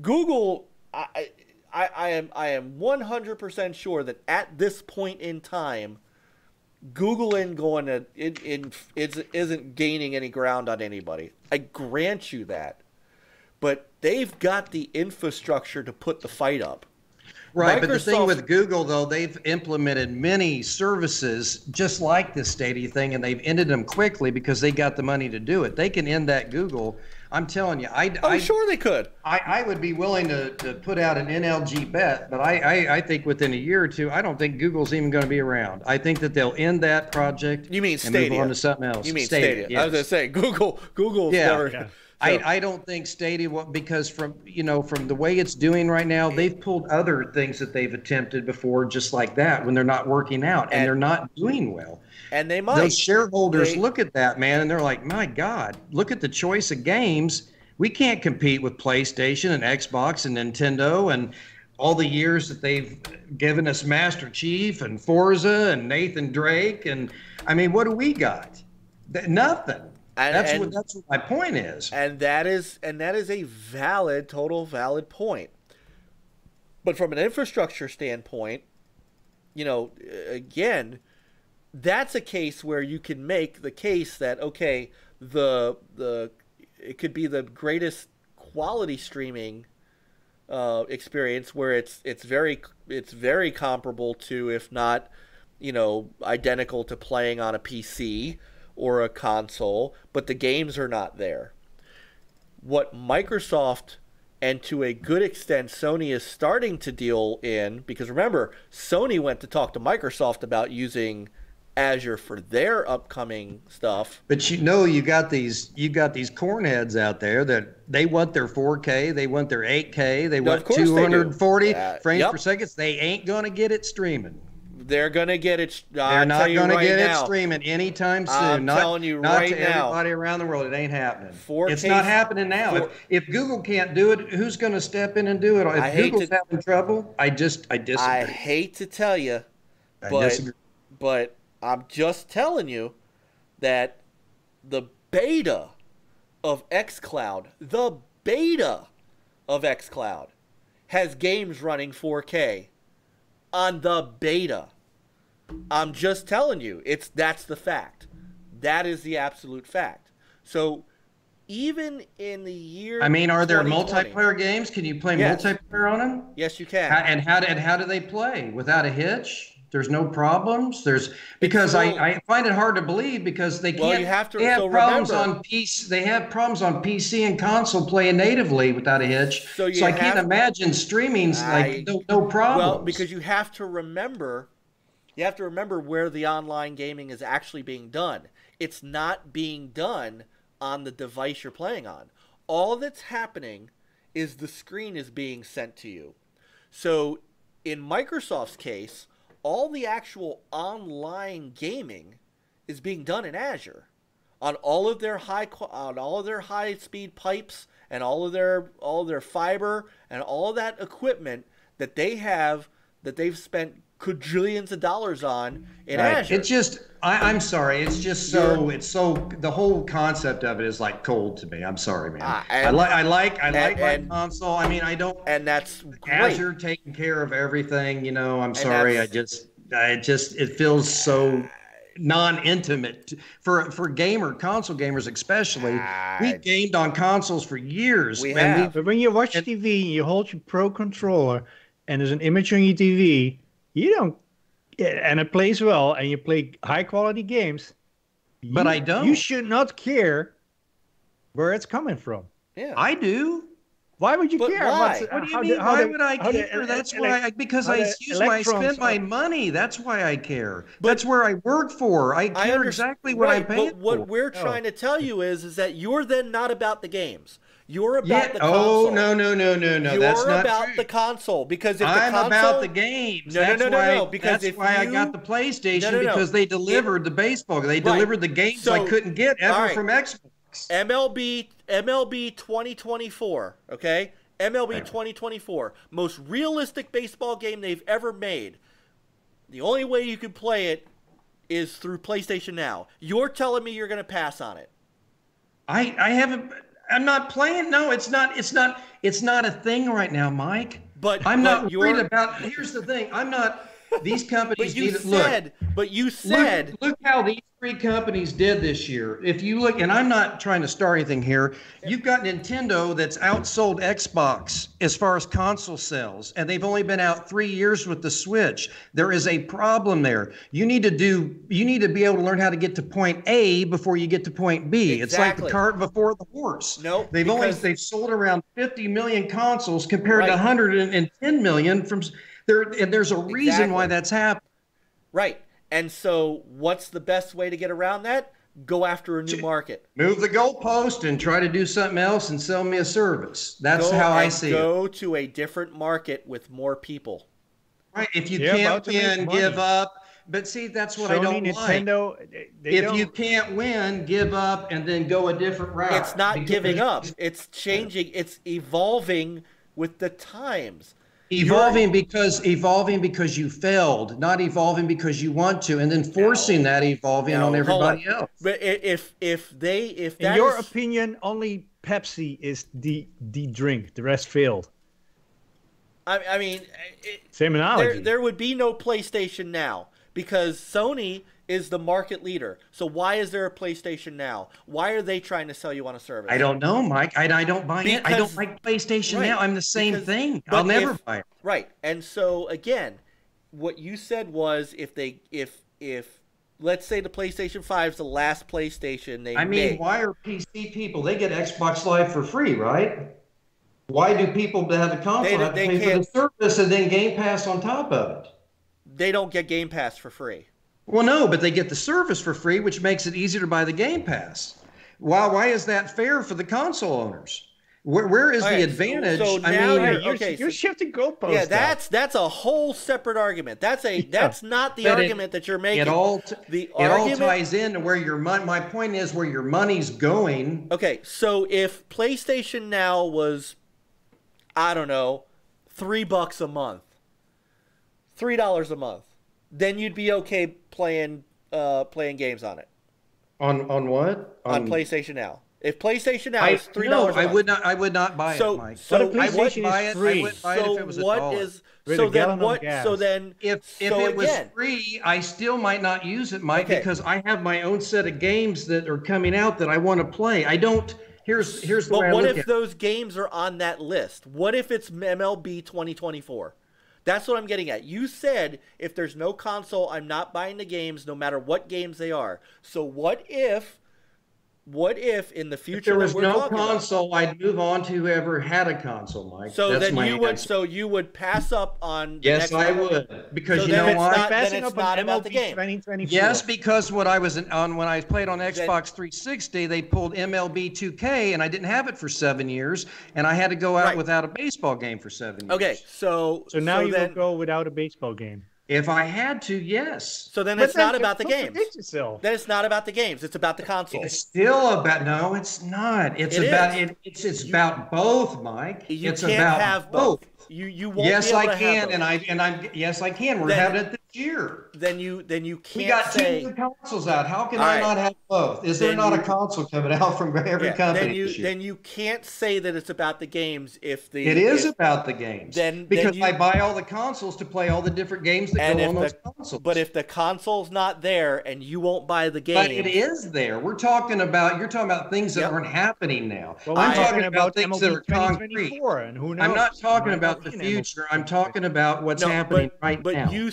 Google, I am 100% sure that at this point in time, Google isn't gaining any ground on anybody. I grant you that, but they've got the infrastructure to put the fight up. Right, but the thing with Google, though, they've implemented many services just like this Stadia thing, and they've ended them quickly because they got the money to do it. They can end that Google. I'm telling you. I'm sure they could. I would be willing to put out an NLG bet, but I think within a year or two, I don't think Google's even going to be around. I think that they'll end that project. You mean Stadia? And move on to something else. You mean Stadia? Yes. I was going to say Google's never. Yeah. I don't think Stadia, because from the way it's doing right now, they've pulled other things that they've attempted before just like that when they're not working out and they're not doing well. And they might. Those shareholders look at that, man, and they're like, my God, look at the choice of games. We can't compete with PlayStation and Xbox and Nintendo and all the years that they've given us Master Chief and Forza and Nathan Drake. And I mean, what do we got? Nothing. That's what my point is. And that is a total valid point. But from an infrastructure standpoint, again, that's a case where you can make the case that, okay, the it could be the greatest quality streaming experience, where it's very comparable to, if not, identical to playing on a PC or a console, but the games are not there. What Microsoft, and to a good extent Sony, is starting to deal in, because remember, Sony went to talk to Microsoft about using Azure for their upcoming stuff. But you got these cornheads out there that they want their 4K, they want their 8K, they want 240 frames per second. They ain't gonna get it streaming. They're gonna get it. They're not gonna get it streaming anytime soon. I'm telling you right now. Not to everybody around the world. It ain't happening. 4K, it's not happening now. If Google can't do it, who's gonna step in and do it? If Google's having trouble, I disagree. I hate to tell you, but I'm just telling you that the beta of xCloud, has games running 4K on the beta. I'm just telling you, that's the fact. That is the absolute fact. So even in the year, are there multiplayer games? Can you play multiplayer on them? Yes, you can. And how do they play without a hitch? There's no problems. Because I find it hard to believe, because they can't. Well, you have to. They have problems on PC. They have problems on PC and console playing natively without a hitch. So I can't imagine streaming's no problem. Well, because you have to remember where the online gaming is actually being done. It's not being done on the device you're playing on. All that's happening is the screen is being sent to you. So in Microsoft's case, all the actual online gaming is being done in Azure, on all of their high speed pipes and all of their fiber and all of that equipment that they have, that they've spent quadrillions of dollars on in Azure. It's just, I'm sorry, it's just the whole concept of it is like cold to me. I'm sorry, man. I like my console. I don't. And that's great. Azure taking care of everything. I'm sorry. It feels so non-intimate for console gamers especially. We've gamed on consoles for years. But when you watch TV and you hold your Pro controller and there's an image on your TV, and it plays well, and you play high quality games, but I don't. You should not care where it's coming from. Yeah, I do. Why would you care? Why? What do you mean? Why would I care? That's why. Because I spend my money. That's why I care. That's where I work for. I care exactly what I'm paying for. But what we're trying to tell you is that you're then not about the games. You're about the console. Oh, no. That's not about true. The console, because if I'm the console, about the games. No. Because that's why I got the PlayStation, because they delivered the baseball. They delivered the games I couldn't get ever from Xbox. MLB 2024, okay? MLB 2024, most realistic baseball game they've ever made. The only way you can play it is through PlayStation Now. You're telling me you're going to pass on it? I haven't. I'm not playing. No, it's not a thing right now, Mike. I'm not worried about. Here's the thing. I'm not. These companies. But you said. Look how these three companies did this year. If you look, and I'm not trying to start anything here. You've got Nintendo that's outsold Xbox as far as console sales, and they've only been out 3 years with the Switch. There is a problem there. You need to be able to learn how to get to point A before you get to point B. Exactly. It's like the cart before the horse. Nope. They've sold around 50 million consoles compared to 110 million from. There's a reason why that's happened. Right. And so what's the best way to get around that? Go after a new market. Move the goalpost and try to do something else and sell me a service. That's how I see it. Go to a different market with more people. Right. If you can't win, give up. But see, that's what I don't Nintendo, like. If you can't win, give up and then go a different route. It's not giving up. It's changing. It's evolving with the times. Evolving because you failed, not evolving because you want to, and then forcing that evolving on everybody else. But if in your opinion, only Pepsi is the drink, the rest failed. I mean, same analogy. There would be no PlayStation Now because Sony is the market leader. So why is there a PlayStation Now? Why are they trying to sell you on a service? I don't know, Mike. I don't buy it. I don't like PlayStation Now. I'm the same thing. I'll never buy it. Right. And so again, what you said was if let's say the PlayStation 5 is the last PlayStation they make. Why are PC people? They get Xbox Live for free, right? Why do people that have a console have to pay for the service and then Game Pass on top of it? They don't get Game Pass for free. Well, no, but they get the service for free, which makes it easier to buy the Game Pass. Why is that fair for the console owners? Where is the advantage? So now you're shifting goalposts. Yeah, that's a whole separate argument. That's not the argument that you're making. It all ties into where your money. My point is where your money's going. Okay, so if PlayStation Now was, I don't know, $3 a month, $3 a month, then you'd be okay playing games on it. On what? On PlayStation Now. If PlayStation Now is $3 a month. I would not buy it, Mike. So I wouldn't buy it. I wouldn't buy it if it was $1. If it was free, I still might not use it, Mike, because I have my own set of games that are coming out that I want to play. I don't. Here's the way I look at it. But what if those games are on that list? What if it's MLB 2024? That's what I'm getting at. You said if there's no console, I'm not buying the games, no matter what games they are. So what if in the future, if there was no console, I'd move on to whoever had a console, Mike. So then you would pass up on. Yes, I would, because you know why? Then it's not about the game. Yes, because when I played on Xbox 360, they pulled MLB 2K, and I didn't have it for 7 years, and I had to go out without a baseball game for 7 years. Okay, so now you will go without a baseball game. If I had to, yes. So then it's not about the games. Then it's not about the games. It's about the console. It's still about. No, it's not. It's about both, Mike. You it's can't about have both. You won't. Yes, be able I to can, have both. yes, I can. We're having it this year. Then you can't. We got two new consoles out. How can I not have both? Is there not a console coming out from every company? Then you can't say that it's about the games if the. It is about the games. Because I buy all the consoles to play all the different games that go on those consoles. But if the console's not there and you won't buy the game, but it is there. You're talking about things that aren't happening now. Well, I'm talking about things that are concrete. And who knows? I'm not talking about the future. I'm talking about what's happening right now. You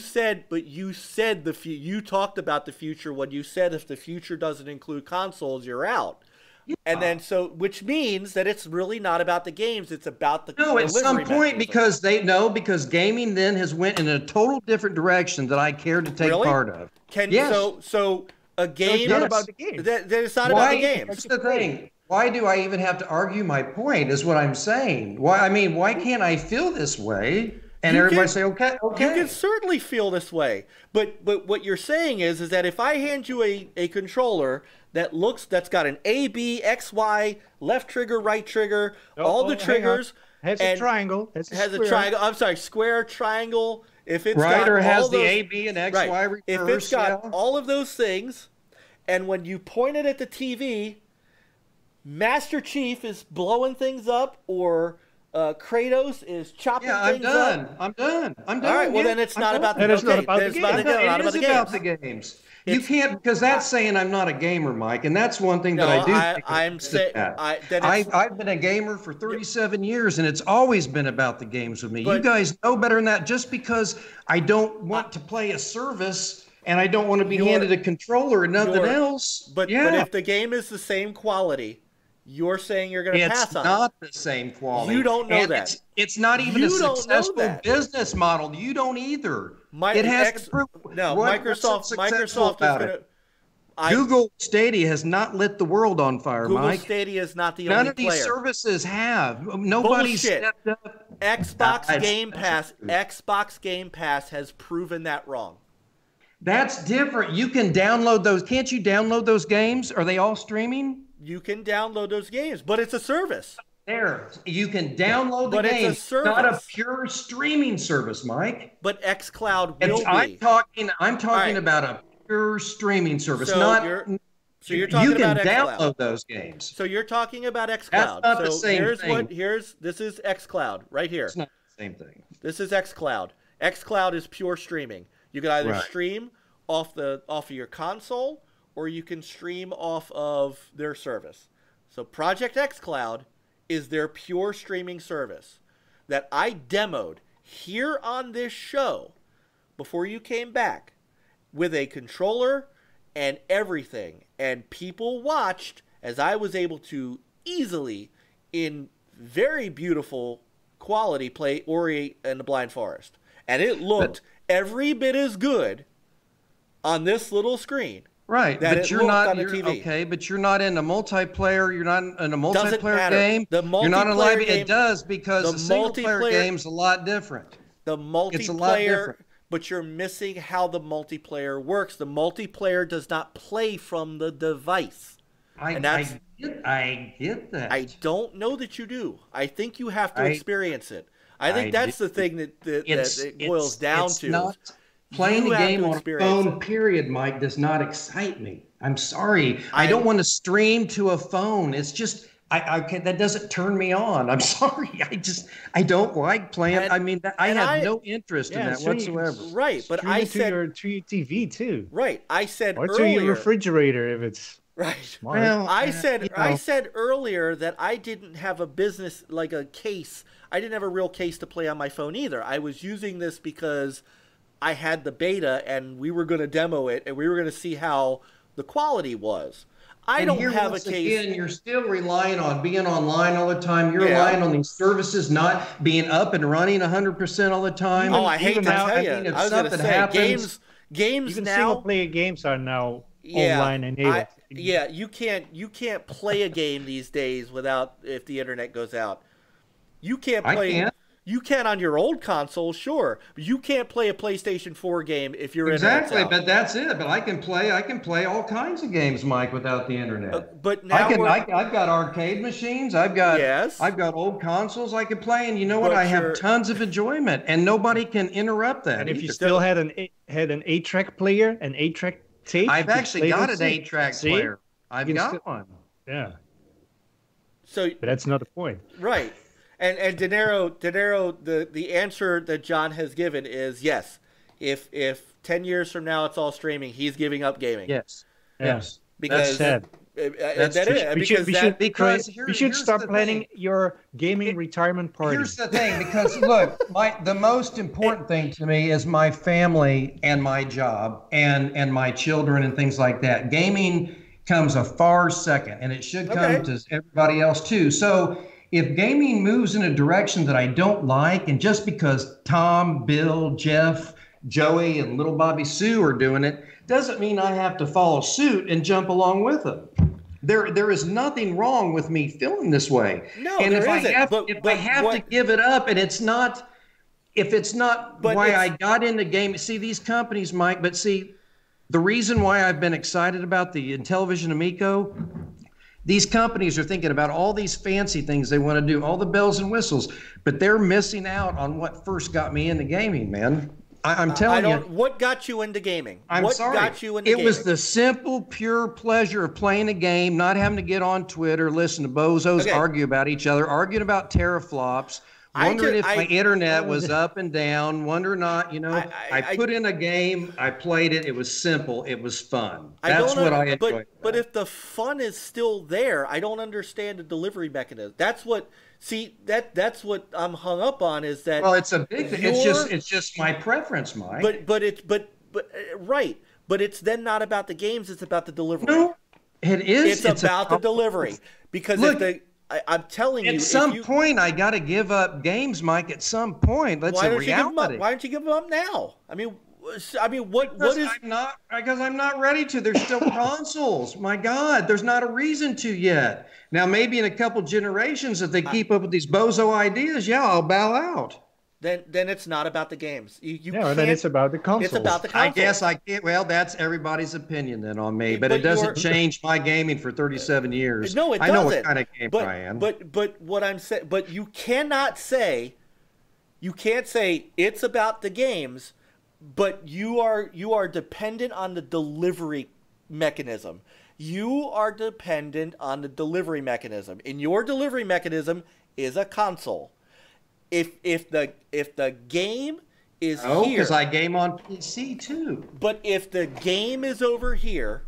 talked about the future when you said if the future doesn't include consoles, you're out. Yeah. And then which means that it's really not about the games, it's about the at some point because gaming then has went in a total different direction that I care to take part of. So a game it's not about the games. It's not about the games. That's the thing. Why do I even have to argue my point is what I'm saying. Why can't I feel this way? And everybody say, okay. You can certainly feel this way. But what you're saying is that if I hand you a controller that's got an A, B, X, Y, left trigger, right trigger, all the triggers. Has a triangle. Has a triangle. I'm sorry, square, triangle. If it's got or has the A, B, and X, Y reverse. If it's got all of those things, and when you point it at the TV, Master Chief is blowing things up, or Kratos is chopping things up. I'm done. All right, well then it's not about the games. It is about the games. You can't, because that's saying I'm not a gamer, Mike, and that's one thing that I do. I'm saying I've been a gamer for 37 years, and it's always been about the games with me. You guys know better than that. Just because I don't want to play a service and I don't want to be handed a controller and nothing else. But if the game is the same quality, you're saying you're going to pass on it. It's not the same quality. You don't know that. It's not even a successful business model. You don't either. Microsoft is going to. Google Stadia has not lit the world on fire, Mike. Google Stadia is not the only player. None of these services have. Nobody stepped up. Xbox Game Pass has proven that wrong. That's different. You can download those. Can't you download those games? Are they all streaming? You can download those games, but it's a service. You can download the games. It's not a pure streaming service, Mike. But xCloud will be. I'm talking about a pure streaming service. So you're talking about xCloud. You can download those games. So you're talking about xCloud. That's not the same thing. This is xCloud right here. It's not the same thing. This is xCloud. xCloud is pure streaming. You can either stream off of your console, or you can stream off of their service. So Project xCloud is their pure streaming service that I demoed here on this show before you came back with a controller and everything. And people watched as I was able to easily, in very beautiful quality, play Ori and the Blind Forest. And it looked every bit as good on this little screen. Right, that but you're not okay. But you're not in a multiplayer. You're not in a multiplayer game. You're not in a live. It does, because the single player game's a lot different. The multiplayer, it's a lot different. But you're missing how the multiplayer works. The multiplayer does not play from the device. I get that. I don't know that you do. I think you have to experience it. I think that's the thing that it boils down to. Playing the game on a phone, period, Mike, does not excite me. I'm sorry. I don't want to stream to a phone. It's just, I can't, that doesn't turn me on. I'm sorry. I don't like playing. I have no interest in that whatsoever. Right, but I said to your TV too. Right, I said or earlier. to your refrigerator if it's right. smart. Well, I said earlier that I didn't have a business, like a case. I didn't have a real case to play on my phone either. I was using this because I had the beta and we were going to demo it and we were going to see how the quality was. I don't have a case. Again, you're still relying on being online all the time. You're relying on these services not being up and running 100% all the time. I hate to tell you. If something happens, games even now, single player games are now online enabled. You can't play a game these days without, if the internet goes out. You can't play. You can on your old console, sure, but you can't play a PlayStation 4 game if you're exactly. But that's it. But I can play all kinds of games, Mike, without the internet. But now I've got arcade machines. I've got old consoles I can play, and you know what? I have tons of enjoyment, and nobody can interrupt that. And if you still had an 8-track player, an 8-track tape, I've actually got an 8-track player. I've got one. Yeah. So, but that's not the point, right? And De Niro, the answer that John has given is yes. If 10 years from now it's all streaming, he's giving up gaming. Yes. Because that's sad. We should start planning your gaming retirement party. Here's the thing, because look, the most important thing to me is my family and my job and my children and things like that. Gaming comes a far second, and it should come to everybody else too. So if gaming moves in a direction that I don't like, and just because Tom, Bill, Jeff, Joey, and little Bobby Sue are doing it, doesn't mean I have to follow suit and jump along with them. There is nothing wrong with me feeling this way. No, and if I have to give it up, and it's not why I got into gaming. See, these companies, Mike, but see, the reason why I've been excited about the Intellivision Amico, these companies are thinking about all these fancy things they want to do, all the bells and whistles, but they're missing out on what first got me into gaming, man. I'm telling you. What got you into gaming? What got you into gaming? It was the simple, pure pleasure of playing a game, not having to get on Twitter, listen to bozos argue about each other, arguing about teraflops, wondering if my internet was up and down, wonder not, I put in a game, I played it, it was simple, it was fun. That's what I enjoyed. But if the fun is still there, I don't understand the delivery mechanism. That's what I'm hung up on, is that. Well, it's a big thing. It's just my preference, Mike. But right. But it's then not about the games, it's about the delivery. No, it is. It's about the delivery. Because I'm telling you, at some point, I got to give up games, Mike. At some point, that's a reality. Why don't you give them up now? I mean, what is? Because I'm not ready to. There's still consoles. My God, there's not a reason to yet. Now, maybe in a couple generations, if they keep up with these bozo ideas, I'll bow out. Then it's not about the games. Then it's about the consoles. It's about the consoles. I guess I can't. Well, that's everybody's opinion then on me, but it doesn't change my gaming for 37 years. No, it doesn't. I know what kind of gamer I am. But what I'm saying, but you can't say it's about the games, but you are dependent on the delivery mechanism. You are dependent on the delivery mechanism. And your delivery mechanism is a console. If the game is Oh, here. because I game on PC too. But if the game is over here,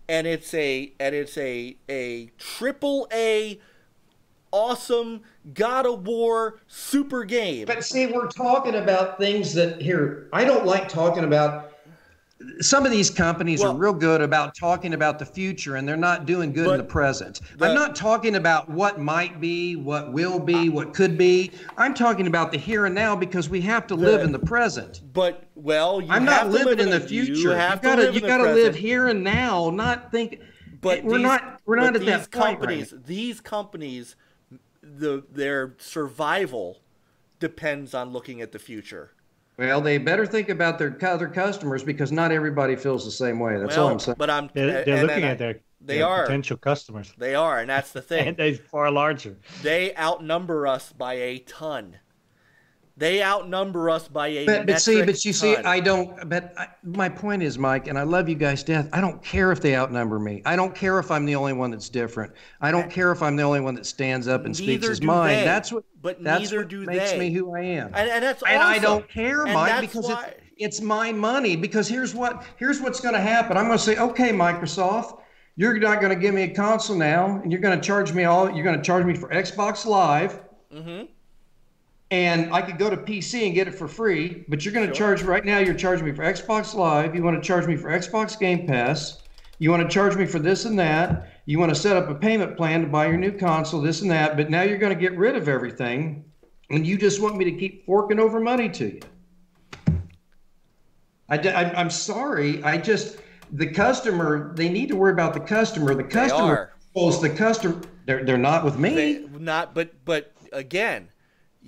and it's a triple A, awesome God of War super game. But see, we're talking about things that here. I don't like talking about. Some of these companies are real good about talking about the future, and they're not doing good in the present. I'm not talking about what might be, what will be, what could be. I'm talking about the here and now because we have to live in the present. But I'm not living in the future. You got to live here and now, not think. But we're not at that point companies. right. These companies, their survival depends on looking at the future. Well, they better think about their other customers because not everybody feels the same way. That's all I'm saying. But they're looking at their potential customers. They are, and that's the thing. And they're far larger. They outnumber us by a ton. They outnumber us by a but you see, ton. I don't. My point is, Mike, and I love you guys to death. I don't care if they outnumber me. I don't care if I'm the only one that's different. I don't care if I'm the only one that stands up and speaks his mind. That's what. That's what makes me who I am. And that's awesome. And I don't care, Mike, because it's my money. Because here's what's going to happen. I'm going to say, okay, Microsoft, you're not going to give me a console now, and you're going to charge me You're going to charge me for Xbox Live. Mm-hmm. And I could go to PC and get it for free, but you're going to charge right now. You're charging me for Xbox Live. You want to charge me for Xbox Game Pass. You want to charge me for this and that. You want to set up a payment plan to buy your new console, this and that. But now you're going to get rid of everything, and you just want me to keep forking over money to you. I'm sorry. The customer. They need to worry about the customer. The customer controls the customer. They're not with me. But again.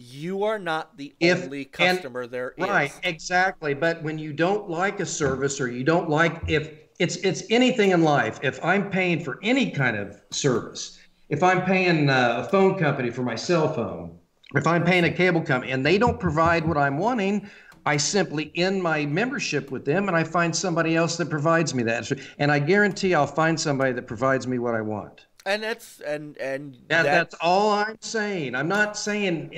You are not the only customer there is. Right, exactly. But when you don't like a service or you don't like, if it's anything in life, if I'm paying for any kind of service, if I'm paying a phone company for my cell phone, if I'm paying a cable company and they don't provide what I'm wanting, I simply end my membership with them and I find somebody else that provides me that. And I guarantee I'll find somebody that provides me what I want. And that's all I'm saying. I'm not saying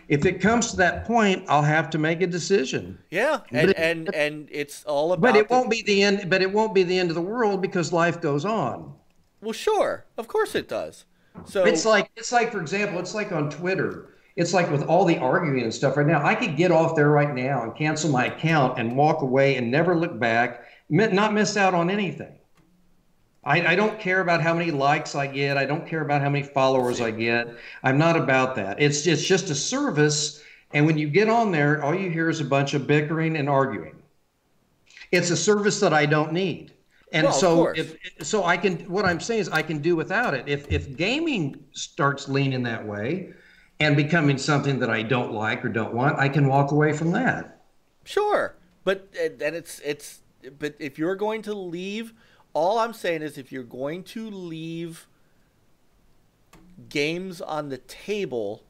if it comes to that point, I'll have to make a decision. Yeah, and it's all about. But it won't be the end. But it won't be the end of the world because life goes on. Well, sure, of course it does. So it's like for example, it's like on Twitter. It's like with all the arguing and stuff right now. I could get off there right now and cancel my account and walk away and never look back, not miss out on anything. I don't care about how many likes I get. I don't care about how many followers I get. I'm not about that. It's just a service. And when you get on there, all you hear is a bunch of bickering and arguing. It's a service that I don't need. And what I'm saying is I can do without it. If gaming starts leaning that way and becoming something that I don't like or don't want, I can walk away from that. Sure. But if you're going to leave, all I'm saying is if you're going to leave games on the table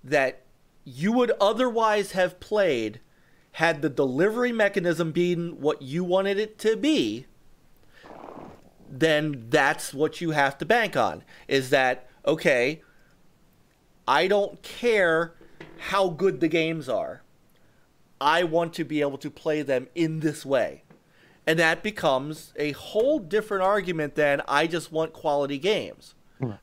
that you would otherwise have played had the delivery mechanism been what you wanted it to be, then that's what you have to bank on. Is that, okay, I don't care how good the games are. I want to be able to play them in this way. And that becomes a whole different argument than I just want quality games.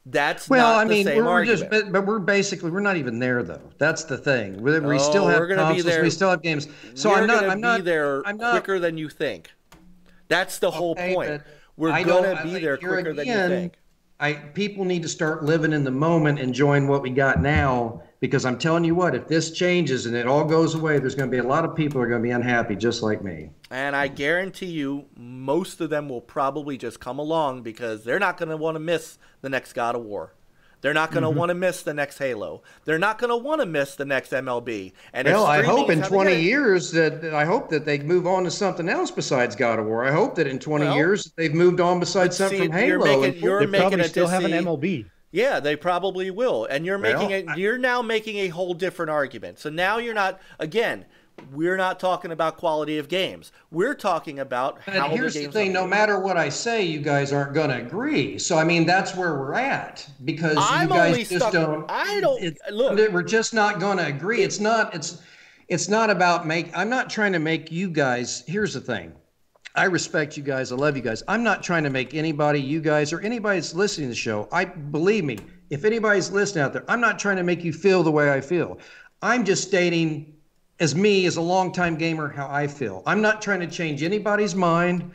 That's not the same argument. But we're not even there though. That's the thing. We still have consoles. We still have games. So I'm not there quicker than you think. That's the whole point. We're going to be there quicker than you think. People need to start living in the moment, enjoying what we got now. Because I'm telling you what, if this changes and it all goes away, there's going to be a lot of people who are going to be unhappy, just like me. And I guarantee you, most of them will probably just come along because they're not going to want to miss the next God of War. They're not going to want to miss the next Halo. They're not going to want to miss the next MLB. And well, I hope in 20 years that they move on to something else besides God of War. I hope that in 20 years they've moved on besides something from Halo. They probably still have an MLB. Yeah, they probably will. And you're now making a whole different argument. So now you're not, again, we're not talking about quality of games. We're talking about how the games. Here's the thing, no matter what I say, you guys aren't going to agree. So I mean, that's where we're at because you guys just don't. Look. We're just not going to agree. it's not about I'm not trying to make you guys. Here's the thing. I respect you guys. I love you guys. I'm not trying to make anybody, you guys, or anybody that's listening to the show. Believe me, if anybody's listening out there, I'm not trying to make you feel the way I feel. I'm just stating, as a longtime gamer, how I feel. I'm not trying to change anybody's mind.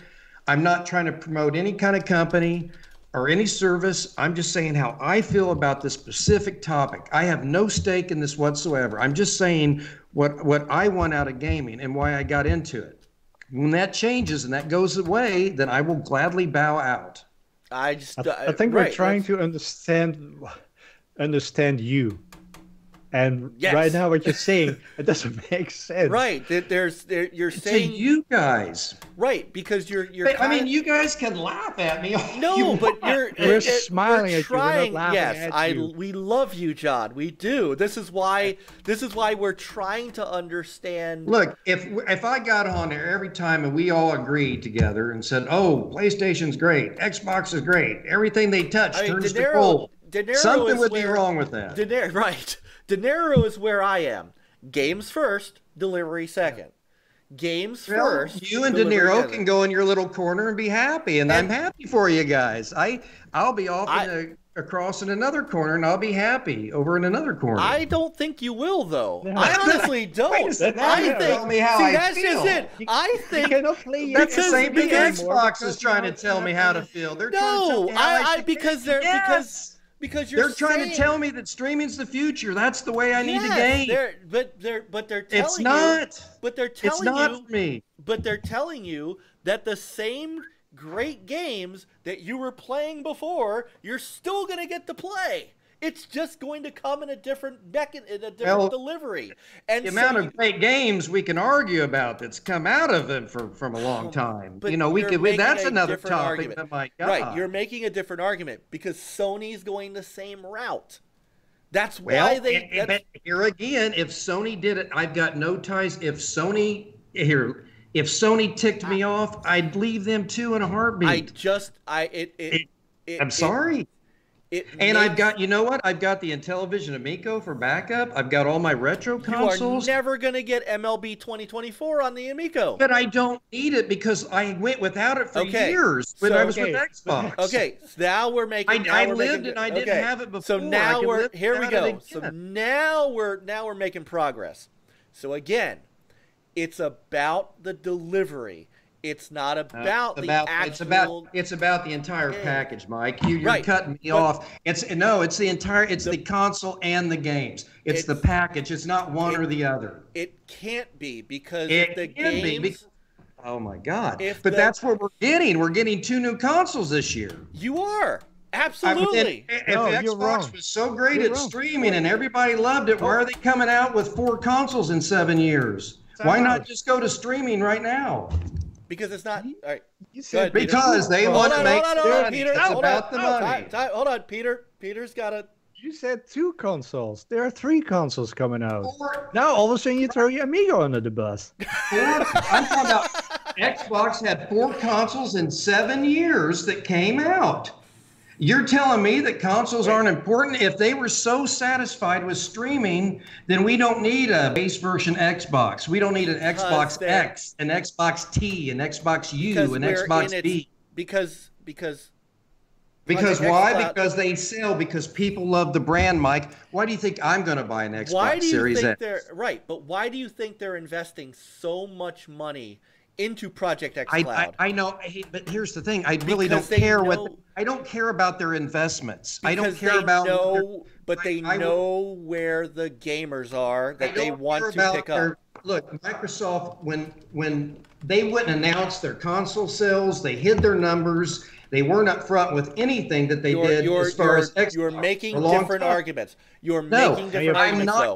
I'm not trying to promote any kind of company or any service. I'm just saying how I feel about this specific topic. I have no stake in this whatsoever. I'm just saying what I want out of gaming and why I got into it. When that changes and that goes away, then I will gladly bow out. I think we're trying to understand you. And right now, what you're saying, it doesn't make sense. Right? You're saying to you guys, right? Because you're. I mean, you guys can laugh at me. No, but we're smiling at you. We're not laughing at you. We love you, John. We do. This is why we're trying to understand. Look, if I got on there every time and we all agreed together and said, "Oh, PlayStation's great, Xbox is great, everything they touch turns to gold," something would be wrong with that. Right. De Niro is where I am. Games first, delivery second. Games first. You and De Niro can go in your little corner and be happy, and I'm happy for you guys. I'll be across in another corner, and I'll be happy over in another corner. I don't think you will, though. I honestly don't. I think. Tell me how I feel. Just it. I think that's the same thing. Xbox is trying to tell me how to feel. They're trying to tell me how because they're trying to tell me that streaming's the future. That's the way I need to game. But they're telling it's not. But they're telling it's not for me. But they're telling you that the same great games that you were playing before, you're still going to get to play. It's just going to come in a different delivery. And the amount of great games we can argue about that's come out of it from a long time. But that's another topic. But my God. Right, you're making a different argument because Sony's going the same route. That's why But here again, if Sony did it, I've got no ties. If Sony ticked me off, I'd leave them too in a heartbeat. I'm sorry. I've got, you know what? I've got the Intellivision Amico for backup. I've got all my retro consoles. You are never going to get MLB 2024 on the Amico. But I don't need it because I went without it for years when I was with Xbox. Okay, so now we're making. I lived and I didn't have it before. So now here we go. So now we're making progress. So again, it's about the delivery. It's not about the actual. It's about the entire package, Mike. You're cutting me off. It's the console and the games. It's the package. It's not one or the other. It can't be because oh my God! That's what we're getting. We're getting 2 new consoles this year. You are absolutely. If Xbox was so great at streaming and everybody loved it, why are they coming out with 4 consoles in 7 years? Why not just go to streaming right now? Because it's not. All right. You said because they want to make money. Peter, it's about the money. Hold on, Peter. Peter's got a. You said 2 consoles. There are 3 consoles coming out. 4. Now all of a sudden you throw your Amigo under the bus. 4. I'm talking about Xbox had 4 consoles in 7 years that came out. You're telling me that consoles aren't important? If they were so satisfied with streaming, then we don't need a base version Xbox. We don't need an Xbox X, an Xbox T, an Xbox U, an Xbox B. Because why? Because they sell. Because people love the brand, Mike. Why do you think I'm going to buy an Xbox Series X? But why do you think they're investing so much money into Project X Cloud? I know, but here's the thing. I really don't care I don't care about their investments. I don't care about. They know where the gamers are that they want to pick up. Look, Microsoft, when they wouldn't announce their console sales, they hid their numbers. They weren't upfront with anything that they did as far as Xbox. You're making different arguments. I'm not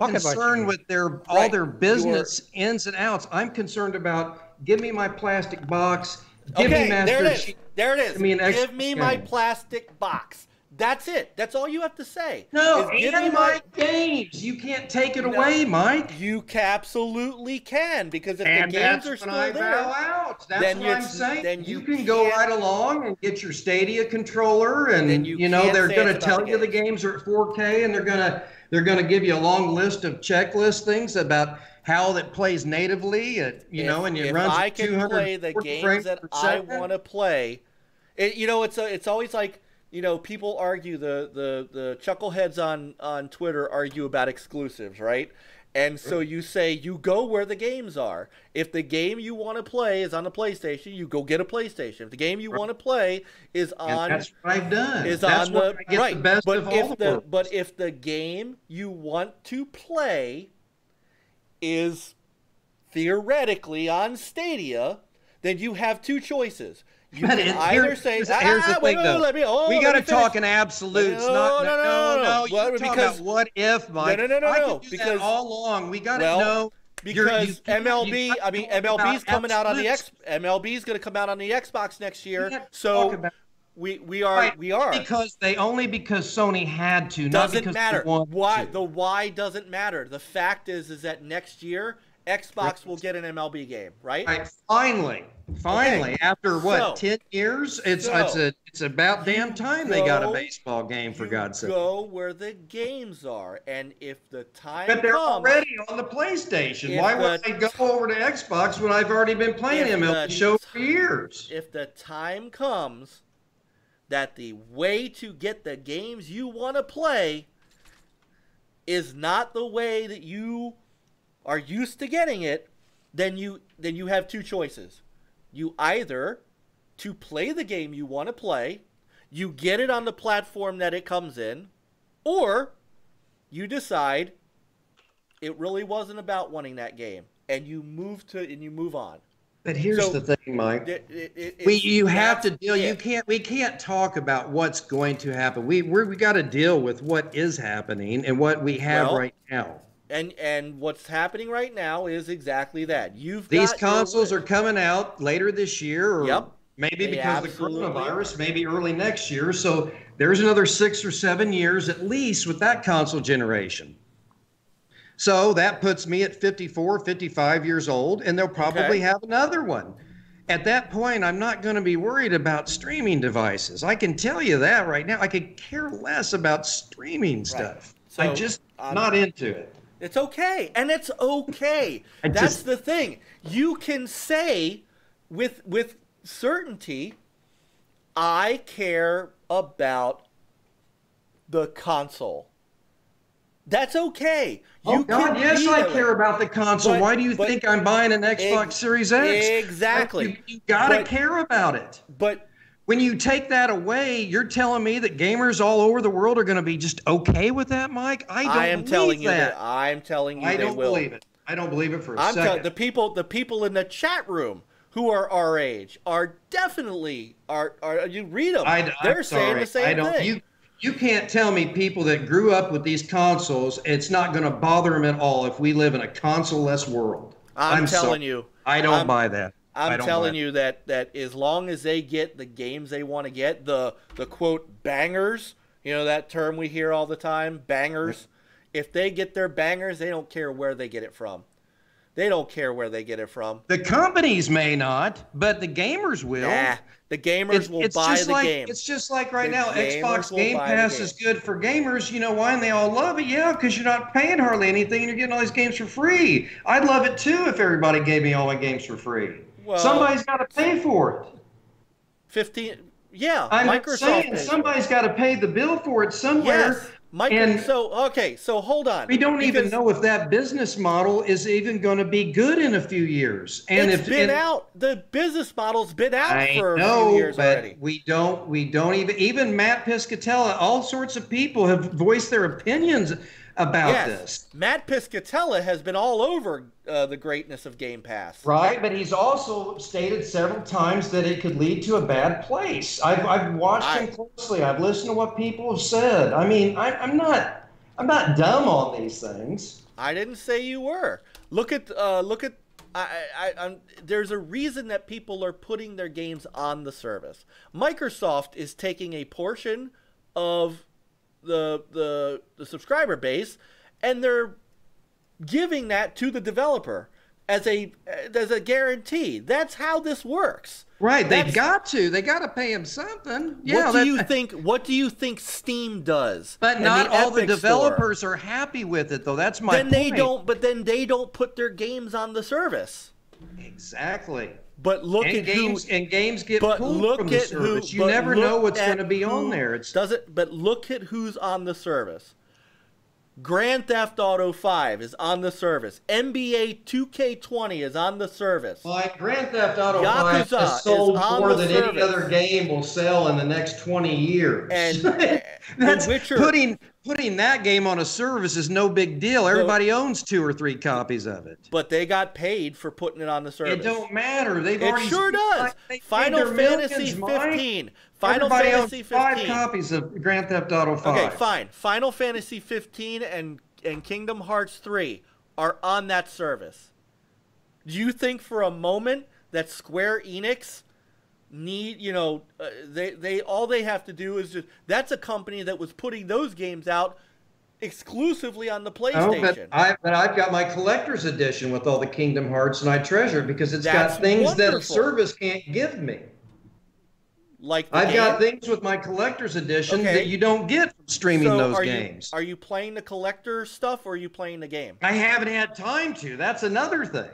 concerned with all their business ins and outs. I'm concerned about. Give me my plastic box. Give me Master Chief. There it is. Give me my plastic box. That's it. That's all you have to say. No, give me my games. You can't take it away, Mike. You absolutely can, because if the games are still there, that's what I'm saying. Then you can go right along and get your Stadia controller, and they're going to tell you the games are at 4K, and they're going to give you a long list of checklist things about HAL that plays natively, and it runs I at can play the 240 games frames that per I second. want to play, it's always like, people argue, the chuckleheads on Twitter argue about exclusives, right? And so you say you go where the games are. If the game you want to play is on the PlayStation, you go get a PlayStation. If the game you want to play is on, And that's what I've done. is That's on where the I get right. the best But of if all the worlds. but if the game you want to play is theoretically on Stadia, then you have two choices. You But can either say, here's the thing, wait, though. We got to talk in absolutes. No. You're talking about what if, Mike. No. I could do that all along. We got to know. Because MLB's MLB's coming out on the MLB's going to come out on the Xbox next year. So we are because Sony had to. Doesn't matter. Why? The why doesn't matter. The fact is that next year Xbox will get an MLB game, right? Right. Finally, Okay. after what, So- 10 years? It's about damn time they got a baseball game, for God's sake. Go where the games are, and if the time But they're comes, already on the PlayStation. If Why would I go over to Xbox when I've already been playing If MLB the show for years? if the time comes that the way to get the games you want to play is not the way that you are used to getting it, then you have two choices. You either to play the game you want to play, you get it on the platform that it comes in, or you decide it really wasn't about wanting that game, and you move on. But here's So, the thing, Mike. You have to deal. We can't talk about what's going to happen. We got to deal with what is happening and what we have right now. And what's happening right now is exactly that. These consoles are coming out later this year, or maybe because of the coronavirus, maybe early next year. So there's another 6 or 7 years at least with that console generation. So that puts me at 54, 55 years old, and they'll probably have another one. At that point, I'm not going to be worried about streaming devices. I can tell you that right now. I could care less about streaming stuff. So, I'm just not into it. It's okay, and it's okay. That's the thing. You can say with certainty, I care about the console. That's okay. I care about the console. Why do you think I'm buying an Xbox Series X? Exactly. You gotta care about it. But when you take that away, you're telling me that gamers all over the world are going to be just okay with that, Mike? I am telling you that. I'm telling you, I they don't will. believe it. I don't believe it for a second. The people in the chat room who are our age are definitely you read them. They're saying the same thing. You can't tell me people that grew up with these consoles, it's not going to bother them at all if we live in a console-less world. I'm telling you. I don't buy that. I'm telling you that as long as they get the games they want to get, the quote bangers, that term we hear all the time, bangers. If they get their bangers, they don't care where they get it from. They don't care where they get it from. The companies may not, but the gamers will. Nah, the gamers will buy the game. It's just like right now, Xbox Game Pass is good for gamers. You know why? And they all love it. Yeah, because you're not paying hardly anything and you're getting all these games for free. I'd love it too if everybody gave me all my games for free. Well, somebody's got to pay for it. 15, yeah. I'm Microsoft saying somebody's got to pay the bill for it somewhere. Yes. So hold on. We don't even know if that business model is even going to be good in a few years. And it's been out. The business model's been out for a few years already. We don't even Matt Piscatella, all sorts of people have voiced their opinions about this. Matt Piscatella has been all over the greatness of Game Pass. Right, but he's also stated several times that it could lead to a bad place. I've watched him closely. I've listened to what people have said. I mean, I'm not dumb on these things. I didn't say you were. There's a reason that people are putting their games on the service. Microsoft is taking a portion of the subscriber base, and they're giving that to the developer. as a guarantee. That's how this works. Right, they've got to. They got to pay him something. Yeah. What do you think Steam does? But not all the developers are happy with it, though. That's my point. Then they don't put their games on the service. Exactly. But look at games get pulled from the service. You never know what's going to be on there. But look at who's on the service. Grand Theft Auto 5 is on the service. NBA 2K20 is on the service. Like Grand Theft Auto 5 has sold more than any other game will sell in the next 20 years. And that's putting that game on a service is no big deal. Everybody owns 2 or 3 copies of it. But they got paid for putting it on the service. It don't matter. It sure does. Final Fantasy 15. Everybody owns 5 copies of Grand Theft Auto 5. Okay, fine. Final Fantasy 15 and Kingdom Hearts 3 are on that service. Do you think for a moment that Square Enix need, they all they have to do is just, that's a company that was putting those games out exclusively on the PlayStation. But I've got my collector's edition with all the Kingdom Hearts, and I treasure it because it's got things that a service can't give me. Like I've got things with my collector's edition that you don't get from streaming those games. Are you playing the collector stuff or are you playing the game? I haven't had time to. That's another thing.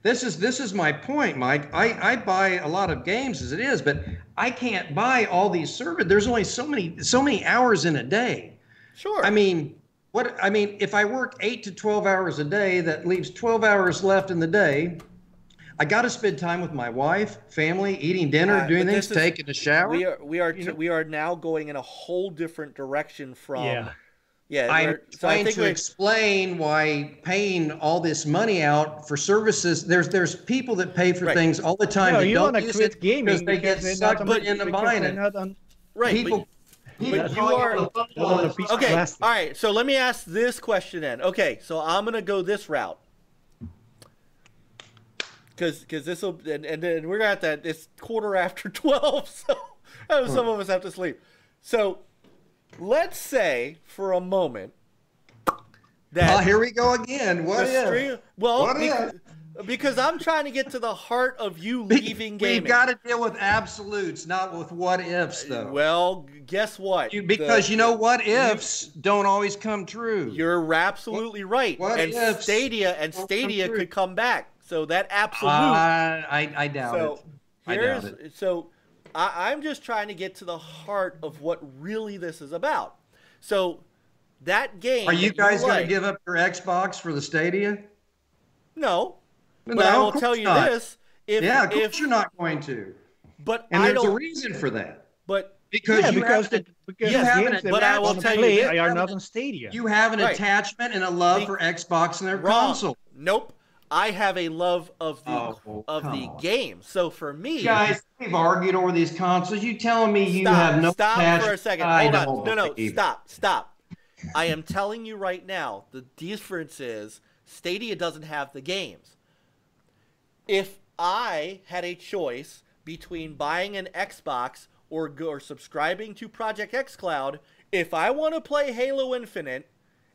This is my point, Mike. I buy a lot of games as it is, but I can't buy all these services. There's only so many hours in a day. Sure. I mean, if I work 8 to 12 hours a day, that leaves 12 hours left in the day. I got to spend time with my wife, family, eating dinner, doing things, taking a shower. We are now going in a whole different direction from. Yeah. I'm trying to explain why paying all this money out for services. There's people that pay for things all the time. No, you don't want to quit gaming because they get sucked into buying it. Right. People but you are okay. All right. So let me ask this question then. Okay. So I'm gonna go this route. Because this will, and then we're at that. It's 12:15, so some of us have to sleep. So let's say for a moment that here we go again. What if? Because I'm trying to get to the heart of you leaving gaming. We've got to deal with absolutes, not with what ifs, though. Well, guess what? Because what ifs don't always come true. You're absolutely right. Ifs Stadia could come back. So that absolute. I doubt it. So I'm just trying to get to the heart of what really this is about. So that game. Are you guys going to give up your Xbox for the Stadia? No. But I will tell you this. Of course you're not going to. But there's a reason for that. But because you have not on Stadia. You have an attachment and a love for Xbox and their console. Nope. I have a love of the game. So for me, guys, we've argued over these consoles. You telling me you have no stop for a second. Hold on. No, stop. I am telling you right now, the difference is Stadia doesn't have the games. If I had a choice between buying an Xbox or subscribing to Project xCloud, if I want to play Halo Infinite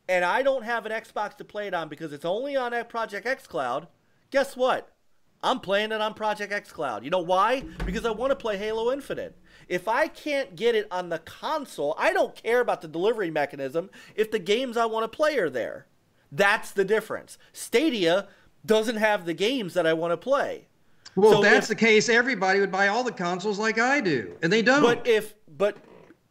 and I don't have an Xbox to play it on because it's only on Project xCloud, guess what? I'm playing it on Project xCloud. You know why? Because I want to play Halo Infinite. If I can't get it on the console, I don't care about the delivery mechanism if the games I want to play are there. That's the difference. Stadia doesn't have the games that I want to play. Well, so if that's the case, everybody would buy all the consoles like I do, and they don't.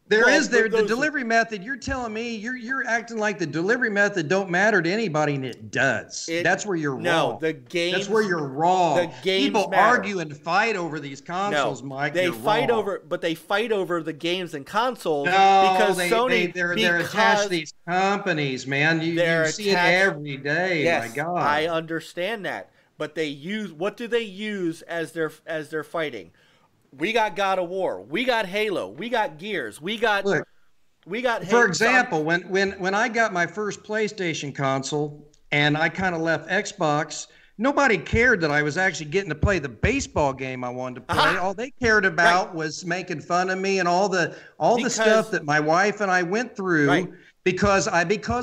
The delivery method. You're telling me you're acting like the delivery method don't matter to anybody, and it does. That's where you're wrong. No, the games. That's where you're wrong. The games People matter. argue and fight over these consoles, Mike. They fight over the games and consoles because Sony. They're attached to these companies, man. You see it every day. Yes, my God. I understand that, but what do they use as they're fighting? We got God of War. We got Halo. We got Gears. We got. For example, when I got my first PlayStation console and I kind of left Xbox, nobody cared that I was actually getting to play the baseball game I wanted to play. All they cared about was making fun of me and all the stuff that my wife and I went through because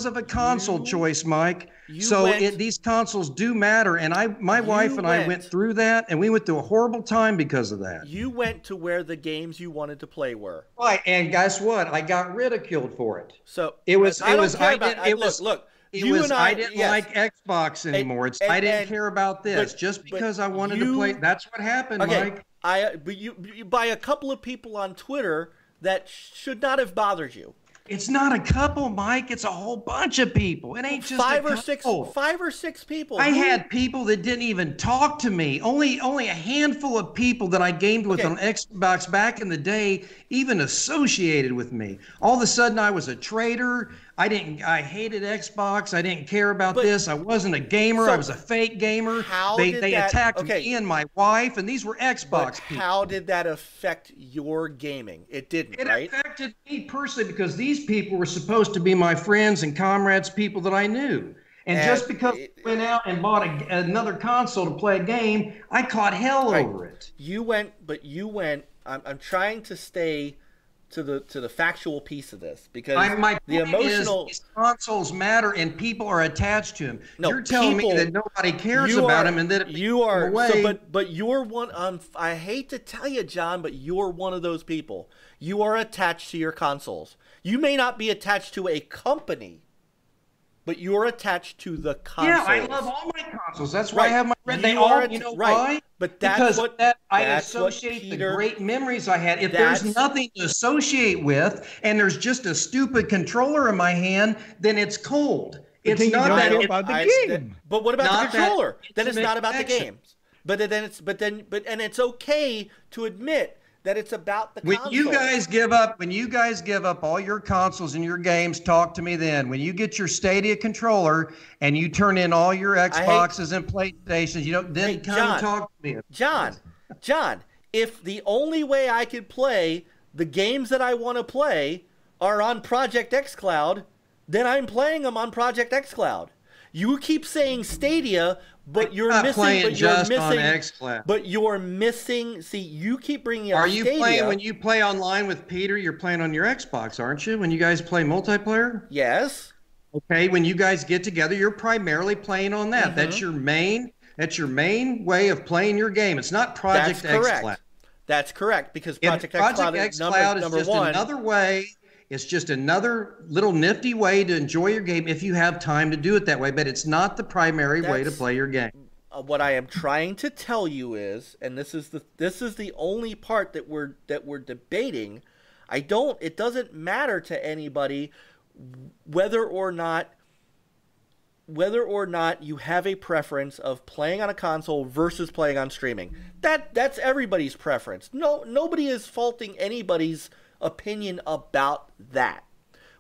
of a console choice, Mike. These consoles do matter, and my wife and I went through that, and we went through a horrible time because of that. You went to where the games you wanted to play were. Right, and guess what? I got ridiculed for it. So I didn't yes. like Xbox anymore. I didn't care about this just because I wanted to play. That's what happened, Mike. But you by a couple of people on Twitter that should not have bothered you. It's not a couple, Mike. It's a whole bunch of people. It ain't just five or six people. I had people that didn't even talk to me. Only a handful of people that I gamed with on Xbox back in the day even associated with me. All of a sudden, I was a traitor. I hated Xbox. I didn't care about this. I wasn't a gamer. I was a fake gamer. They attacked me and my wife, and these were Xbox people. How did that affect your gaming? It didn't, right? It affected me personally because these people were supposed to be my friends and comrades, people that I knew. And just because I went out and bought another console to play a game, I caught hell over it. You went. I'm trying to stay to the factual piece of this because the emotional these consoles matter and people are attached to them. No, you're telling me that nobody cares about them and that you are away. So, but you're one. I hate to tell you, John, but you're one of those people. You are attached to your consoles. You may not be attached to a company, but you're attached to the consoles. Yeah, I love all my consoles. That's why I have my red. They all, you know why? But that's because what I associate the great memories I had. If there's nothing to associate with, and there's just a stupid controller in my hand, then it's cold. It's not that about the game. But what about the controller? Then it's not about the games. But it's okay to admit that it's about the console. When you guys give up all your consoles and your games, talk to me then. When you get your Stadia controller and you turn in all your Xboxes and PlayStations, then come talk to me. John, if the only way I could play the games that I want to play are on Project xCloud, then I'm playing them on Project xCloud. You keep saying Stadia, but you're missing. But you're missing. See, you keep bringing up Stadia. Playing when you play online with Peter? You're playing on your Xbox, aren't you? When you guys play multiplayer? Yes. Okay. When you guys get together, you're primarily playing on that. That's your main. That's your main way of playing your game. It's not Project xCloud. That's correct because Project xCloud is number just one. Another way. It's just another little nifty way to enjoy your game if you have time to do it that way, but it's not the primary way to play your game. What I am trying to tell you is, and this is the only part that we're debating. It doesn't matter to anybody whether or not you have a preference of playing on a console versus playing on streaming. That's everybody's preference. Nobody is faulting anybody's opinion about that.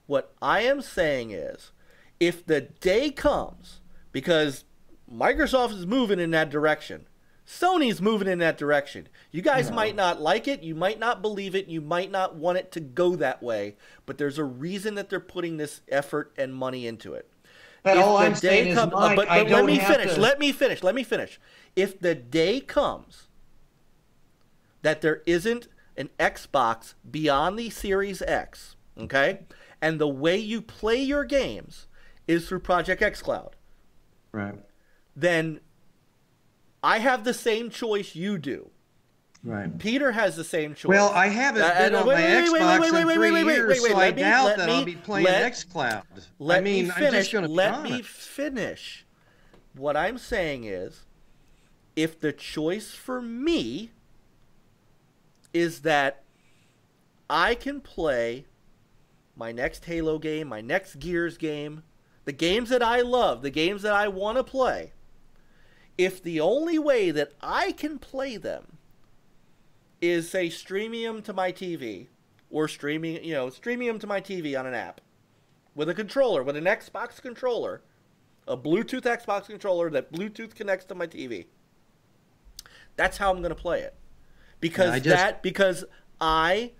What I am saying is, if the day comes, because Microsoft is moving in that direction, Sony's moving in that direction. You guys might not like it, you might not believe it, you might not want it to go that way, but there's a reason that they're putting this effort and money into it. But all I'm saying is, Mike, let me finish. If the day comes that there isn't an Xbox beyond the Series X, okay? And the way you play your games is through Project xCloud. Right. Then I have the same choice you do. Right. Peter has the same choice. Well, I haven't been on my Xbox in 3 years, so I doubt that I'll be playing xCloud. Let me finish. What I'm saying is, if the choice for me is that I can play my next Halo game, my next Gears game, the games that I love, the games that I want to play, if the only way that I can play them is, say, streaming them to my TV, or streaming them to my TV on an app with a controller, with an Xbox controller, a Bluetooth Xbox controller that Bluetooth connects to my TV, that's how I'm going to play it. Because I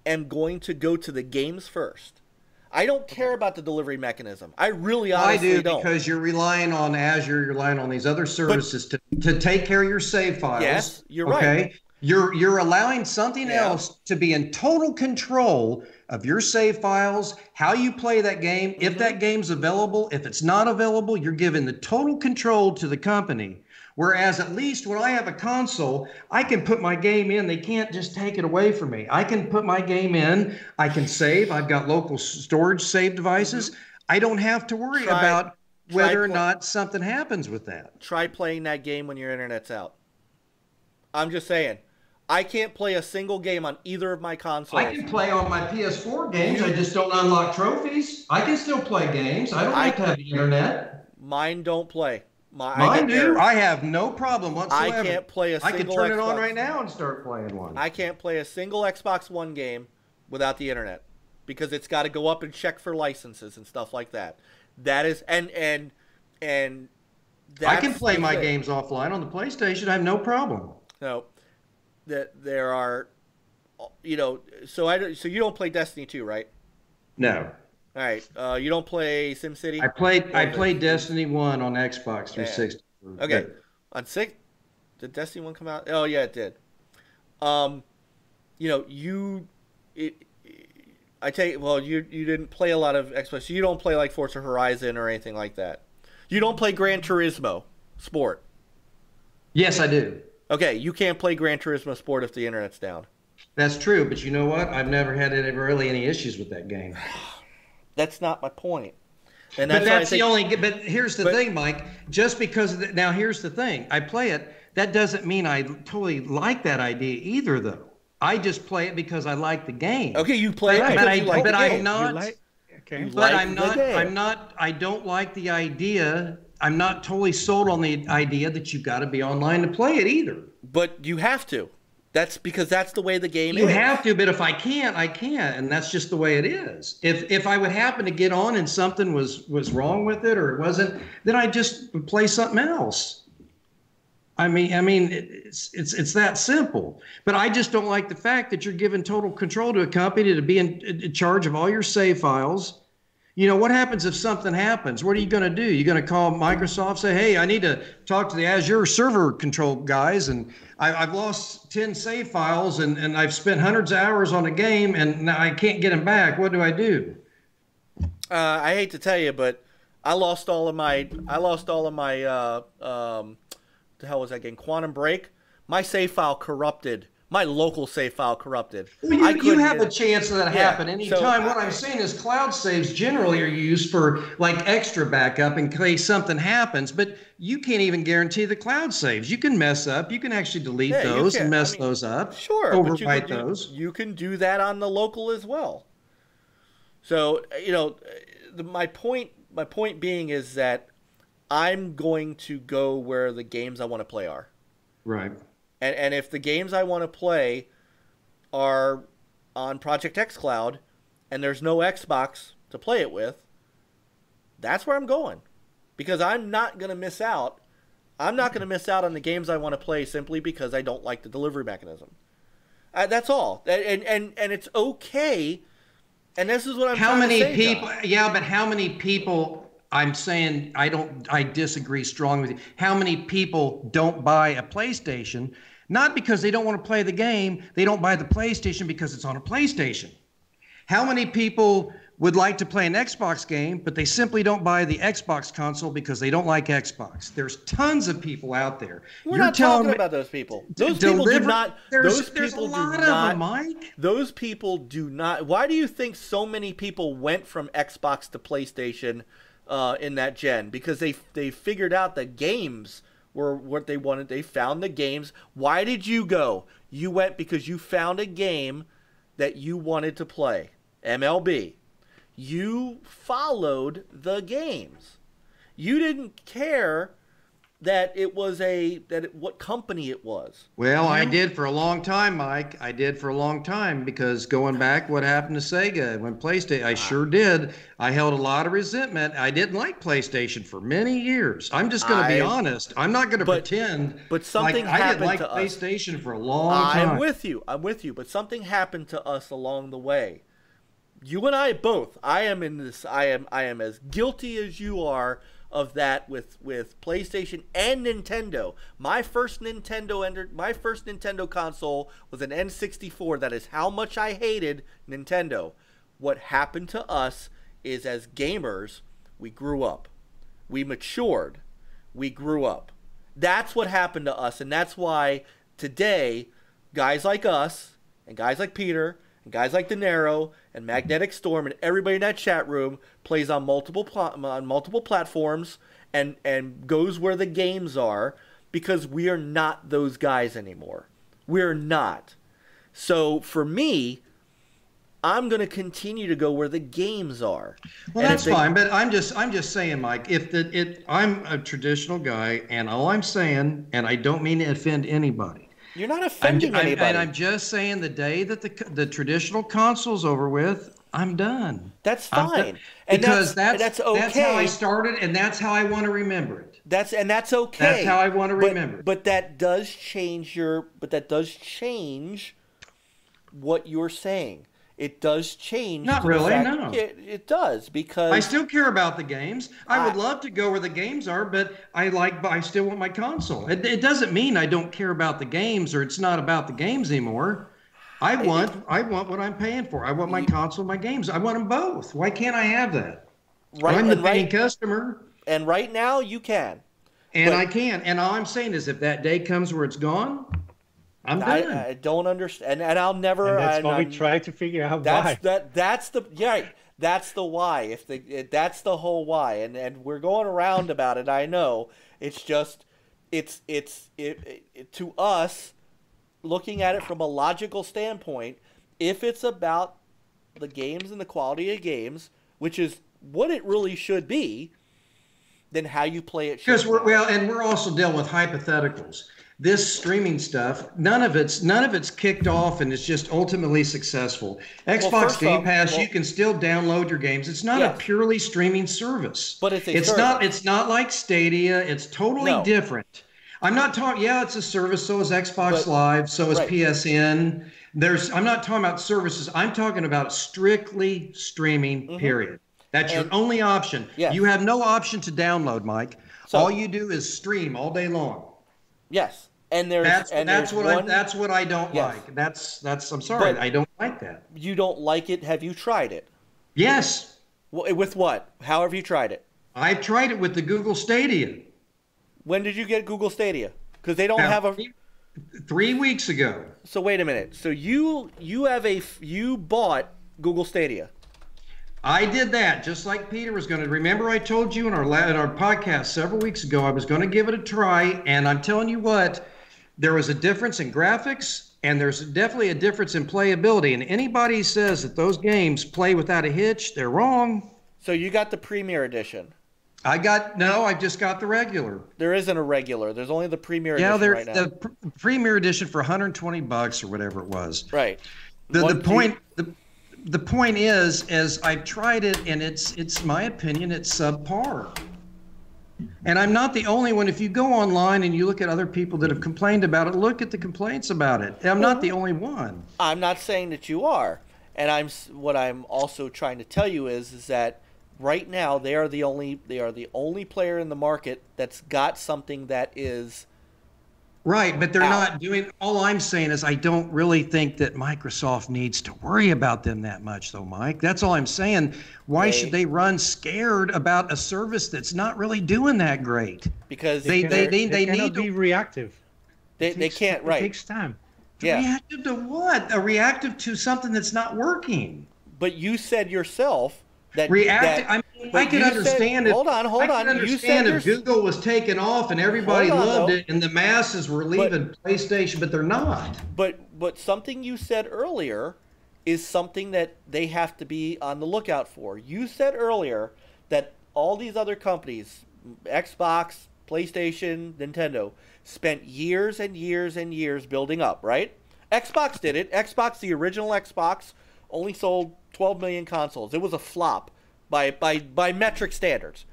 am going to go to the games first. I don't care about the delivery mechanism. I really honestly don't. Because you're relying on Azure, you're relying on these other services to take care of your save files. Yes, you're right. You're allowing something else to be in total control of your save files, how you play that game, if that game's available, if it's not available, you're giving the total control to the company. Whereas at least when I have a console, I can put my game in. They can't just take it away from me. I can put my game in. I can save. I've got local storage save devices. I don't have to worry about whether or not something happens with that. Try playing that game when your internet's out. I'm just saying. I can't play a single game on either of my consoles. I can play on my PS4 games. I just don't unlock trophies. I can still play games. I don't have to have the internet. Mine don't play. Mine do. I have no problem whatsoever. I can't play a single I can turn it on Xbox. right now and start playing one. I can't play a single Xbox One game without the internet because it's got to go up and check for licenses and stuff like that. That is and that's I can play my games offline on the PlayStation. I have no problem. No, that there are, so you don't play Destiny 2, right? No. All right. You don't play SimCity? I played Destiny 1 on Xbox 360. Okay. On 6, did Destiny 1 come out? Oh yeah, it did. You didn't play a lot of Xbox. So you don't play like Forza Horizon or anything like that. You don't play Gran Turismo Sport. Yes, I do. Okay, you can't play Gran Turismo Sport if the internet's down. That's true, but you know what? I've never had really any issues with that game. That's not my point. And But here's the thing, Mike. Just because now here's the thing. I play it. That doesn't mean I totally like that idea either, though. I just play it because I like the game. Okay, you play it because you like the game. I don't like the idea. I'm not totally sold on the idea that you've got to be online to play it either. But you have to. That's because that's the way the game is. You have to, but if I can't, I can't, and that's just the way it is. If I would happen to get on and something was wrong with it or it wasn't, then I just would play something else. I mean, it's that simple. But I just don't like the fact that you're giving total control to a company to be in charge of all your save files. You know, what happens if something happens? What are you going to do? You're going to call Microsoft, say, hey, I need to talk to the Azure server control guys, and I've lost 10 save files, and I've spent hundreds of hours on a game, and now I can't get them back. What do I do? I hate to tell you, but I lost all of my the hell was that game? Quantum Break. My save file corrupted. My local save file corrupted. Well, you have a chance of that happen anytime. What I'm saying is cloud saves generally are used for like extra backup in case something happens, but you can't even guarantee the cloud saves. You can mess up. You can actually delete those and mess those up. Sure. Overwrite those. You can do that on the local as well. So, my point being is that I'm going to go where the games I want to play are. Right. And if the games I want to play are on Project X Cloud and there's no Xbox to play it with, that's where I'm going. Because I'm not going to miss out. I'm not going to miss out on the games I want to play simply because I don't like the delivery mechanism. That's all. And it's okay. And this is what I'm trying to say. How many people? Yeah, but how many people? I'm saying I disagree strongly with you. How many people don't buy a PlayStation? Not because they don't want to play the game. They don't buy the PlayStation because it's on a PlayStation. How many people would like to play an Xbox game, but they simply don't buy the Xbox console because they don't like Xbox? There's tons of people out there. We're not talking about those people. Those people do not. Those people do not. Mike. Those people do not. Why do you think so many people went from Xbox to PlayStation in that gen? Because they figured out that games were what they wanted. They found the games. Why did you go? You went because you found a game that you wanted to play. MLB. You followed the games. You didn't care that it was what company it was. Well, I did for a long time, Mike. I did for a long time because going back, what happened to Sega when PlayStation? I sure did. I held a lot of resentment. I didn't like PlayStation for many years. I'm just going to be honest. I'm not going to pretend. But something like happened I didn't like to PlayStation for a long time. I'm with you. But something happened to us along the way. You and I both. I am in this. I am as guilty as you are of that with PlayStation and Nintendo. My first Nintendo console was an N64. That is how much I hated Nintendo. What happened to us is, as gamers, we grew up. We matured. We grew up. That's what happened to us, and that's why today, guys like us, and guys like Peter, and guys like De Niro, and Magnetic Storm, and everybody in that chat room plays on multiple platforms and goes where the games are, because we are not those guys anymore. We're not. So for me, I'm going to continue to go where the games are. Well, that's fine, but I'm just saying, Mike, I'm a traditional guy, and all I'm saying, and I don't mean to offend anybody. You're not offending anybody. And I'm just saying, the day that the traditional console's over with, I'm done. That's fine. Because that's okay. That's how I started, and that's how I want to remember it. That's okay. That's how I want to remember it. But that does change what you're saying. It does change. Not really, no. It does, because I still care about the games. I would love to go where the games are, but I still want my console. It doesn't mean I don't care about the games, or it's not about the games anymore. I want what I'm paying for. I want my console, my games. I want them both. Why can't I have that? Right, I'm the paying customer. And right now you can. And I can. And all I'm saying is, if that day comes where it's gone, I'm done. I don't understand, and I'll never. And that's why we try to figure out why. That's the why. That's the whole why, and we're going around about it. I know. It's just, it's to us, looking at it from a logical standpoint. If it's about the games and the quality of games, which is what it really should be, then how you play it should. Because we're also dealing with hypotheticals. This streaming stuff, none of it's kicked off and it's just ultimately successful. Xbox Game Pass, you can still download your games. It's not a purely streaming service. But it's not like Stadia. It's totally different. I'm not talking. Yeah, it's a service. So is Xbox Live. So is PSN. I'm not talking about services. I'm talking about strictly streaming. Period. That's your only option. Yes. You have no option to download, Mike. So, all you do is stream all day long. Yes, and that's what I don't like. I'm sorry, I don't like that. You don't like it? Have you tried it? Yes. With what? How have you tried it? I tried it with the Google Stadia. When did you get Google Stadia? Because they don't have a. 3 weeks ago. So wait a minute. So you bought Google Stadia. I did that, just like Peter was going to. Remember, I told you in our podcast several weeks ago I was going to give it a try, and I'm telling you what, there was a difference in graphics, and there's definitely a difference in playability. And anybody says that those games play without a hitch, they're wrong. So you got the Premier Edition? I just got the regular. There isn't a regular. There's only the Premier Edition right now. Yeah, the Premier Edition for $120 or whatever it was. Right. The point is, as I've tried it, and it's my opinion, it's subpar. And I'm not the only one. If you go online and you look at other people that have complained about it, look at the complaints about it. I'm not the only one. I'm not saying that you are. And what I'm also trying to tell you is that right now they are the only player in the market that's got something that is right, but they're not doing. All I'm saying is I don't really think that Microsoft needs to worry about them that much, though, Mike. That's all I'm saying. Why should they run scared about a service that's not really doing that great? Because they need to be reactive. They can't. Right. It takes time. Yeah. Reactive to what? A reactive to something that's not working. But you said yourself that reactive. I can understand hold on. You said if Google was taken off and everybody loved it and the masses were leaving PlayStation, but they're not. But something you said earlier is something that they have to be on the lookout for. You said earlier that all these other companies, Xbox, PlayStation, Nintendo, spent years and years and years building up, right? Xbox did it. Xbox, the original Xbox, only sold 12 million consoles. It was a flop by metric standards.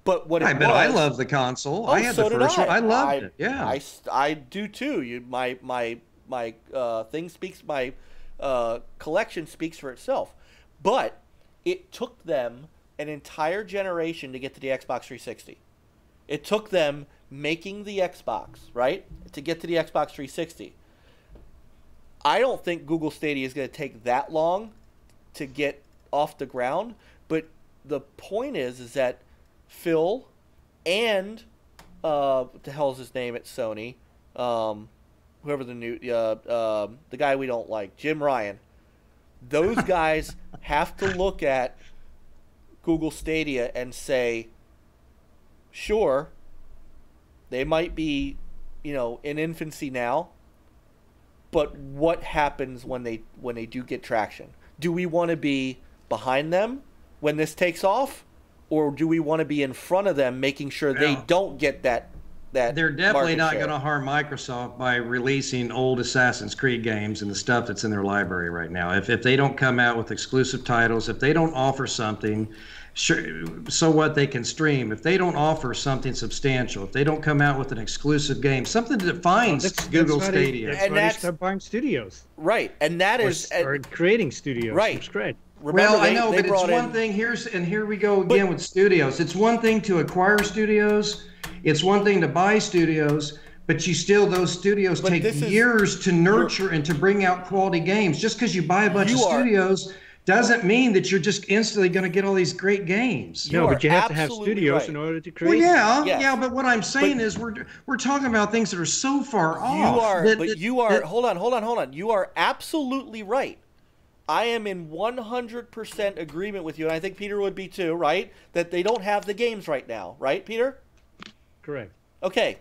But what I love the console. I had the first one. I loved it. Yeah, I do too. My thing speaks. My collection speaks for itself. But it took them an entire generation to get to the Xbox 360. It took them making the Xbox, right, to get to the Xbox 360. I don't think Google Stadia is going to take that long to get off the ground, but the point is that Phil and what the hell is his name at Sony? Whoever the guy we don't like, Jim Ryan. Those guys have to look at Google Stadia and say, sure, they might be, in infancy now, but what happens when they do get traction? Do we want to be behind them when this takes off, or do we want to be in front of them, making sure they don't get that? They're definitely not going to to harm Microsoft by releasing old Assassin's Creed games and the stuff that's in their library right now. If they don't come out with exclusive titles, if they don't offer something, sure, so what, they can stream. If they don't offer something substantial, if they don't come out with an exclusive game, something that defines Google Stadia. That's why they start buying studios. Right, and that is... Or creating studios right. from scratch. Remember, I know, but it's one thing. Here we go again with studios. It's one thing to acquire studios. It's one thing to buy studios, but those studios take years to nurture and to bring out quality games. Just because you buy a bunch of studios doesn't mean that you're just instantly going to get all these great games. No, but you have to have studios in order to create. Well, yeah, but what I'm saying is we're talking about things that are so far off. Hold on. You are absolutely right. I am in 100% agreement with you, and I think Peter would be too, right? That they don't have the games right now, right, Peter? Correct. Okay.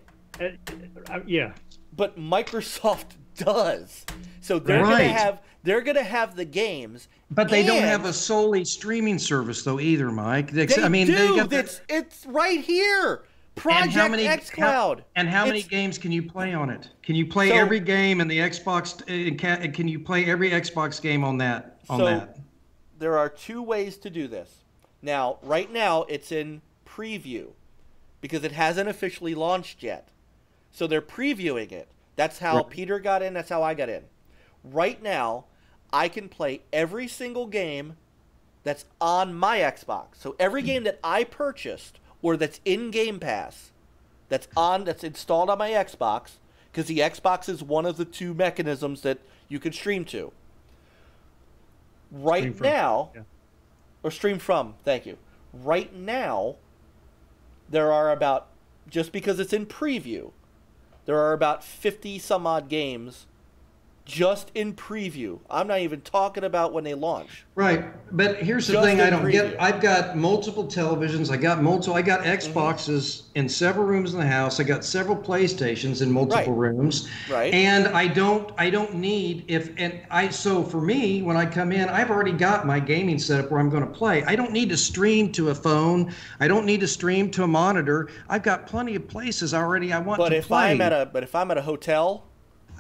Yeah. But Microsoft does. So they're gonna have the games. But they don't have a solely streaming service though either, Mike. They do. It's right here. Project xCloud. And how many games can you play on it? Can you play every game in the Xbox? Can you play every Xbox game on that? There are two ways to do this. Now, right now, it's in preview because it hasn't officially launched yet. So they're previewing it. That's how Peter got in. That's how I got in. Right now, I can play every single game that's on my Xbox. So every game that I purchased or that's in Game Pass, that's installed on my Xbox, because the Xbox is one of the two mechanisms that you can stream to. Right now, or stream from, thank you. Right now, there are about, just because it's in preview, there are about 50 some odd games just in preview. I'm not even talking about when they launch. Right, but here's the thing I don't get. I've got multiple televisions. I got Xboxes in several rooms in the house. I got several PlayStations in multiple rooms. Right. And I don't need so for me, when I come in, I've already got my gaming setup where I'm going to play. I don't need to stream to a phone. I don't need to stream to a monitor. I've got plenty of places already I want to play. But if I'm at a hotel,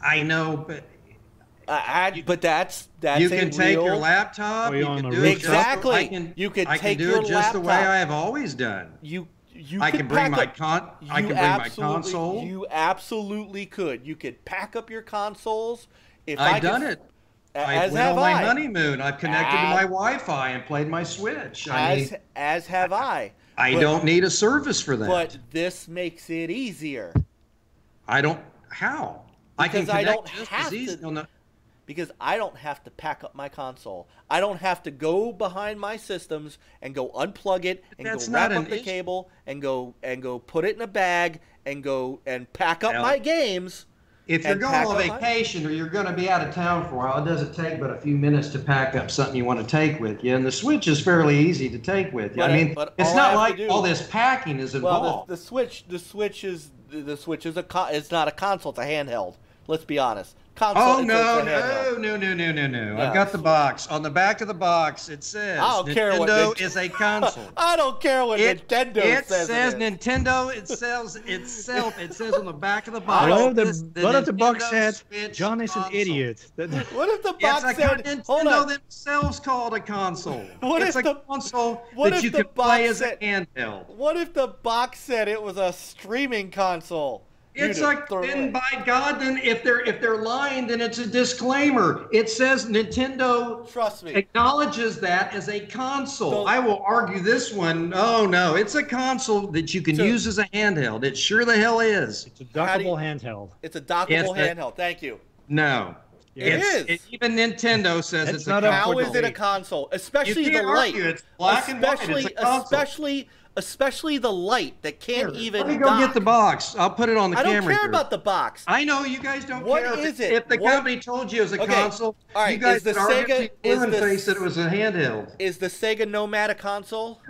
I know, but but that's you can take your laptop. You can do exactly. You can take your laptop. Just the way I have always done. I can bring my console. You absolutely could. You could pack up your consoles. I've done it. I went on my honeymoon. I've connected to my Wi-Fi and played my Switch. As have I. I don't need a service for that. But this makes it easier. How? Because I don't have to. Because I don't have to pack up my console. I don't have to go behind my systems and go unplug it and go wrap up the cable and go put it in a bag and go and pack up my games. If you're going on vacation or you're going to be out of town for a while, it doesn't take but a few minutes to pack up something you want to take with you. And the Switch is fairly easy to take with you. It's not like all this packing is involved. Well, the Switch is it's not a console. It's a handheld. Let's be honest. No. I've got the box. On the back of the box, it says Nintendo is a console. I don't care what Nintendo says. It says Nintendo. It says itself. It says on the back of the box. What if the box said, John is an idiot? What if the box said, Nintendo themselves called a console. It's a console that you can play as an handheld. What if the box said it was a streaming console? You It's do. like, Throw it then away. by God, then if they're lying, then it's a disclaimer. It says Nintendo Trust me. acknowledges that as a console. So- I will argue this one. Oh no, it's a console that you can So- use as a handheld. It sure the hell is. It's a How do you- dockable handheld. It's a dockable It's a- handheld. Thank you. No. It is. Even Nintendo says That's it's not a up How console. for is it a debate. console? You Especially the can't light. argue. It's black and white. It's a console. Especially the light that can't even. Let me go dock. get the box. I'll put it on the I camera. don't care here. about the box. I know you guys don't What care. is it? If the What- company told you it was a Okay, console, all right, you guys is the would argue Sega- to your is own the- face that it was a handheld. Is the Sega Nomad a console?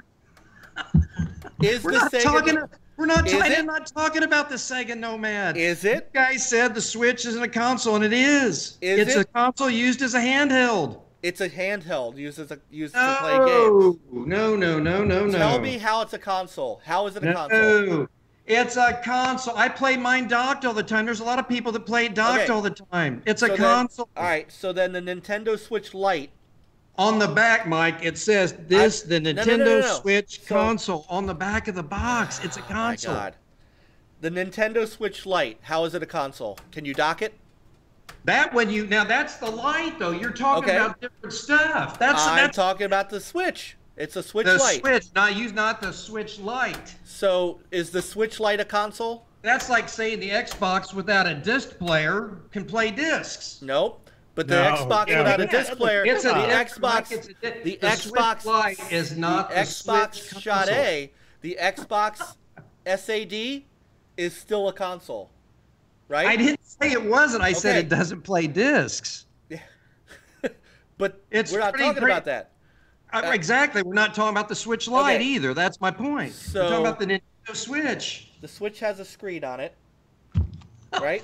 Is We're the not Sega? talking. We're not. Is I it? am not talking about the Sega Nomad. Is it? You guys said the Switch isn't a console, and it is. Is It's it? a console used as a handheld. It's a handheld used to play games. No. Tell me how it's a console. How is it a console? No, it's a console. I play mine docked all the time. There's a lot of people that play it docked Okay. all the time. It's So a then- console. all right. So then the Nintendo Switch Lite. On the back, Mike, it says this, the no, Nintendo no. Switch So- console. On the back of the box, it's a My console. God. The Nintendo Switch Lite. How is it a console? Can you dock it? That's the light though. You're talking Okay. about different stuff. I'm That's talking about the Switch. It's a Switch the Lite. Switch. Not the Switch Lite. So is the Switch Lite a console? That's like saying the Xbox without a disc player can play discs. Nope. But the No, Xbox yeah, without a yeah, disc player, It's the a Xbox, the Xbox Switch Lite is not the the Xbox Switch Shot console. A, the Xbox SAD is still a console, right? I didn't say it wasn't. I said Okay. it doesn't play discs. But It's we're not pretty talking great. about that. Exactly. We're not talking about the Switch Lite Okay. either. That's my point. So- We're talking about the Nintendo Switch. The Switch has a screen on it, right?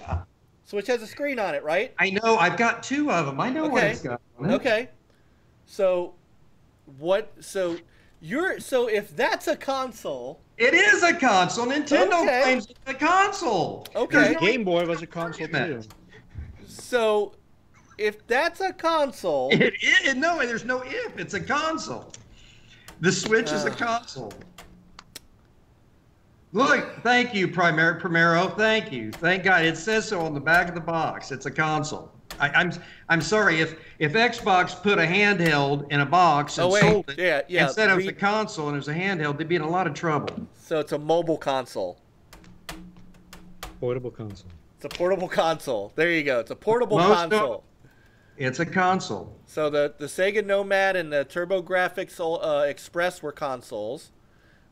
Switch has a screen on it, right? I know. I've got two of them. I know what Okay. it's got on it. Okay. So, what? So if that's a console, It is a console. Nintendo Okay. claims it's a console. Okay. There's no- Game Boy was a console too. so if that's a console, It is. No, there's no if. It's a console. The Switch is a console. Look, thank you, Primero. Thank you. Thank God. It says so on the back of the box. It's a console. I'm sorry if Xbox put a handheld in a box and Oh, wait. sold it Yeah. and said it was a console and it was a handheld, they'd be in a lot of trouble. so it's a mobile console. Portable console. It's a portable console. There you go. It's a portable Most of- console. It's a console. So the Sega Nomad and the TurboGrafx Express were consoles.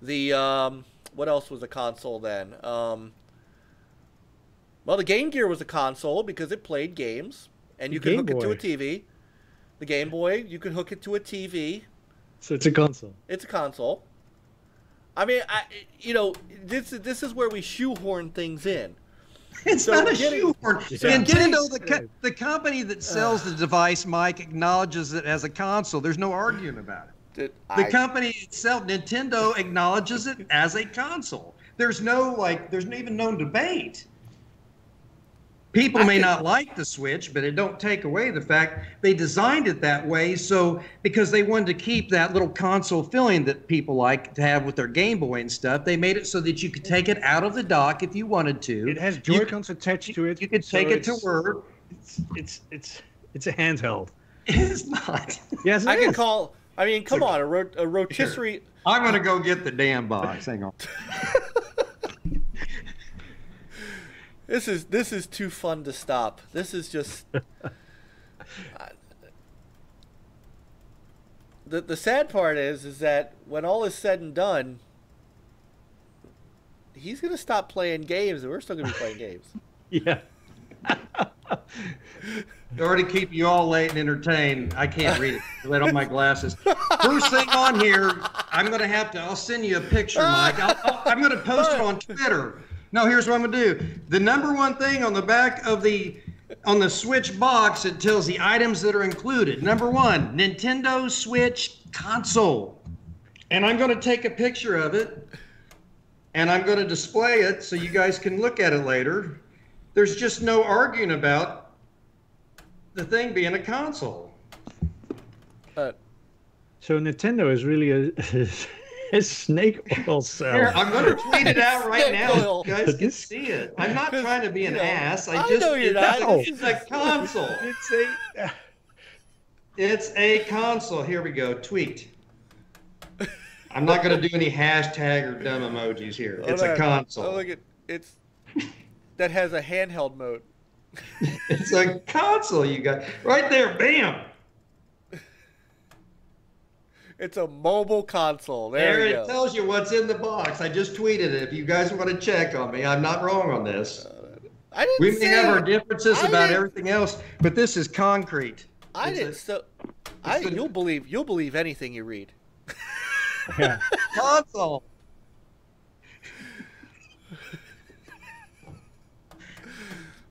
The what else was a console then? Well, the Game Gear was a console because it played games, and you could Game hook it to Boy. a TV. The Game Boy, you could hook it to a TV. So it's a console. It's a console. I mean, this is where we shoehorn things in. It's So not a getting- shoehorn. Yeah. Nintendo, Getting- the company that sells the device, Mike, acknowledges it as a console. There's no arguing about it. The company itself, Nintendo, acknowledges it as a console. There's even no debate. People may not like the Switch, but it don't take away the fact they designed it that way. So because they wanted to keep that little console feeling that people like to have with their Game Boy and stuff, they made it so that you could take it out of the dock if you wanted to. It has You could- Joy-Cons attached to it. You could so take it to it's- work. It's a handheld. It's not. Yes, I it can is. call. I mean, come on, a rotisserie. I'm gonna go get the damn box. Hang on. This is too fun to stop. This is just. The sad part is that when all is said and done, he's gonna stop playing games, and we're still gonna be playing games. Yeah. In order to keep you all late and entertained, I can't read it. I read on my glasses. First thing on here, I'll send you a picture, Mike. I'm going to post it on Twitter. No, here's what I'm going to do. The number one thing on the back of on the Switch box, it tells the items that are included. Number one, Nintendo Switch console. And I'm going to take a picture of it, and I'm going to display it so you guys can look at it later. There's just no arguing about the thing being a console. So Nintendo is really A snake oil cell. Here, I'm going to tweet it out right now. Oil. You guys can see it. I'm not trying to be an ass. I know you're not. It's a console. It's a console. Here we go. Tweet. I'm not going to do any hashtag or dumb emojis here. It's a console. Oh, look at it's that has a handheld mode. It's a console, you got right there. Bam. It's a mobile console. There you go. It tells you what's in the box. I just tweeted it. If you guys want to check on me, I'm not wrong on this. I didn't. We may have our differences about everything else, but this is concrete. I didn't. You'll believe anything you read. Yeah. Console.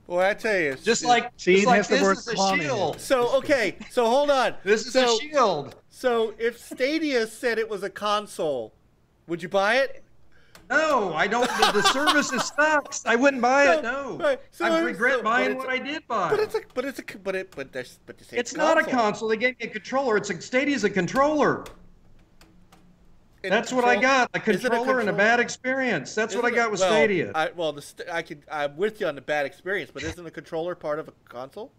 Well, I tell you, Just like See, just it like has the this word is a con in it. shield. So okay, so hold on. This is a shield. So if Stadia said it was a console, would you buy it? No, I don't. The service sucks. I wouldn't buy it. No, right. I regret buying what I did buy. It's not a console. They gave me a controller. Stadia's a controller. That's what I got. A controller and a bad experience. That's what I got with Stadia. I'm with you on the bad experience, but isn't a controller part of a console?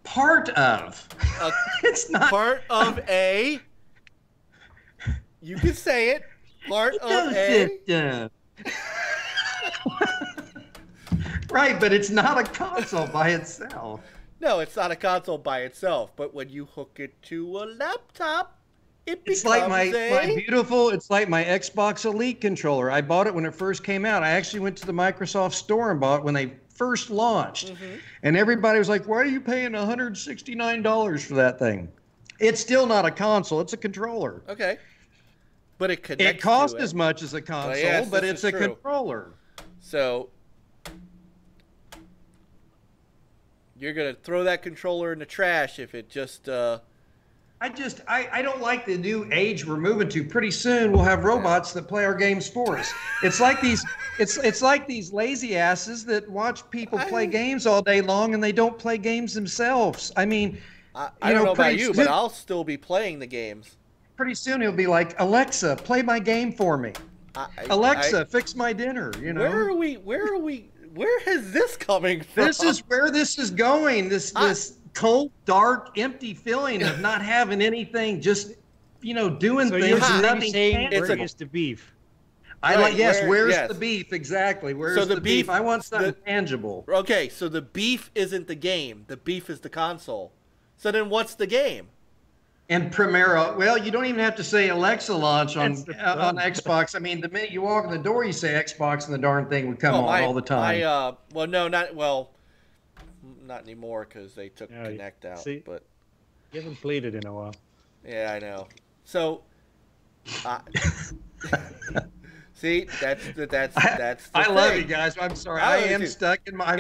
Part of. It's not part of a. You can say it. Part of a. Right, but it's not a console by itself. No, it's not a console by itself. But when you hook it to a laptop, it's like my beautiful. It's like my Xbox Elite controller. I bought it when it first came out. I actually went to the Microsoft store and bought it when they first launched, and everybody was like, "Why are you paying $169 for that thing?" It's still not a console. It's a controller. Okay. But it connects. It costs as much as a console, but it's a controller. So you're gonna throw that controller in the trash if it just. I don't like the new age we're moving to. Pretty soon we'll have robots that play our games for us. It's like these. It's like these lazy asses that watch people play games all day long and they don't play games themselves. I mean, I don't know about you, but I'll still be playing the games. Pretty soon he'll be like, Alexa, play my game for me. Alexa, fix my dinner. You know. Where are we? Where is this coming from? This is where this is going. This cold, dark, empty feeling of not having anything, just doing things and nothing. Where is the beef? Where's the beef exactly? Where's the beef? I want something tangible. Okay, so the beef isn't the game. The beef is the console. So then what's the game? And Primera, well, you don't even have to say Alexa launch on Xbox. I mean, the minute you walk in the door, you say Xbox, and the darn thing would come on all the time. Not anymore because they took Kinect out. See, but you haven't played it in a while. Yeah, I know. So, see, that's the I love you guys. I'm sorry. I'm stuck in my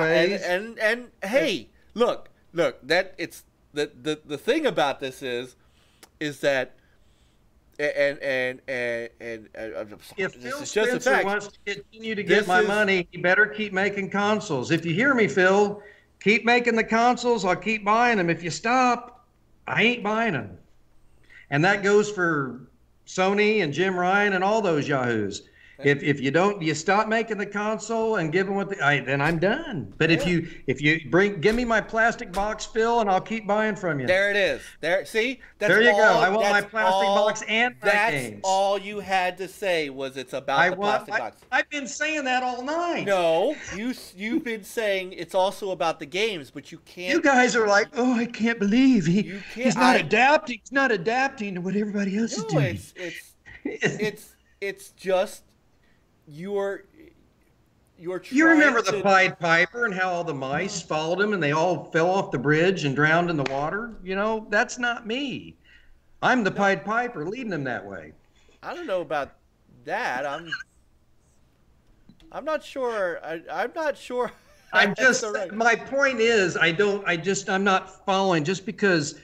ways. And hey, look. That it's the thing about this is that. And if Phil Spencer wants to continue to get my money, he better keep making consoles. If you hear me, Phil, keep making the consoles. I'll keep buying them. If you stop, I ain't buying them. And that goes for Sony and Jim Ryan and all those yahoos. If you stop making the console and give them then I'm done. But if you give me my plastic box, Phil, and I'll keep buying from you. There it is. See, there you go. I want my plastic box and my games. That's all you had to say was it's about the plastic box. I've been saying that all night. No, you've been saying it's also about the games, but you can't. You guys are like, oh, I can't believe he's not adapting. He's not adapting to what everybody else is doing. It's just. You remember the Pied Piper and how all the mice followed him and they all fell off the bridge and drowned in the water? That's not me. I'm the Pied Piper leading them that way. I don't know about that. I'm not sure. I'm not sure. My point is I'm not following just because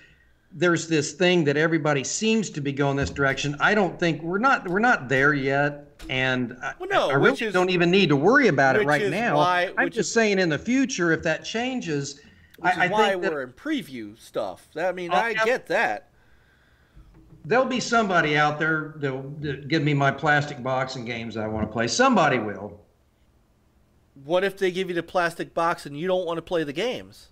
there's this thing that everybody seems to be going this direction. I don't think we're not there yet. And I really don't even need to worry about it right now. I'm just saying in the future, if that changes, I think we're in preview stuff. I mean, I get that. there'll be somebody out there that'll give me my plastic box and games I want to play. Somebody will. What if they give you the plastic box and you don't want to play the games?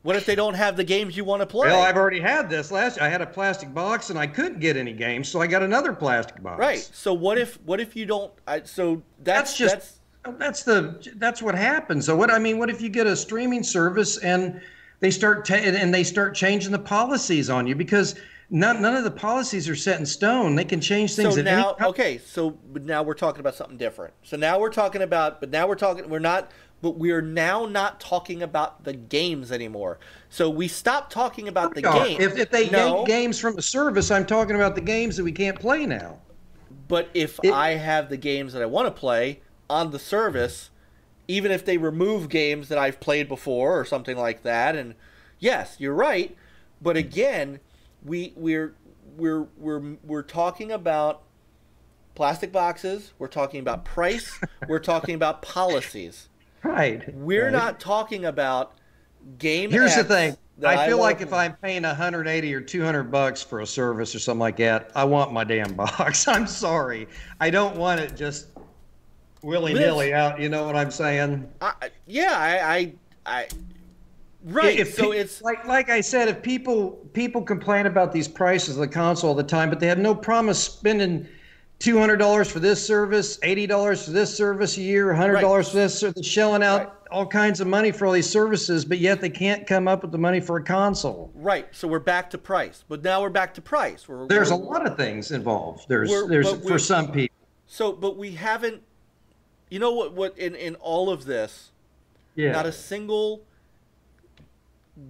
What if they don't have the games you want to play? Well, I've already had this last year. I had a plastic box and I couldn't get any games, so I got another plastic box. Right. So what if you don't? That's what happens. So what if you get a streaming service and they start changing the policies on you, because none of the policies are set in stone. They can change things. So now, but now we're talking about something different. We're now not talking about the games anymore. So we stopped talking about the games. If they yank games from the service, I'm talking about the games that we can't play now. But if I have the games that I want to play on the service, even if they remove games that I've played before or something like that, and yes, you're right. But again, we're talking about plastic boxes. We're talking about price. We're talking about policies. Right. We're not talking about game. Here's the thing. I feel like if I'm paying $180 or $200 for a service or something like that, I want my damn box. I'm sorry. I don't want it just willy-nilly out. You know what I'm saying? Right. So it's like I said, if people complain about these prices of the console all the time, but they have no problem spending $200 for this service, $80 for this service a year, $100 for this service, shelling out all kinds of money for all these services, but yet they can't come up with the money for a console. Right. So we're back to price. But now we're back to price. There's a lot of things involved. There's for some people. So, but we haven't. You know what? In all of this, not a single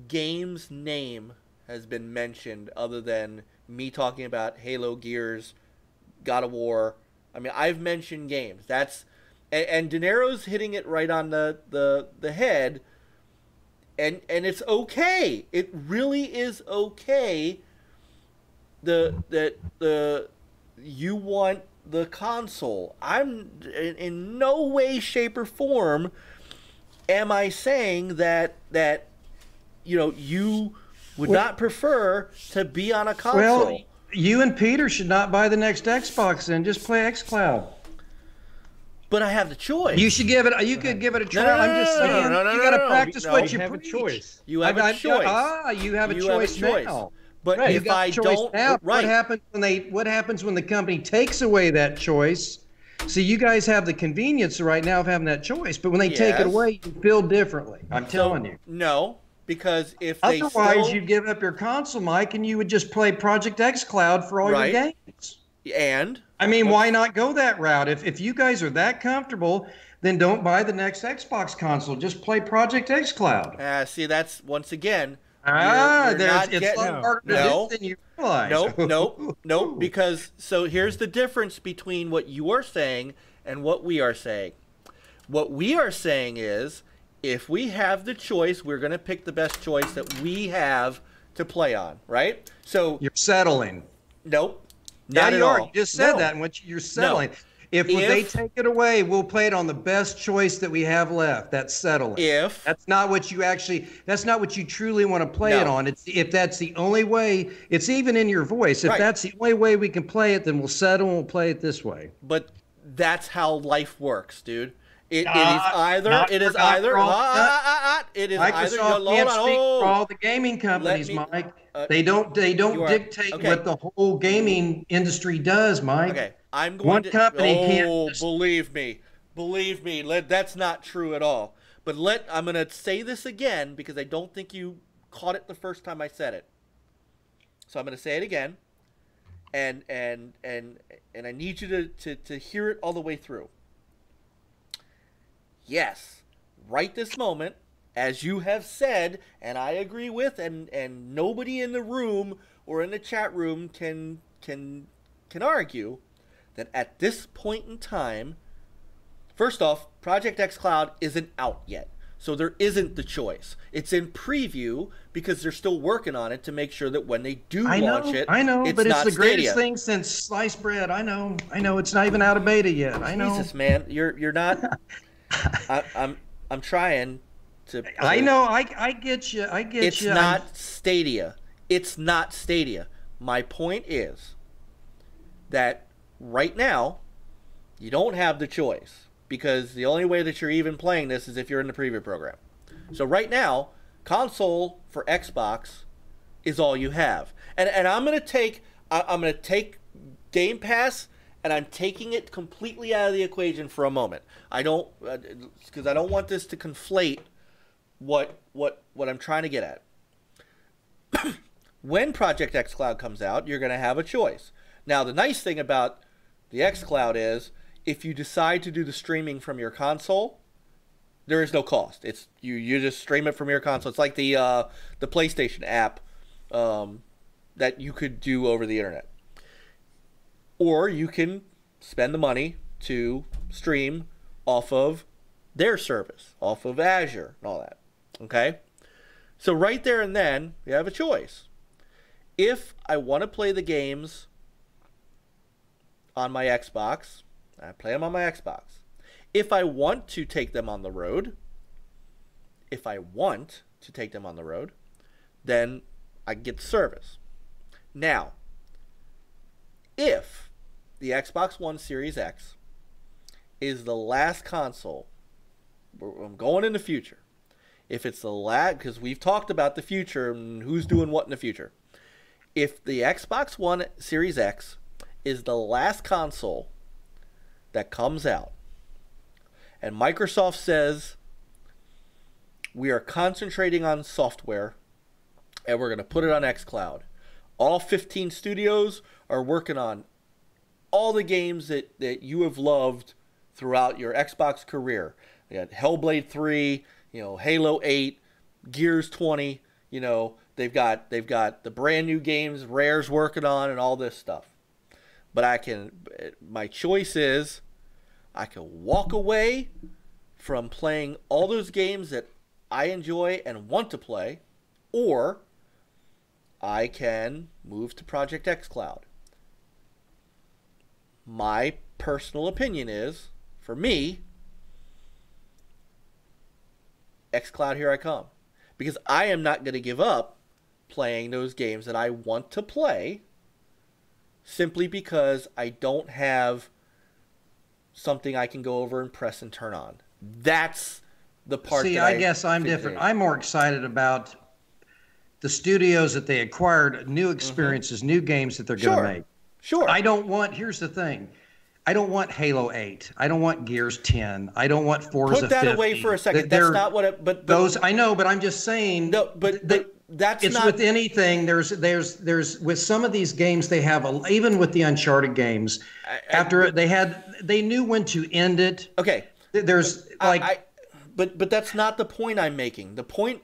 game's name has been mentioned other than me talking about Halo, Gears, God of War. I mean, I've mentioned games. And De Niro's hitting it right on the head. And it's okay. It really is okay. You want the console. I'm in no way, shape, or form am I saying that you would not prefer to be on a console. Well, you and Peter should not buy the next Xbox then. Just play xCloud. But I have the choice. You should give it. You could give it a try. I'm just saying. You got to practice what you have preach. a choice. You have a choice. You have a choice now. But if I don't, what happens when the company takes away that choice? See, you guys have the convenience right now of having that choice, but when they take it away, you feel differently. I'm telling you. No. Because if otherwise you'd give up your console, Mike, and you would just play Project xCloud for all your games. And I mean, why not go that route? If you guys are that comfortable, then don't buy the next Xbox console. Just play Project xCloud. See, that's once again. It's a lot harder to do than you realize. Nope. Because so here's the difference between what you are saying and what we are saying. What we are saying is, if we have the choice, we're going to pick the best choice that we have to play on, right? So you're settling. Nope. Not at all. You just said that, and you're settling. If they take it away, we'll play it on the best choice that we have left. That's settling. That's not what you truly want to play it on. If that's the only way, it's even in your voice. If that's the only way we can play it, then we'll settle and we'll play it this way. But that's how life works, dude. It is either Microsoft can't speak for all the gaming companies, Mike. They don't dictate what the whole gaming industry does, Mike. Okay, One company can't. Believe me, that's not true at all. But I'm going to say this again because I don't think you caught it the first time I said it. So I'm going to say it again, and I need you to hear it all the way through. Yes, right this moment, as you have said, and I agree with, and nobody in the room or in the chat room can argue that at this point in time, first off, Project xCloud isn't out yet. So there isn't the choice. It's in preview because they're still working on it to make sure that when they do launch it, but it's the greatest thing since sliced bread. I know. It's not even out of beta yet. I know. Jesus, man, you're not. I'm trying to. I know. I get you. It's not Stadia. It's not Stadia. My point is that right now, you don't have the choice, because the only way that you're even playing this is if you're in the preview program. So right now, console for Xbox is all you have. And I'm going to take Game Pass, and I'm taking it completely out of the equation for a moment. I don't, because I don't want this to conflate what I'm trying to get at. When Project xCloud comes out, you're going to have a choice. Now, the nice thing about the xCloud is, if you decide to do the streaming from your console, there is no cost. It's you just stream it from your console. It's like the PlayStation app that you could do over the internet. Or you can spend the money to stream off of their service, off of Azure and all that. Okay? So right there and then, you have a choice. If I want to play the games on my Xbox, I play them on my Xbox. If I want to take them on the road, then I get the service. Now, if the Xbox One Series X is the last console, I'm going in the future. If it's the last, because we've talked about the future and who's doing what in the future. If the Xbox One Series X is the last console that comes out, and Microsoft says we are concentrating on software and we're going to put it on xCloud. All 15 studios are working on all the games that you have loved throughout your Xbox career. They got Hellblade 3, Halo 8, Gears 20, they've got the brand new games Rare's working on and all this stuff. But my choice is I can walk away from playing all those games that I enjoy and want to play, or I can move to Project xCloud. My personal opinion is, for me, xCloud, here I come. Because I am not going to give up playing those games that I want to play simply because I don't have something I can go over and press and turn on. That's the part. See, I guess I'm different. I'm more excited about the studios that they acquired, new experiences, new games that they're going to make. Sure. Here's the thing. I don't want Halo 8. I don't want Gears 10. I don't want Forza 50. Put that away for a second. That's not what it, but those, I know, but I'm just saying. No, but that's it's not. With anything, there's with some of these games they have, even with the Uncharted games, they knew when to end it. Okay. There's But that's not the point I'm making.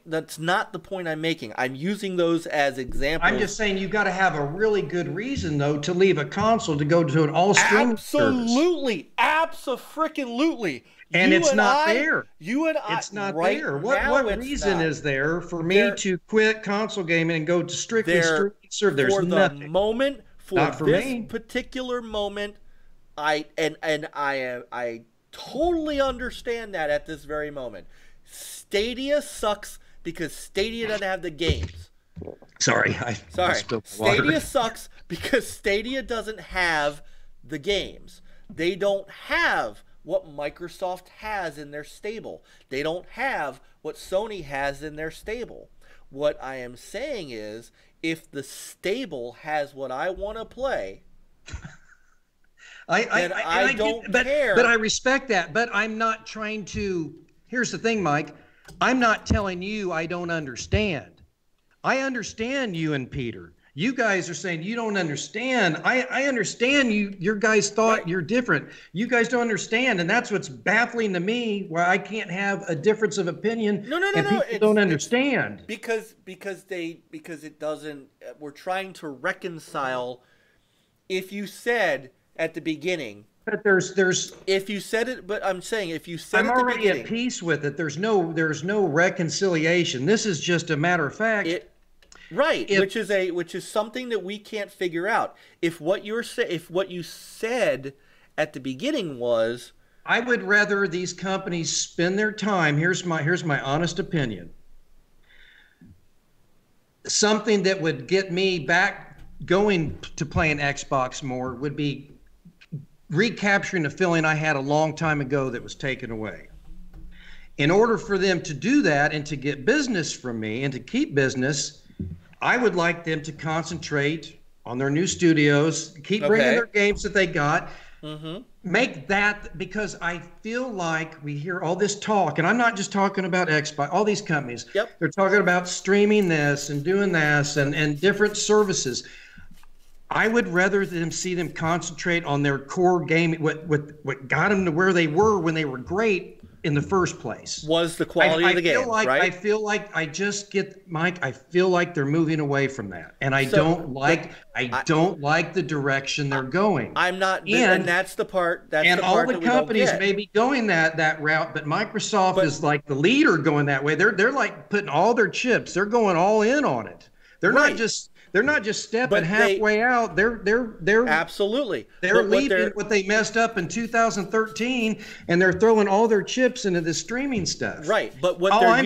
That's not the point I'm making. I'm using those as examples. I'm just saying you've got to have a really good reason, though, to leave a console to go to an all-streaming service. Absolutely. And it's not there. It's not there. What reason is there for me to quit console gaming and go to strictly streaming service? There's nothing. For this particular moment, I totally understand that at this very moment. Stadia sucks because Stadia doesn't have the games. Sorry. Stadia sucks because Stadia doesn't have the games. They don't have what Microsoft has in their stable. They don't have what Sony has in their stable. What I am saying is, if the stable has what I want to play, I don't care. But I respect that. But I'm not trying to. Here's the thing, Mike. I'm not telling you I don't understand. I understand you and Peter. You guys are saying you don't understand. I understand you. Your guys thought you're different. You guys don't understand, and that's what's baffling to me. Why I can't have a difference of opinion. No. People don't understand because it doesn't. We're trying to reconcile. If you said at the beginning, but there's. If you said it, but I'm saying if you said I'm at the already beginning, at peace with it. There's no reconciliation. This is just a matter of fact. Right, which is something that we can't figure out. If what you said at the beginning was, I would rather these companies spend their time. Here's my honest opinion. Something that would get me back going to playing Xbox more would be recapturing the feeling I had a long time ago that was taken away. In order for them to do that and to get business from me and to keep business, I would like them to concentrate on their new studios, keep bringing their games that they got, make that, because I feel like we hear all this talk, and I'm not just talking about Xbox, all these companies, they're talking about streaming this and doing this and different services. I would rather see them concentrate on their core gaming, what got them to where they were when they were great in the first place. Was the quality of the game, right? I feel like I just get, Mike, I feel like they're moving away from that. And I don't like the direction they're going. I'm not, and that's the part, and all the companies may be going that route, but Microsoft is like the leader going that way. They're like putting all their chips, they're going all in on it. They're not just stepping halfway out. They're absolutely. They're leaving what they messed up in 2013, and they're throwing all their chips into this streaming stuff. Right, but what they're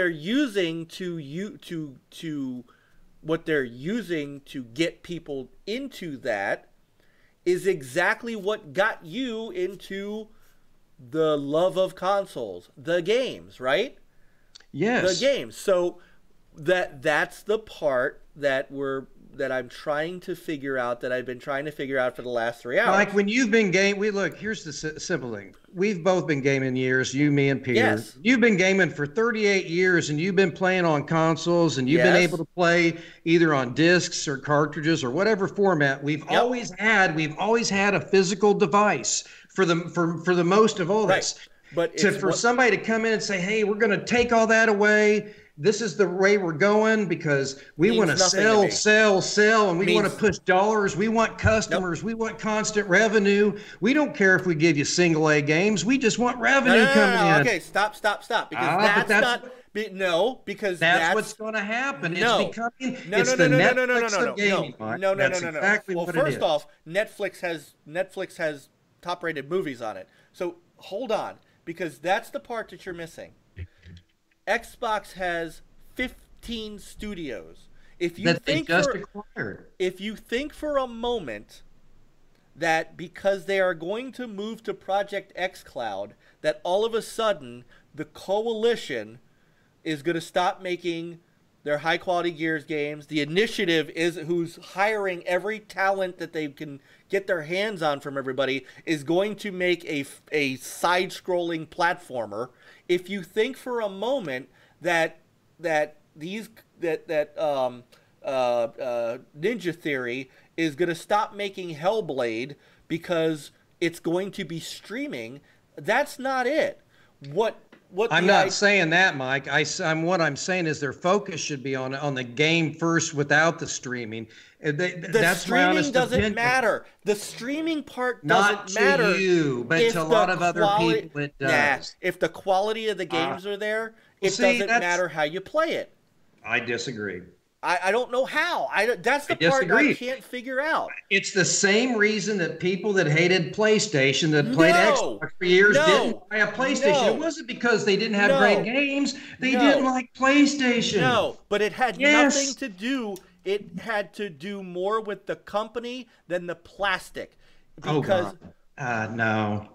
using to get people into that is exactly what got you into the love of consoles, the games, right? Yes, the games. So that's the part that I'm trying to figure out, that I've been trying to figure out for the last 3 hours. Like when you've been gaming, here's the simple thing. We've both been gaming years, you, me, and Peter. Yes. You've been gaming for 38 years, and you've been playing on consoles, and you've been able to play either on discs or cartridges or whatever format. We've always had a physical device for the most of all this. But for somebody to come in and say, hey, we're going to take all that away, this is the way we're going because we want to sell, and we want to push dollars. We want customers. We want constant revenue. We don't care if we give you single A games. We just want revenue coming in. Okay, stop. Because because that's what's going to happen. No. It's the Netflix of gaming. No. Exactly what it is. Well, first off, Netflix has top-rated movies on it. So hold on, because that's the part that you're missing. Xbox has 15 studios. If you think for a moment that because they are going to move to Project xCloud, that all of a sudden the coalition is going to stop making their high-quality Gears games. The initiative is who's hiring every talent that they can get their hands on from everybody is going to make a side-scrolling platformer. If you think for a moment that Ninja Theory is going to stop making Hellblade because it's going to be streaming, that's not it. I'm not saying that, Mike. What I'm saying is their focus should be on the game first without the streaming. The streaming doesn't matter. The streaming part doesn't matter. Not to you, but to a lot of other people it does. If the quality of the games are there, it doesn't matter how you play it. I disagree. I don't know how. That's the part I can't figure out. It's the same reason that people that hated PlayStation, that played Xbox for years, didn't buy a PlayStation. It wasn't because they didn't have great games. They didn't like PlayStation. No, but it had nothing to do. It had to do more with the company than the plastic. Because, no.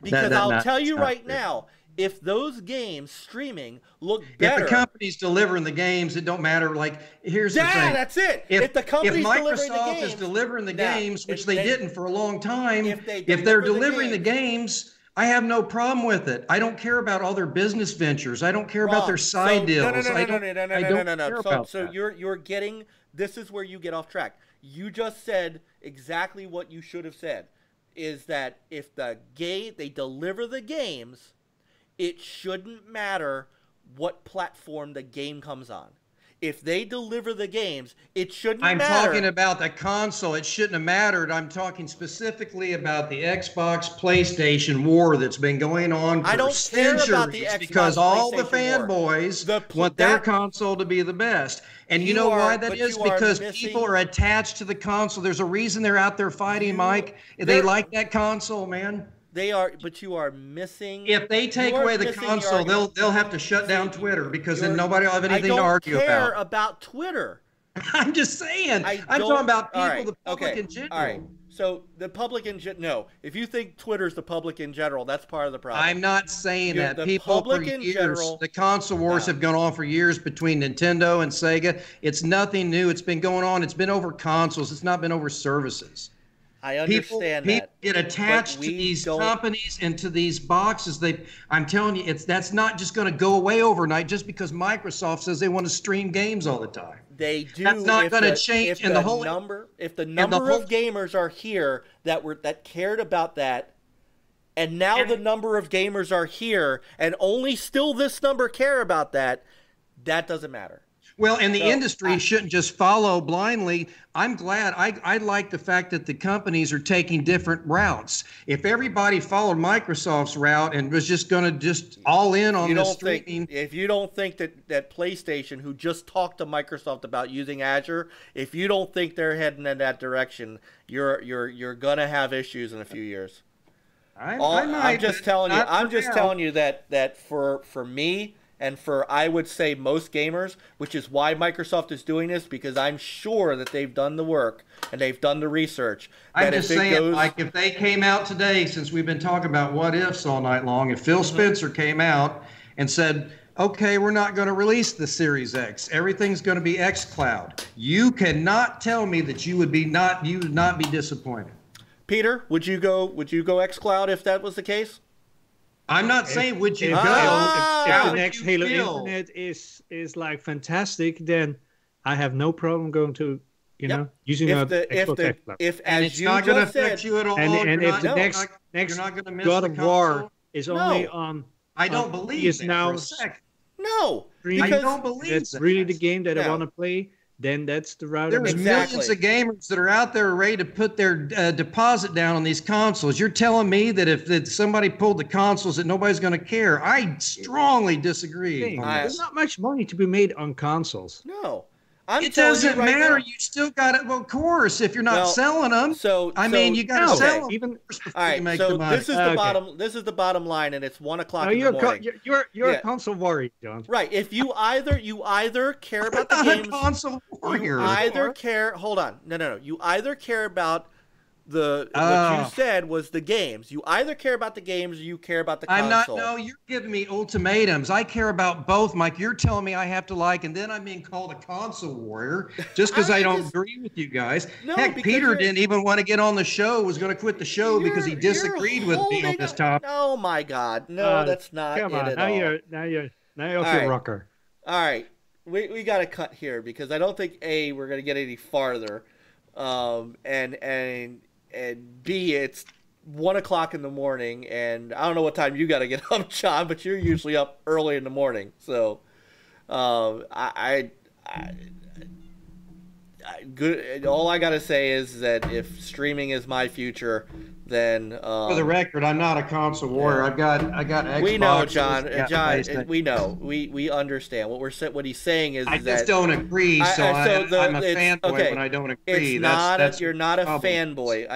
Because I'll tell you right now, if those games streaming look better, if the company's delivering the games, it don't matter. Like, here's the thing. That's it. If the company's Microsoft is delivering the games, which they didn't for a long time, if they're delivering the games, I have no problem with it. I don't care about all their business ventures. I don't care about their side deals. No. So you're getting. This is where you get off track. You just said exactly what you should have said. Is that if they deliver the games, it shouldn't matter what platform the game comes on. If they deliver the games, it shouldn't matter. I'm talking about the console. It shouldn't have mattered. I'm talking specifically about the Xbox PlayStation war that's been going on for centuries because all the fanboys want their console to be the best. And you know why that is? Because people are attached to the console. There's a reason they're out there fighting, Mike. They like that console, man. They are, but you are missing. If they take away the console, they'll have to shut down Twitter because then nobody will have anything to argue about. I don't care about Twitter. I'm just saying. I'm talking about people, the public in general. All right. So the public in general, no. If you think Twitter's the public in general, that's part of the problem. I'm not saying that. The People public for in years, general, the console wars have gone on for years between Nintendo and Sega. It's nothing new. It's been going on. It's been over consoles. It's not been over services. I understand people that. Get attached to these companies and to these boxes. I'm telling you, that's not just going to go away overnight just because Microsoft says they want to stream games all the time. They do. That's not going to change. If the number of gamers are here that cared about that, and now the number of gamers are here, and only still this number care about that, that doesn't matter. Well, and the industry shouldn't just follow blindly. I'm glad. I like the fact that the companies are taking different routes. If everybody followed Microsoft's route and was just going to just all in on the streaming. If you don't think that PlayStation, who just talked to Microsoft about using Azure, if you don't think they're heading in that direction, you're going to have issues in a few years. I'm just telling you that for me, and for, I would say, most gamers, which is why Microsoft is doing this, because I'm sure that they've done the work and they've done the research. I'm just saying, if they came out today, since we've been talking about what ifs all night long, if Phil Spencer came out and said, okay, we're not going to release the Series X, everything's going to be xCloud, you cannot tell me that you would not be disappointed. Peter, would you go xCloud if that was the case? I'm not saying would you go. If the next Halo Infinite is like fantastic, then I have no problem going to using Xbox xCloud. And it's not going to affect you at all. And if the next God of War is only on, I don't believe now. For a second. No, I don't believe it's really the game that I want to play. Then that's the route. There's millions of gamers that are out there ready to put their deposit down on these consoles. You're telling me that if somebody pulled the consoles that nobody's going to care? I strongly disagree. There's not much money to be made on consoles. No. It doesn't matter. You still got it. Well, of course, if you're not selling them. You got to sell them. Even all right. So this is the bottom. This is the bottom line, and it's 1 o'clock in the morning. You're a console warrior, John. Right. If you either care about the games, console warrior. You either care. Hold on. No. You either care about what you said was the games. You either care about the games or you care about the console. No, you're giving me ultimatums. I care about both, Mike. You're telling me I have to and then I'm being called a console warrior just because I don't agree with you guys. No, heck, Peter didn't even want to get on the show, was going to quit the show because he disagreed with me on this topic. Oh my God. No, that's not come it on. at all. Now you're off your rocker. All right. We got to cut here because I don't think we're going to get any farther. And B, it's 1 o'clock in the morning, and I don't know what time you got to get up, John, but you're usually up early in the morning. So, good. All I got to say is that if streaming is my future, then for the record, I'm not a console warrior. I got Xbox. We know, John. John, we know. We understand what he's saying is. I just don't agree. I'm a fanboy when I don't agree. You're not a fanboy.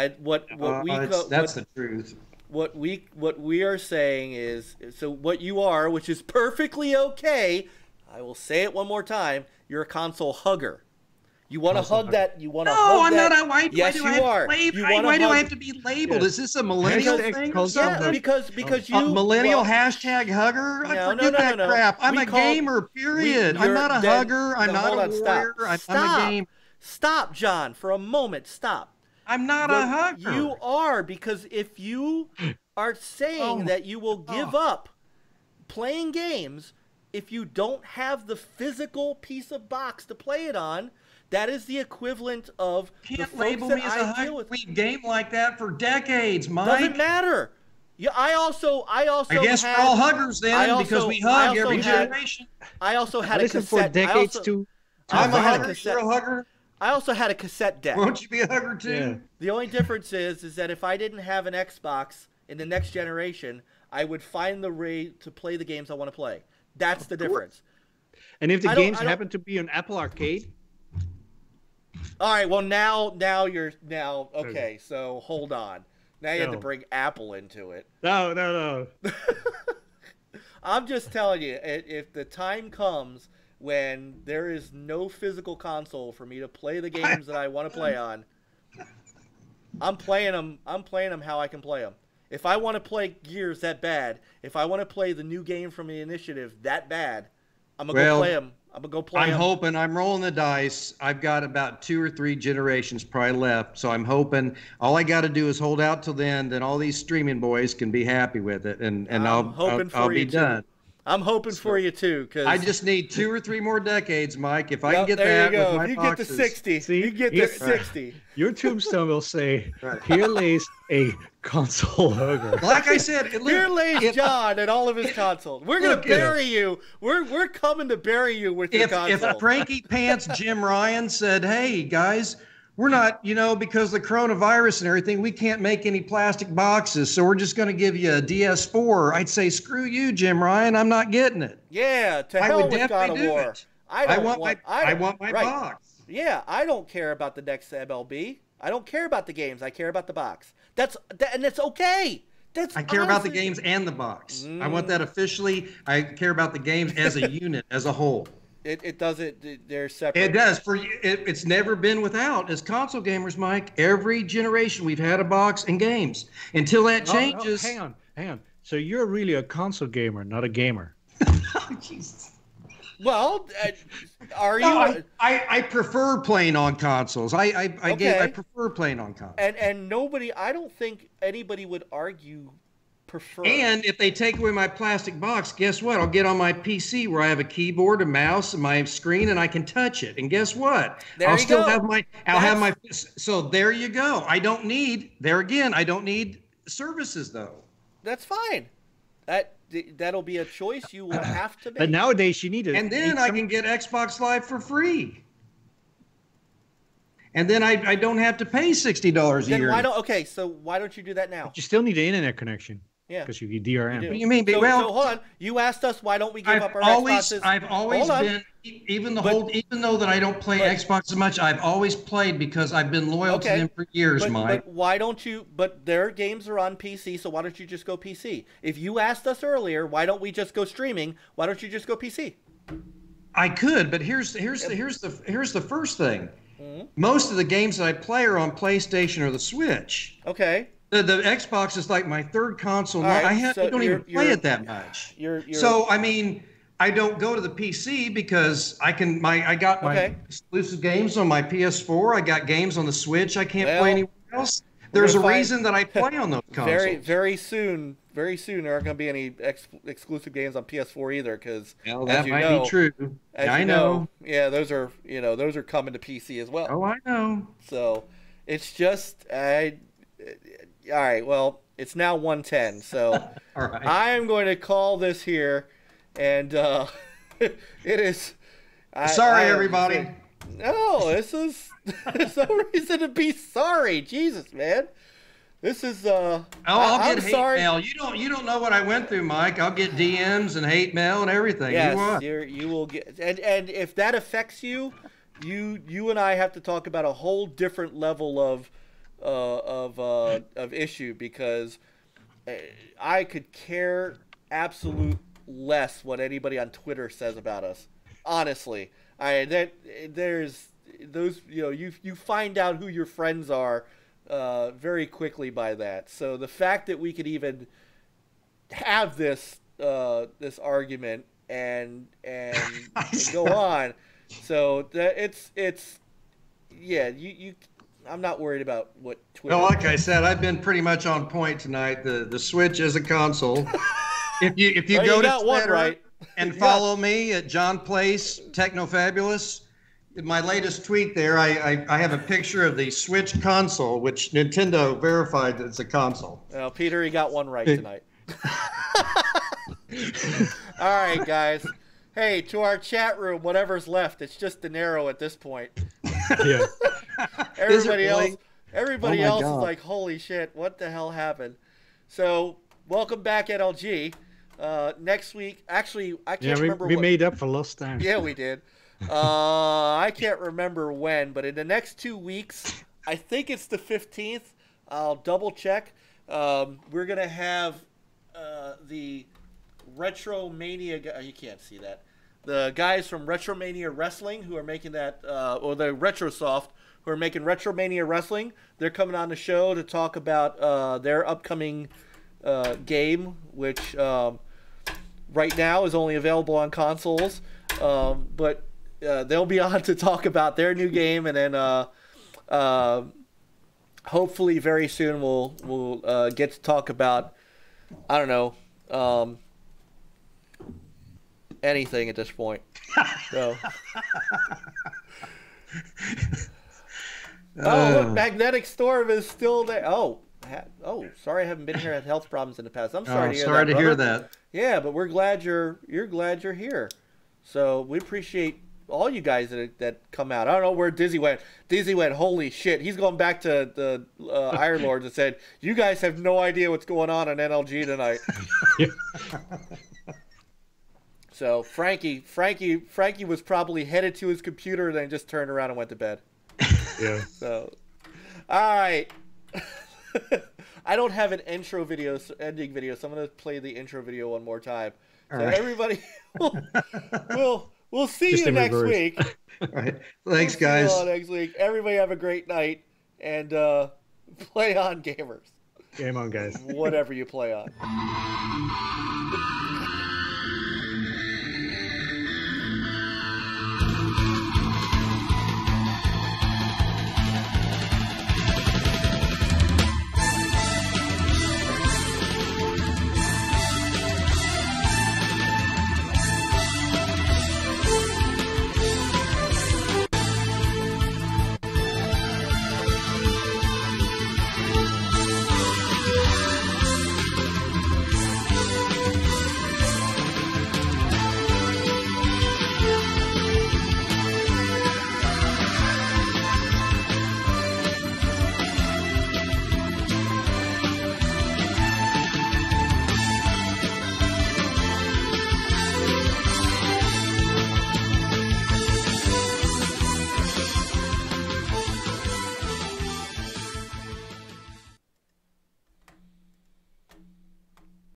That's the truth. What we are saying is, so what you are, which is perfectly okay. I will say it one more time. You're a console hugger. You want to hug that? You want to hug that? No, I'm not. Yes, you are. Why do I have to be labeled? Is this a millennial thing? Yeah, because you millennial hashtag hugger. Forget that crap. I'm a gamer. Period. I'm not a hugger. I'm not a warrior. I'm a gamer. Stop, John, for a moment. Stop. I'm not a hugger. You are, because if you are saying that you will give up playing games if you don't have the physical piece of box to play it on. That is the equivalent of can't label me as a hugger. We've gamed like that for decades, Mike. Doesn't matter. Yeah, I guess we're all huggers then because we hug every generation. I also had a cassette. For decades too. I'm a hugger. You're a hugger. I also had a cassette deck. Won't you be a hugger too? Yeah. The only difference is that if I didn't have an Xbox in the next generation, I would find the way to play the games I want to play. That's the difference. And if the games happen to be on Apple Arcade. All right, well, now you're okay, so hold on. Now you have to bring Apple into it. No. I'm just telling you, if the time comes when there is no physical console for me to play the games that I want to play on, I'm playing them. I'm playing them how I can play them. If I want to play Gears that bad, if I want to play the new game from the Initiative that bad, I'm gonna go play them. I'm gonna go play them. I'm hoping. I'm rolling the dice. I've got about 2 or 3 generations probably left, so I'm hoping all I got to do is hold out till then. Then all these streaming boys can be happy with it, and I'll be done. I'm hoping for you too, because I just need 2 or 3 more decades, Mike. If I can get there that you go. with my If you boxes. get to 60, See, you get to 60. Your tombstone will say, "Here lays a console hugger." Like I said, Here lays John and all of his consoles. We're gonna bury you. We're coming to bury you with your console. If Frankie Pants Jim Ryan said, "Hey guys, we're not, because of the coronavirus and everything, we can't make any plastic boxes, so we're just going to give you a DS4." I'd say, "Screw you, Jim Ryan. I'm not getting it." Yeah, to I hell would with God definitely of do War. it. I want my right. box. Yeah, I don't care about the next MLB. I don't care about the games. I care about the box. And it's okay. I care about the games and the box. I want that officially. I care about the games as a unit, as a whole. It doesn't. They're separate. It does. It's never been without. As console gamers, Mike, every generation we've had a box and games. Until that changes. Hang on. So you're really a console gamer, not a gamer. Jesus. Well, are you? No, I prefer playing on consoles. I prefer playing on consoles. And nobody, I don't think anybody would argue prefer. And if they take away my plastic box, guess what? I'll get on my PC where I have a keyboard, a mouse, and my screen, and I can touch it. And guess what? I'll have my. So there you go. I don't need services though. That's fine. That'll be a choice you will have to make. But nowadays you need it. And then I can get Xbox Live for free. And then I don't have to pay $60 a year. So why don't you do that now? But you still need an internet connection. Yeah. Because you get DRM. You What do you mean? So hold on. You asked us why don't we give up our Xboxes? I've always been, even though that I don't play Xbox as much, I've always played because I've been loyal to them for years, Mike. But why don't you? But their games are on PC, so why don't you just go PC? If you asked us earlier, why don't we just go streaming? Why don't you just go PC? I could, but here's the first thing. Mm-hmm. Most of the games that I play are on PlayStation or the Switch. Okay. The Xbox is like my third console. Right, I don't even play it that much. So I mean, I don't go to the PC because I got my exclusive games on my PS4. I got games on the Switch. I can't play anywhere else. There's a reason that I play on those consoles. Very soon, there aren't going to be any exclusive games on PS4 either, because that might be true. I know. Yeah, those are coming to PC as well. Oh, I know. So it's just all right. Well, it's now 1:10, so all right. I am going to call this here, and it is. Sorry, everybody. No, there's no reason to be sorry. Jesus, man. This is I'll get hate mail. You don't know what I went through, Mike. I'll get DMs and hate mail and everything. Yes, you will get, and if that affects you, you and I have to talk about a whole different level of issue, because I could care absolute less what anybody on Twitter says about us. Honestly, there's those, you find out who your friends are very quickly by that. So the fact that we could even have this argument and go on, so it's I'm not worried about what Twitter. Well, like I said, I've been pretty much on point tonight. The Switch is a console. If you go to Twitter and follow me at John Place Technofabulous, my latest tweet there, I have a picture of the Switch console, which Nintendo verified that it's a console. Well, Peter, you got one right tonight. All right, guys. Hey, to our chat room, whatever's left, it's just Dinero at this point. Yeah. Everybody else is like, holy shit, what the hell happened? So, welcome back, NLG. Next week, actually, I can't remember. We made up for lost time. Yeah, we did. I can't remember when, but in the next 2 weeks, I think it's the 15th. I'll double check. We're gonna have the Retro Mania. You can't see that. the guys from Retromania Wrestling who are making that, or the Retrosoft who are making Retromania Wrestling. They're coming on the show to talk about their upcoming game, which right now is only available on consoles, but they'll be on to talk about their new game, and then hopefully very soon we'll get to talk about, I don't know, anything at this point. So. Oh, look, Magnetic Storm is still there. Oh, sorry, I haven't been here. I had health problems in the past. I'm sorry to hear that. Sorry to hear brother. that. Yeah, but we're glad you're here. So we appreciate all you guys that come out. I don't know where Dizzy went. Dizzy went, holy shit. He's going back to the Iron Lords and said, you guys have no idea what's going on NLG tonight. So Frankie was probably headed to his computer and then just turned around and went to bed. Yeah. So, all right. I don't have an ending video, so I'm going to play the intro video one more time. So right. Everybody, we'll see you next week. All right. Thanks, guys. See you all next week. Everybody have a great night, and play on, gamers. Game on, guys. Whatever you play on.